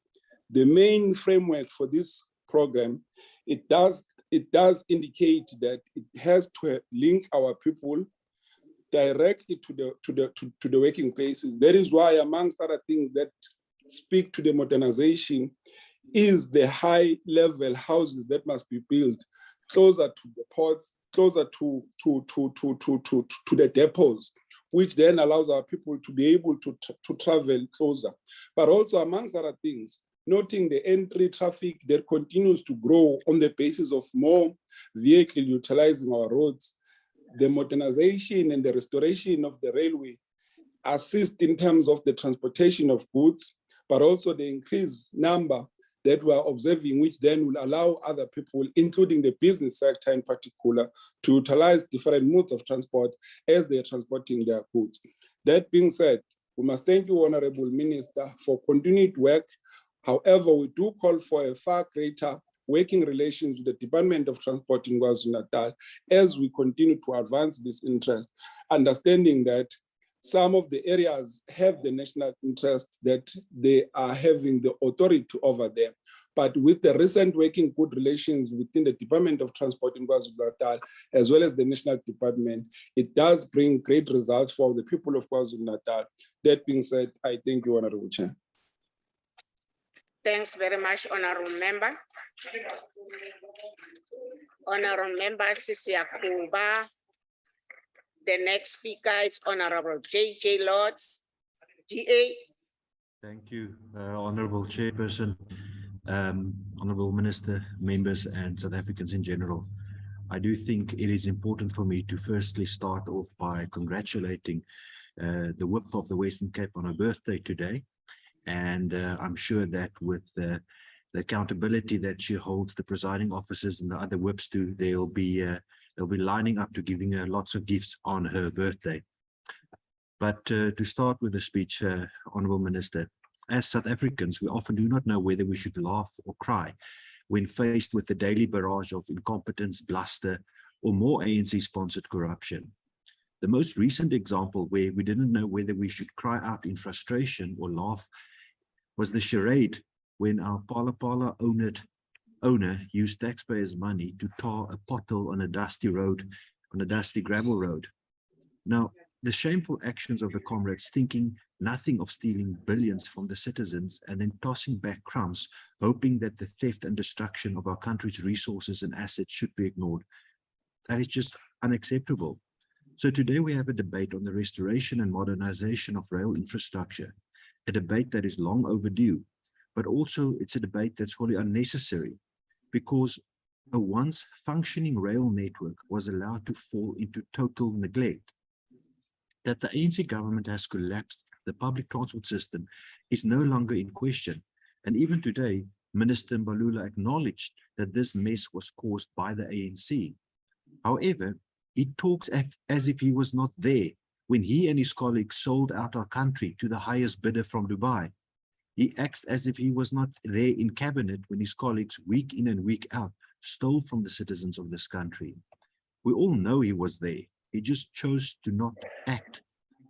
The main framework for this program, it does indicate that it has to link our people directly to the working places. That is why, amongst other things that speak to the modernization, is the high-level houses that must be built closer to the ports, closer to the depots, which then allows our people to be able to travel closer. But also, amongst other things, noting the entry traffic that continues to grow on the basis of more vehicles utilizing our roads, the modernization and the restoration of the railway assist in terms of the transportation of goods, but also the increased number that we are observing, which then will allow other people, including the business sector in particular, to utilize different modes of transport as they're transporting their goods. That being said, we must thank you, Honorable Minister, for continued work. However, we do call for a far greater working relations with the Department of Transport in KwaZulu-Natal as we continue to advance this interest, understanding that some of the areas have the national interest that they are having the authority over them. But with the recent working good relations within the Department of Transport in KwaZulu-Natal, as well as the National Department, it does bring great results for the people of KwaZulu-Natal. That being said, I thank you, Honorable Chair. Thanks very much, Honorable Member. Honorable Member Sisia Kuba. The next speaker is Honorable J.J. Lords, DA. Thank you, Honorable Chairperson, Honorable Minister, members, and South Africans in general. I do think it is important for me to firstly start off by congratulating the Whip of the Western Cape on her birthday today. And I'm sure that with the accountability that she holds, the presiding officers and the other whips do, they'll be lining up to giving her lots of gifts on her birthday. But to start with the speech, Honorable Minister, as South Africans, we often do not know whether we should laugh or cry when faced with the daily barrage of incompetence, bluster, or more ANC-sponsored corruption. The most recent example where we didn't know whether we should cry out in frustration or laugh was the charade when our Pala owner used taxpayers' money to tar a pothole on a dusty road, on a dusty gravel road. Now, the shameful actions of the comrades, thinking nothing of stealing billions from the citizens and then tossing back crumbs, hoping that the theft and destruction of our country's resources and assets should be ignored. That is just unacceptable. So today we have a debate on the restoration and modernization of rail infrastructure, a debate that is long overdue, but also it's a debate that's wholly unnecessary because a once functioning rail network was allowed to fall into total neglect. That the ANC government has collapsed the public transport system is no longer in question. And even today, Minister Mbalula acknowledged that this mess was caused by the ANC. However, he talks as if he was not there when he and his colleagues sold out our country to the highest bidder from Dubai. He acts as if he was not there in cabinet when his colleagues, week in and week out, stole from the citizens of this country. We all know he was there. He just chose to not act.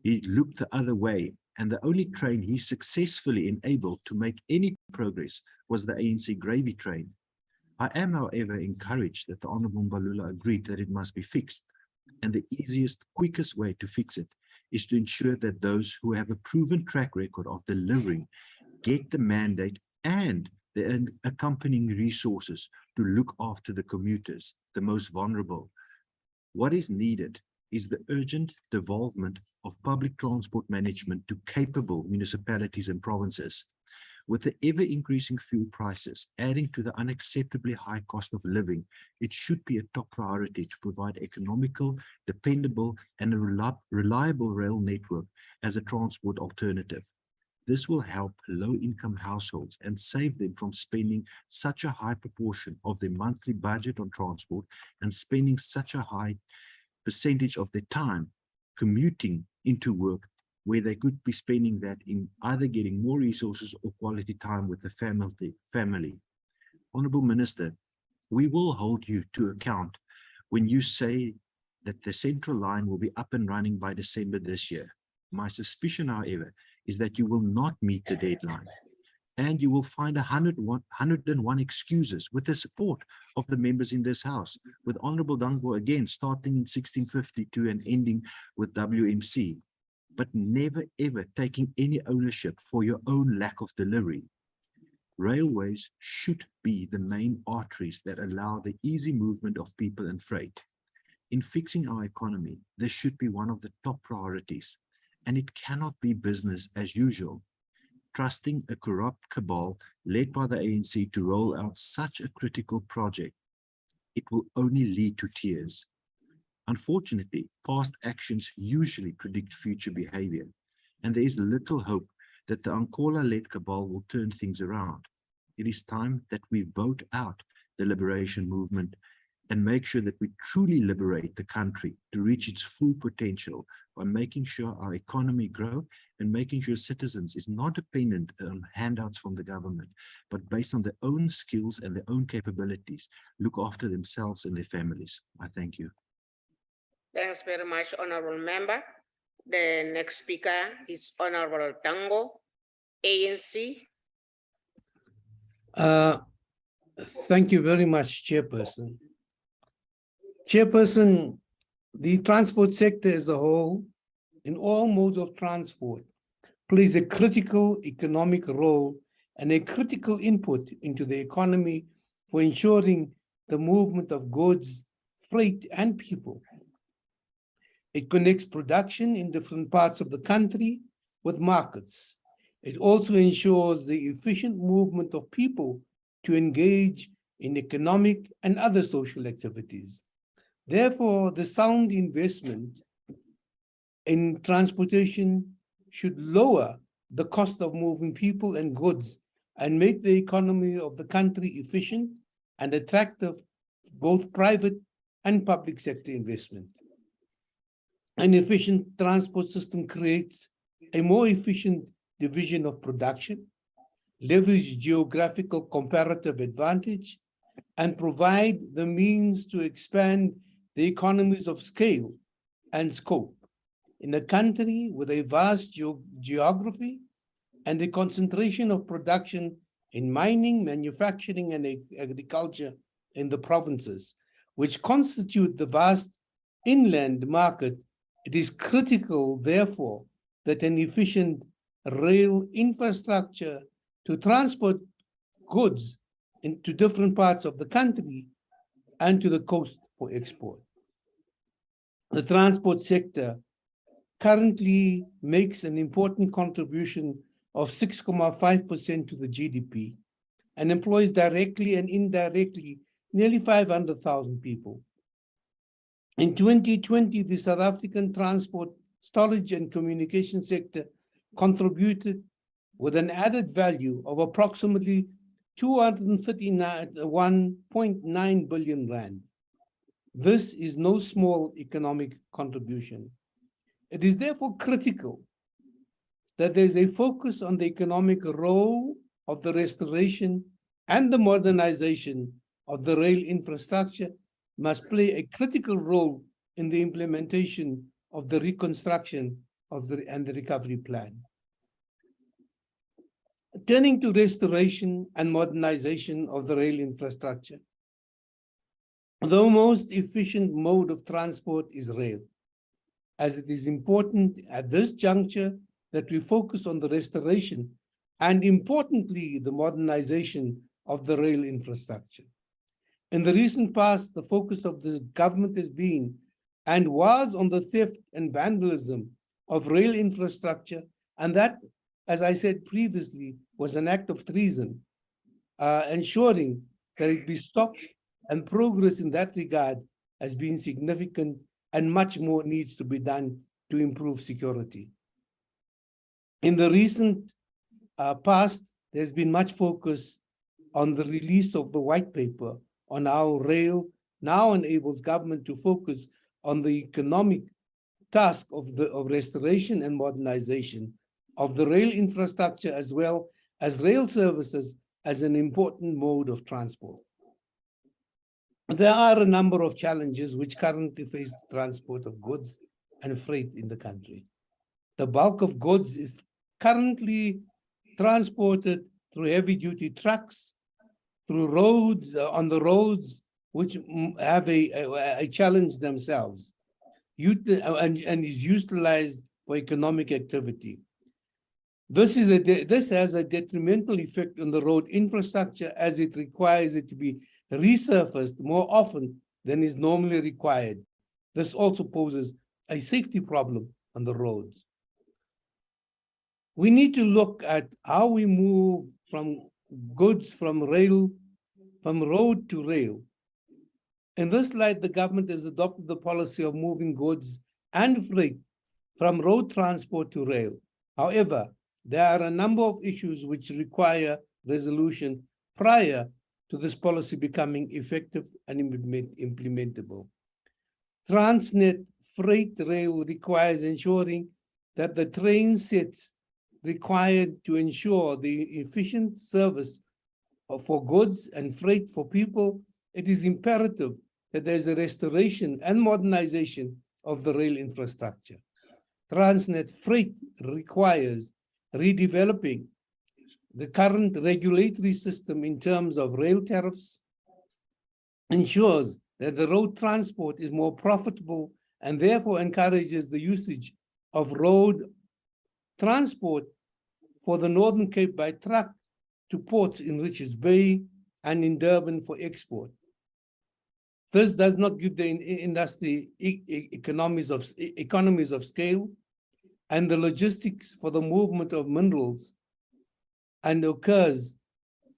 He looked the other way, and the only train he successfully enabled to make any progress was the ANC gravy train. I am, however, encouraged that the Honourable Mbalula agreed that it must be fixed, and the easiest, quickest way to fix it is to ensure that those who have a proven track record of delivering get the mandate and the accompanying resources to look after the commuters, the most vulnerable. What is needed is the urgent devolvement of public transport management to capable municipalities and provinces. With the ever-increasing fuel prices adding to the unacceptably high cost of living, it should be a top priority to provide economical, dependable, and a reliable rail network as a transport alternative. This will help low-income households and save them from spending such a high proportion of their monthly budget on transport and spending such a high percentage of their time commuting into work, where they could be spending that in either getting more resources or quality time with the family. Honourable Minister, we will hold you to account when you say that the central line will be up and running by December this year. My suspicion, however, is that you will not meet the deadline, and you will find 101 excuses with the support of the members in this House, with Honourable Dangbo again starting in 1652 and ending with WMC, but never ever taking any ownership for your own lack of delivery. Railways should be the main arteries that allow the easy movement of people and freight. In fixing our economy, this should be one of the top priorities, and it cannot be business as usual. Trusting a corrupt cabal led by the ANC to roll out such a critical project, it will only lead to tears. Unfortunately, past actions usually predict future behavior, and there is little hope that the Ankola-led cabal will turn things around. It is time that we vote out the liberation movement and make sure that we truly liberate the country to reach its full potential by making sure our economy grows and making sure citizens is not dependent on handouts from the government, but based on their own skills and their own capabilities, look after themselves and their families. I thank you. Thanks very much, Honourable Member. The next speaker is Honourable Dango, ANC. Thank you very much, Chairperson. Chairperson, the transport sector as a whole, in all modes of transport, plays a critical economic role and a critical input into the economy for ensuring the movement of goods, freight, and people. It connects production in different parts of the country with markets. It also ensures the efficient movement of people to engage in economic and other social activities. Therefore, the sound investment in transportation should lower the cost of moving people and goods and make the economy of the country efficient and attractive to both private and public sector investment. An efficient transport system creates a more efficient division of production, leverages geographical comparative advantage, and provide the means to expand the economies of scale and scope in a country with a vast geography and a concentration of production in mining, manufacturing, and agriculture in the provinces, which constitute the vast inland market. It is critical, therefore, that an efficient rail infrastructure to transport goods into different parts of the country and to the coast for export. The transport sector currently makes an important contribution of 6.5% to the GDP and employs directly and indirectly nearly 500,000 people. In 2020, the South African transport, storage, and communication sector contributed with an added value of approximately 231.9 billion rand. This is no small economic contribution. It is therefore critical that there is a focus on the economic role of the restoration and the modernization of the rail infrastructure must play a critical role in the implementation of the reconstruction of and the recovery plan. Turning to restoration and modernization of the rail infrastructure, the most efficient mode of transport is rail, as it is important at this juncture that we focus on the restoration and, importantly, the modernization of the rail infrastructure. In the recent past, the focus of this government has been and was on the theft and vandalism of rail infrastructure, and that, as I said previously, was an act of treason, ensuring that it be stopped, and progress in that regard has been significant, and much more needs to be done to improve security. In the recent past, there's been much focus on the release of the white paper on how rail now enables government to focus on the economic task of restoration and modernization of the rail infrastructure, as well as rail services as an important mode of transport. There are a number of challenges which currently face the transport of goods and freight in the country. The bulk of goods is currently transported through heavy-duty trucks, through roads, on the roads, which have a challenge themselves, and is utilized for economic activity. This has a detrimental effect on the road infrastructure, as it requires it to be resurfaced more often than is normally required. This also poses a safety problem on the roads. We need to look at how we move from goods from road to rail. In this light, the government has adopted the policy of moving goods and freight from road transport to rail. However, there are a number of issues which require resolution prior to this policy becoming effective and implementable. Transnet freight rail requires ensuring that the train sets required to ensure the efficient service for goods and freight for people. It is imperative that there's a restoration and modernization of the rail infrastructure. Transnet freight requires redeveloping the current regulatory system in terms of rail tariffs, ensures that the road transport is more profitable, and therefore encourages the usage of road transport for the Northern Cape by truck to ports in Richards Bay and in Durban for export. This does not give the industry economies of scale, and the logistics for the movement of minerals, and occurs,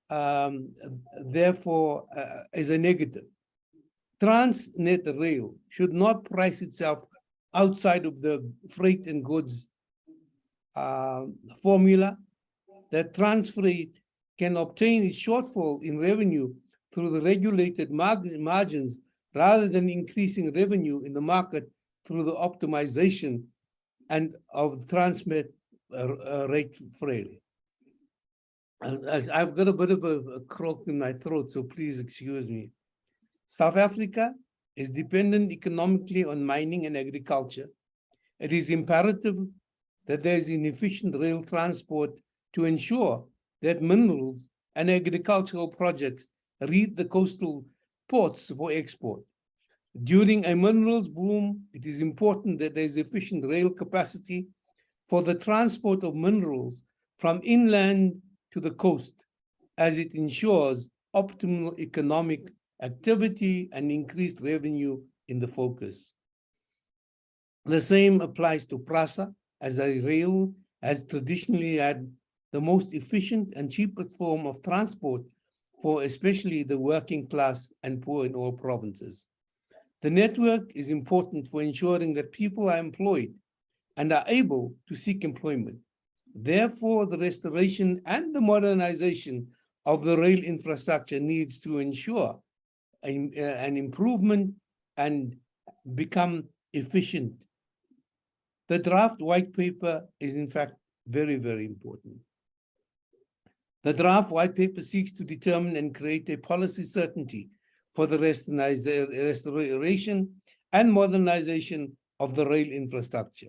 therefore, is a negative. Transnet rail should not price itself outside of the freight and goods formula, that Transfreight can obtain its shortfall in revenue through the regulated margins rather than increasing revenue in the market through the optimization and of Transnet rate rail. I've got a bit of a croak in my throat, so please excuse me. South Africa is dependent economically on mining and agriculture. It is imperative that there is inefficient rail transport to ensure that minerals and agricultural projects reach the coastal ports for export. During a minerals boom, it is important that there is efficient rail capacity for the transport of minerals from inland to the coast, as it ensures optimal economic activity and increased revenue in the focus. The same applies to PRASA, as a rail has traditionally had the most efficient and cheapest form of transport for especially the working class and poor in all provinces. The network is important for ensuring that people are employed and are able to seek employment. Therefore, the restoration and the modernization of the rail infrastructure needs to ensure an improvement and become efficient. The draft white paper is in fact very, very important. The draft white paper seeks to determine and create a policy certainty for the restoration and modernization of the rail infrastructure.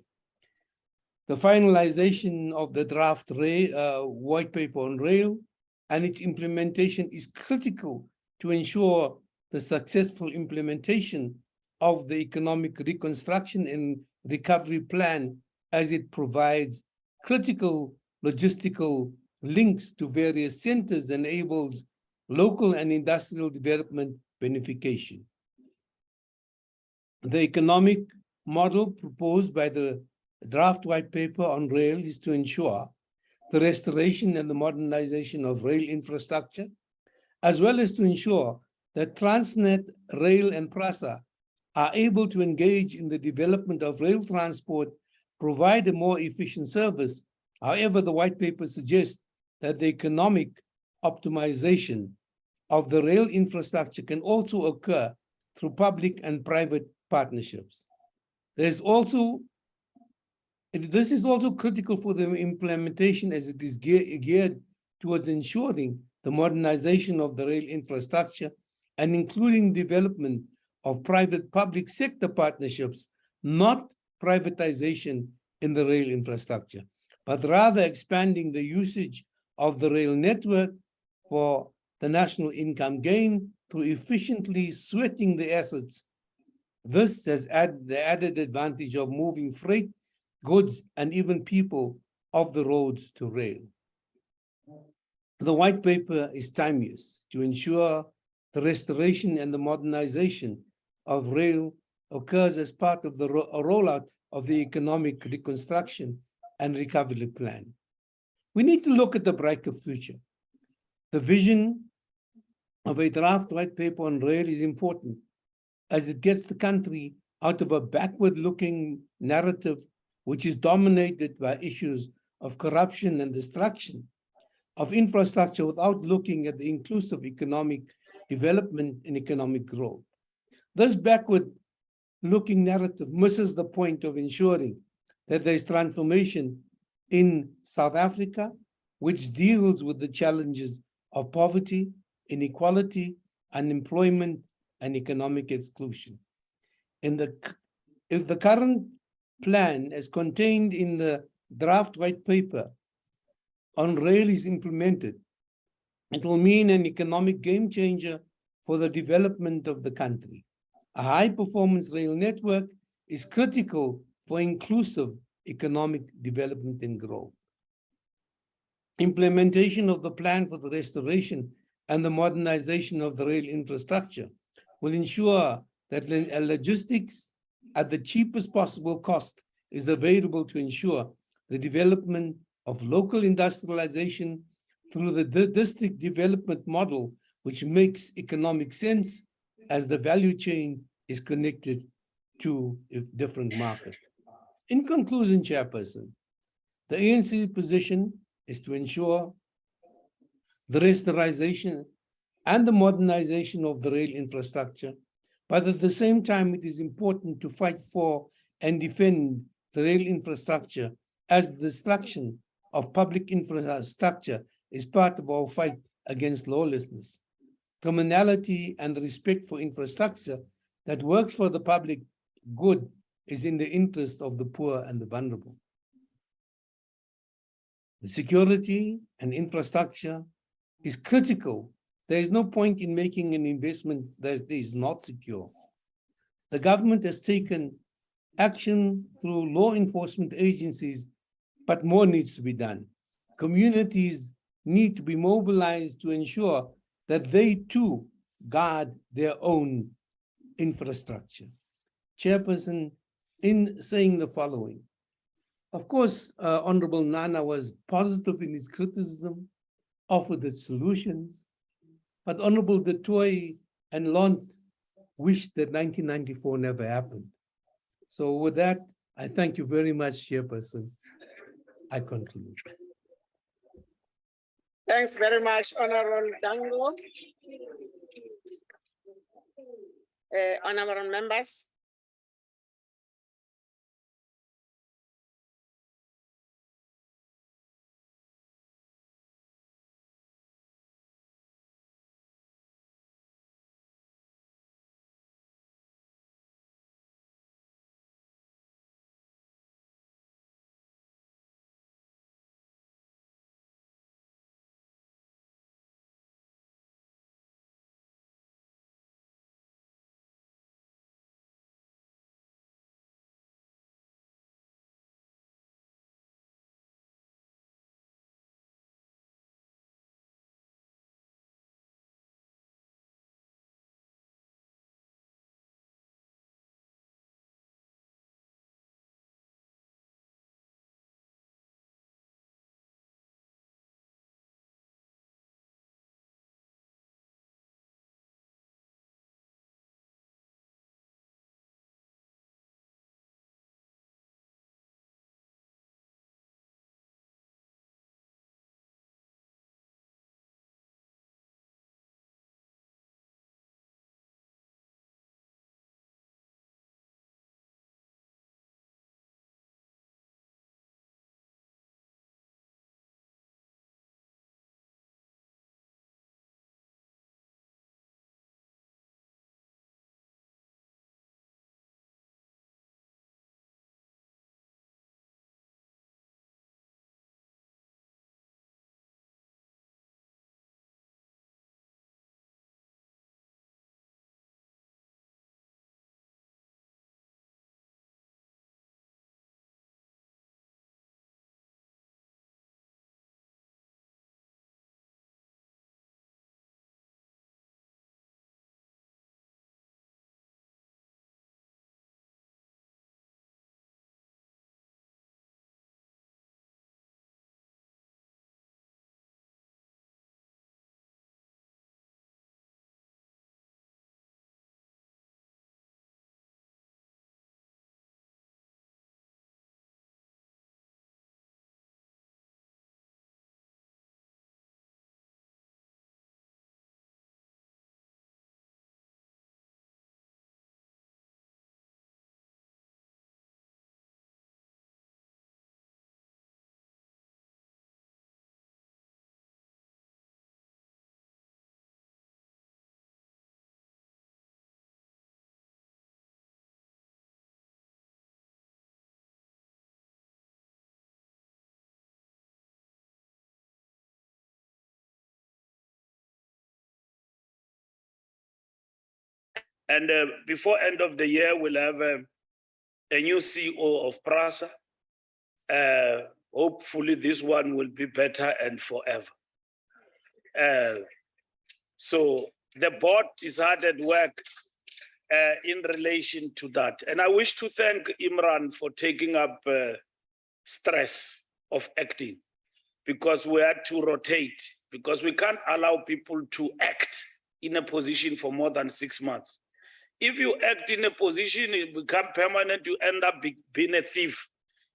The finalization of the draft white paper on rail and its implementation is critical to ensure the successful implementation of the economic reconstruction and recovery plan, as it provides critical logistical links to various centers and enables local and industrial development beneficiation. The economic model proposed by the draft white paper on rail is to ensure the restoration and the modernization of rail infrastructure, as well as to ensure that Transnet, Rail, and PRASA are able to engage in the development of rail transport, provide a more efficient service. However, the white paper suggests that the economic optimization of the rail infrastructure can also occur through public and private partnerships. This is also critical for the implementation, as it is geared towards ensuring the modernization of the rail infrastructure and including development of private-public sector partnerships, not privatization in the rail infrastructure, but rather expanding the usage of the rail network for the national income gain through efficiently sweating the assets. This has the added advantage of moving freight, goods, and even people off the roads to rail. The white paper is timeless to ensure the restoration and the modernization of rail occurs as part of the rollout of the economic reconstruction and recovery plan. We need to look at the brighter future. The vision of a draft white paper on rail is important, as it gets the country out of a backward-looking narrative which is dominated by issues of corruption and destruction of infrastructure without looking at the inclusive economic development and economic growth. This backward-looking narrative misses the point of ensuring that there is transformation in South Africa, which deals with the challenges of poverty, inequality, unemployment, and economic exclusion. If the current plan, as contained in the draft white paper on rail, is implemented, it will mean an economic game changer for the development of the country. A high-performance rail network is critical for inclusive economic development and growth. Implementation of the plan for the restoration and the modernization of the rail infrastructure will ensure that logistics at the cheapest possible cost is available to ensure the development of local industrialization through the district development model, which makes economic sense as the value chain is connected to a different market. In conclusion, Chairperson, the ANC position is to ensure the restoration and the modernization of the rail infrastructure, but at the same time, it is important to fight for and defend the rail infrastructure, as the destruction of public infrastructure is part of our fight against lawlessness. Criminality and respect for infrastructure that works for the public good is in the interest of the poor and the vulnerable. The security and infrastructure is critical. There is no point in making an investment that is not secure. The government has taken action through law enforcement agencies, but more needs to be done. Communities need to be mobilized to ensure that they too guard their own infrastructure. Chairperson, in saying the following, of course, Honorable Nana was positive in his criticism, offered the solutions, but Honorable De Tooy and Lont wished that 1994 never happened. So with that, I thank you very much, Chairperson. I conclude. Thanks very much, Honorable Dango. Honorable members. And before end of the year, we'll have a new CEO of PRASA. Hopefully this one will be better and forever. So the board is hard at work in relation to that. And I wish to thank Imran for taking up stress of acting, because we had to rotate, because we can't allow people to act in a position for more than 6 months. If you act in a position, you become permanent, you end up being a thief,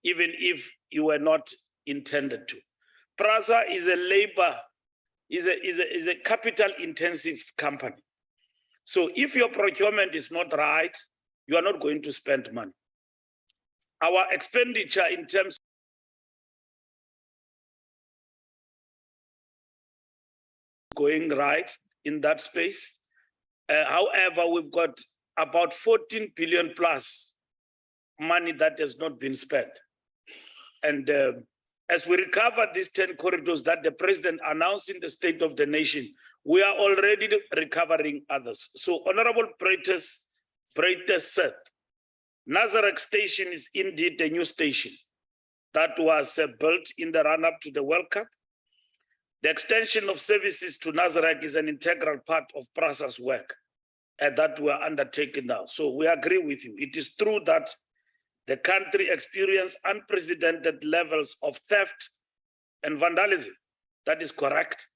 even if you were not intended to. PRASA is a labor, is a capital intensive company. So if your procurement is not right, you are not going to spend money. Our expenditure in terms going right in that space. However, we've got about 14 billion plus money that has not been spent. And as we recover these 10 corridors that the president announced in the State of the Nation, we are already recovering others. So Honorable Praetor said, Nazareth Station is indeed a new station that was built in the run-up to the World Cup. The extension of services to Nazareth is an integral part of PRASA's work that we are undertaking now. So we agree with you. It is true that the country experienced unprecedented levels of theft and vandalism. That is correct.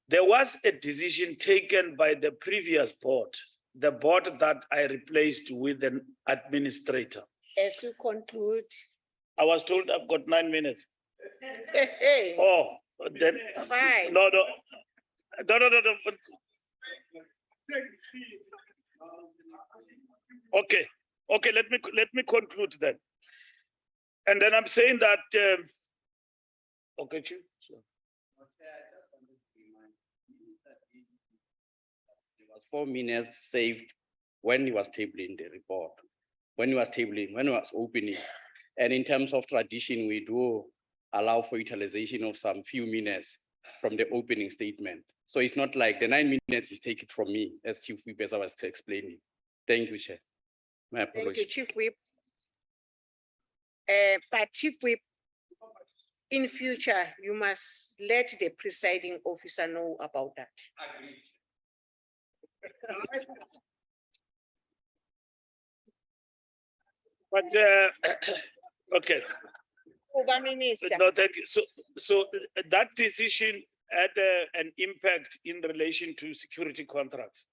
There was a decision taken by the previous board, the board that I replaced with an administrator. As you conclude. I was told I've got 9 minutes. Hey. Oh, then. Fine. No. Okay, let me conclude then. And then I'm saying that, okay, Chief. Sure. There was 4 minutes saved when he was tabling the report, when he was opening. And in terms of tradition, we do allow for utilization of some few minutes from the opening statement. So it's not like the 9 minutes is taken from me, as Chief Whip, as I was explaining. Thank you, Chair. My apologies. Thank you, Chief Whip. But Chief Whip, in future, you must let the presiding officer know about that. But, okay. Minister. No, thank you. So that decision had an impact in relation to security contracts.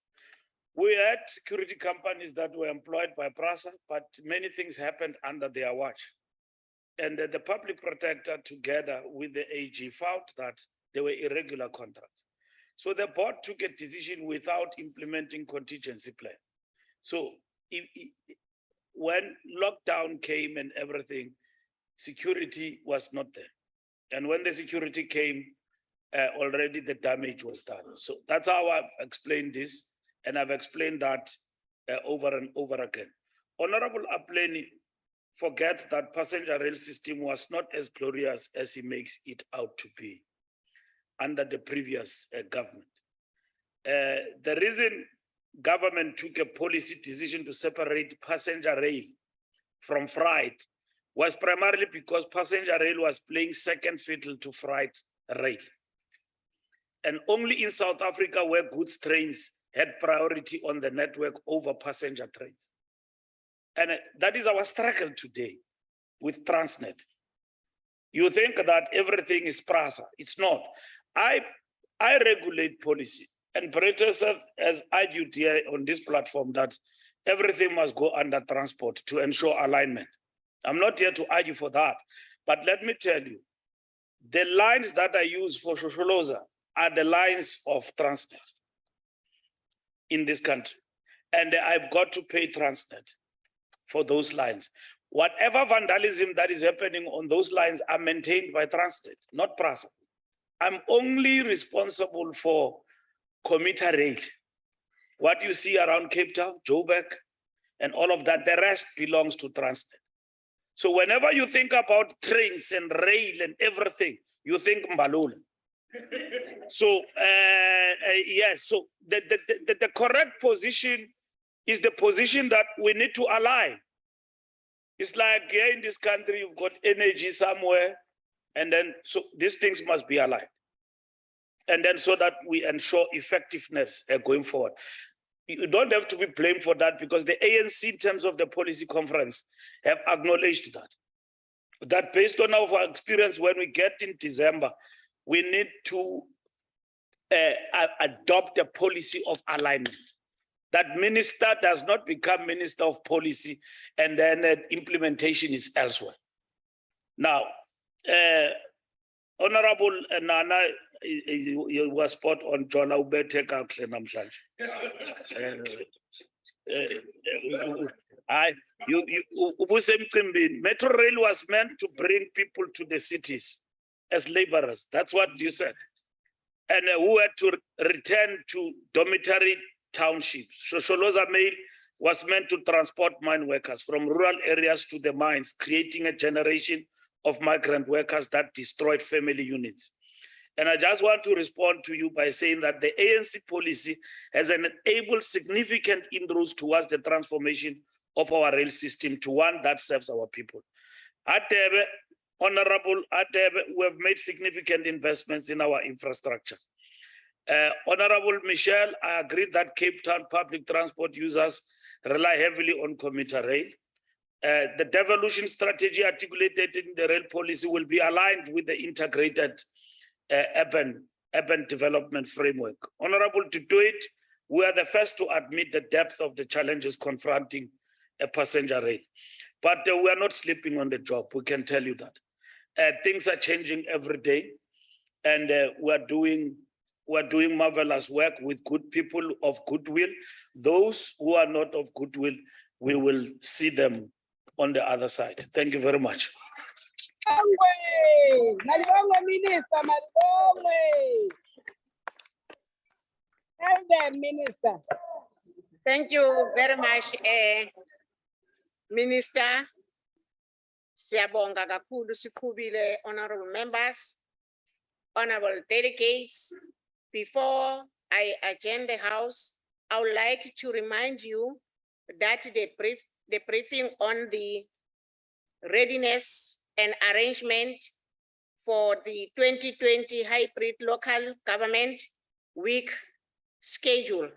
We had security companies that were employed by PRASA, but many things happened under their watch. And the public protector, together with the AG, found that there were irregular contracts. So the board took a decision without implementing contingency plan. So when lockdown came and everything, security was not there. And when the security came, already the damage was done. So that's how I've explained this. And I've explained that over and over again. Honorable Apleni forgets that passenger rail system was not as glorious as he makes it out to be under the previous government. The reason government took a policy decision to separate passenger rail from freight was primarily because passenger rail was playing second fiddle to freight rail. And only in South Africa where goods trains had priority on the network over passenger trains. And that is our struggle today with Transnet. You think that everything is PRASA. It's not. I regulate policy. And Bretas has argued here on this platform that everything must go under transport to ensure alignment. I'm not here to argue for that. But let me tell you, the lines that I use for Shosholoza are the lines of Transnet in this country. And I've got to pay Transnet for those lines. Whatever vandalism that is happening on those lines are maintained by Transnet, not PRASA. I'm only responsible for commuter rail. What you see around Cape Town, Joburg, and all of that, the rest belongs to Transnet. So whenever you think about trains and rail and everything, you think Mbalula. So yes, so the correct position is the position that we need to align. It's like here in this country, you've got energy somewhere, and then so these things must be aligned. And then so that we ensure effectiveness going forward. You don't have to be blamed for that because the ANC in terms of the policy conference have acknowledged that based on our experience when we get in December, we need to adopt a policy of alignment. That minister does not become minister of policy and then implementation is elsewhere. Now, Honorable Nana, you were spot on John Ubete. Metro Rail was meant to bring people to the cities as laborers. That's what you said. and who had to return to dormitory townships. Shosholoza Mail was meant to transport mine workers from rural areas to the mines, creating a generation of migrant workers that destroyed family units. And I just want to respond to you by saying that the ANC policy has enabled significant inroads towards the transformation of our rail system to one that serves our people. Atebe, Honorable Atebe, we have made significant investments in our infrastructure. Honorable Michelle, I agree that Cape Town public transport users rely heavily on commuter rail. The devolution strategy articulated in the rail policy will be aligned with the integrated urban development framework. Honorable, to do it, we are the first to admit the depth of the challenges confronting a passenger rail. But we are not sleeping on the job, we can tell you that. Things are changing every day, and we are doing marvelous work with good people of goodwill. Those who are not of goodwill, we will see them on the other side. Thank you very much. Minister, Minister. Thank you very much, Minister. Siyabonga kakhulu sikhubile, honorable members, honorable delegates. Before I adjourn the House, I would like to remind you that the briefing on the readiness and arrangement for the 2020 hybrid local government week schedule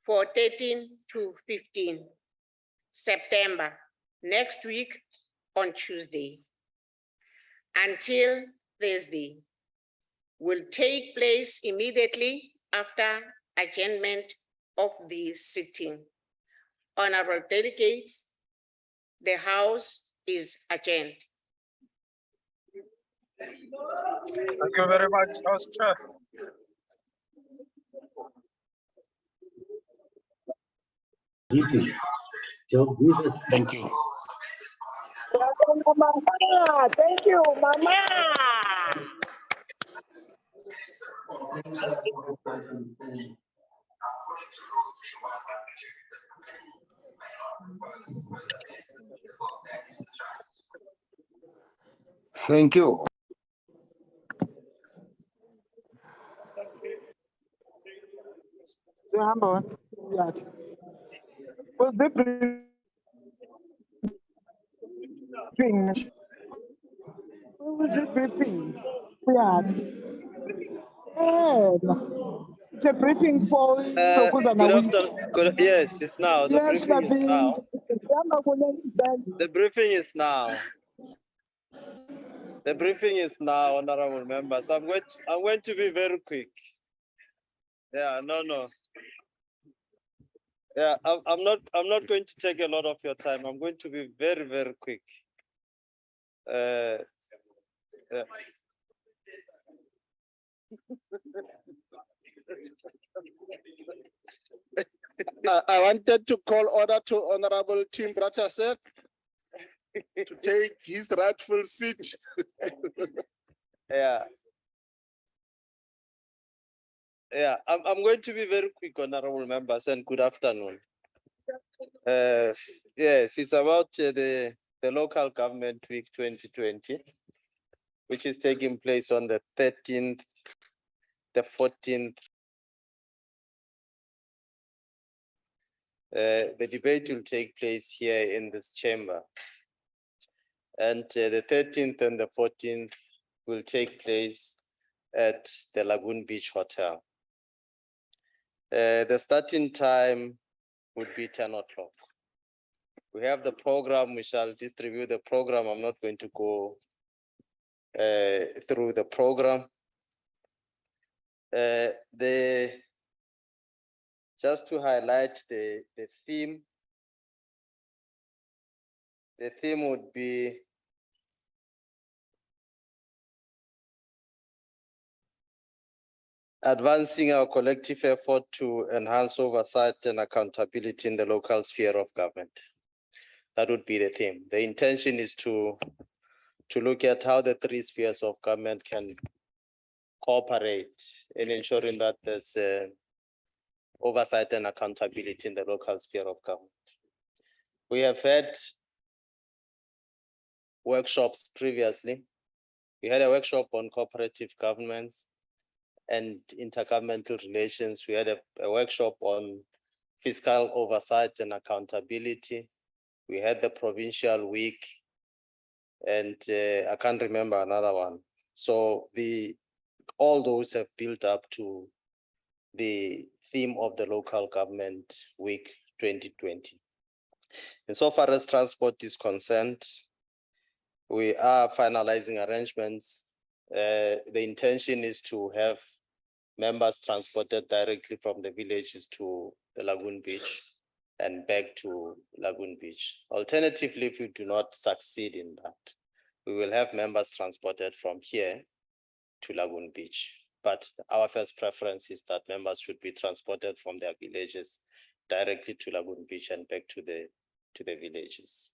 for 13 to 15 September, next week on Tuesday until Thursday, will take place immediately after adjournment of the sitting. Honorable delegates, the House is adjourned. Thank you very much, House Chair. Thank you. Mama, thank you, Mama. Thank you. Was the briefing? Was it briefing? Yeah. It's a briefing for Yes, it's now. The yes, briefing is now. The briefing is now. The briefing is now, honorable members. I'm going to be very quick. Yeah, no. Yeah, I'm not going to take a lot of your time. I'm going to be very, very quick. Yeah. I wanted to call order to Honorable Tim Brataseth to take his rightful seat. Yeah. Yeah, I'm going to be very quick, honorable members, and good afternoon. Yes, it's about the local government week 2020, which is taking place on the 13th, the 14th. The debate will take place here in this chamber. And the 13th and the 14th will take place at the Lagoon Beach Hotel. The starting time would be 10 o'clock. We have the program, we shall distribute the program. I'm not going to go through the program. Just to highlight the theme, the theme would be advancing our collective effort to enhance oversight and accountability in the local sphere of government. That would be the theme. The intention is to look at how the three spheres of government can cooperate in ensuring that there's oversight and accountability in the local sphere of government. We have had workshops previously. We had a workshop on cooperative governments and intergovernmental relations. We had a workshop on fiscal oversight and accountability. We had the provincial week, and I can't remember another one. So all those have built up to the theme of the local government week 2020. And so far as transport is concerned, we are finalizing arrangements. The intention is to have members transported directly from the villages to the Lagoon Beach and back to Lagoon Beach. Alternatively, if we do not succeed in that, we will have members transported from here to Lagoon Beach. But our first preference is that members should be transported from their villages directly to Lagoon Beach and back to the villages.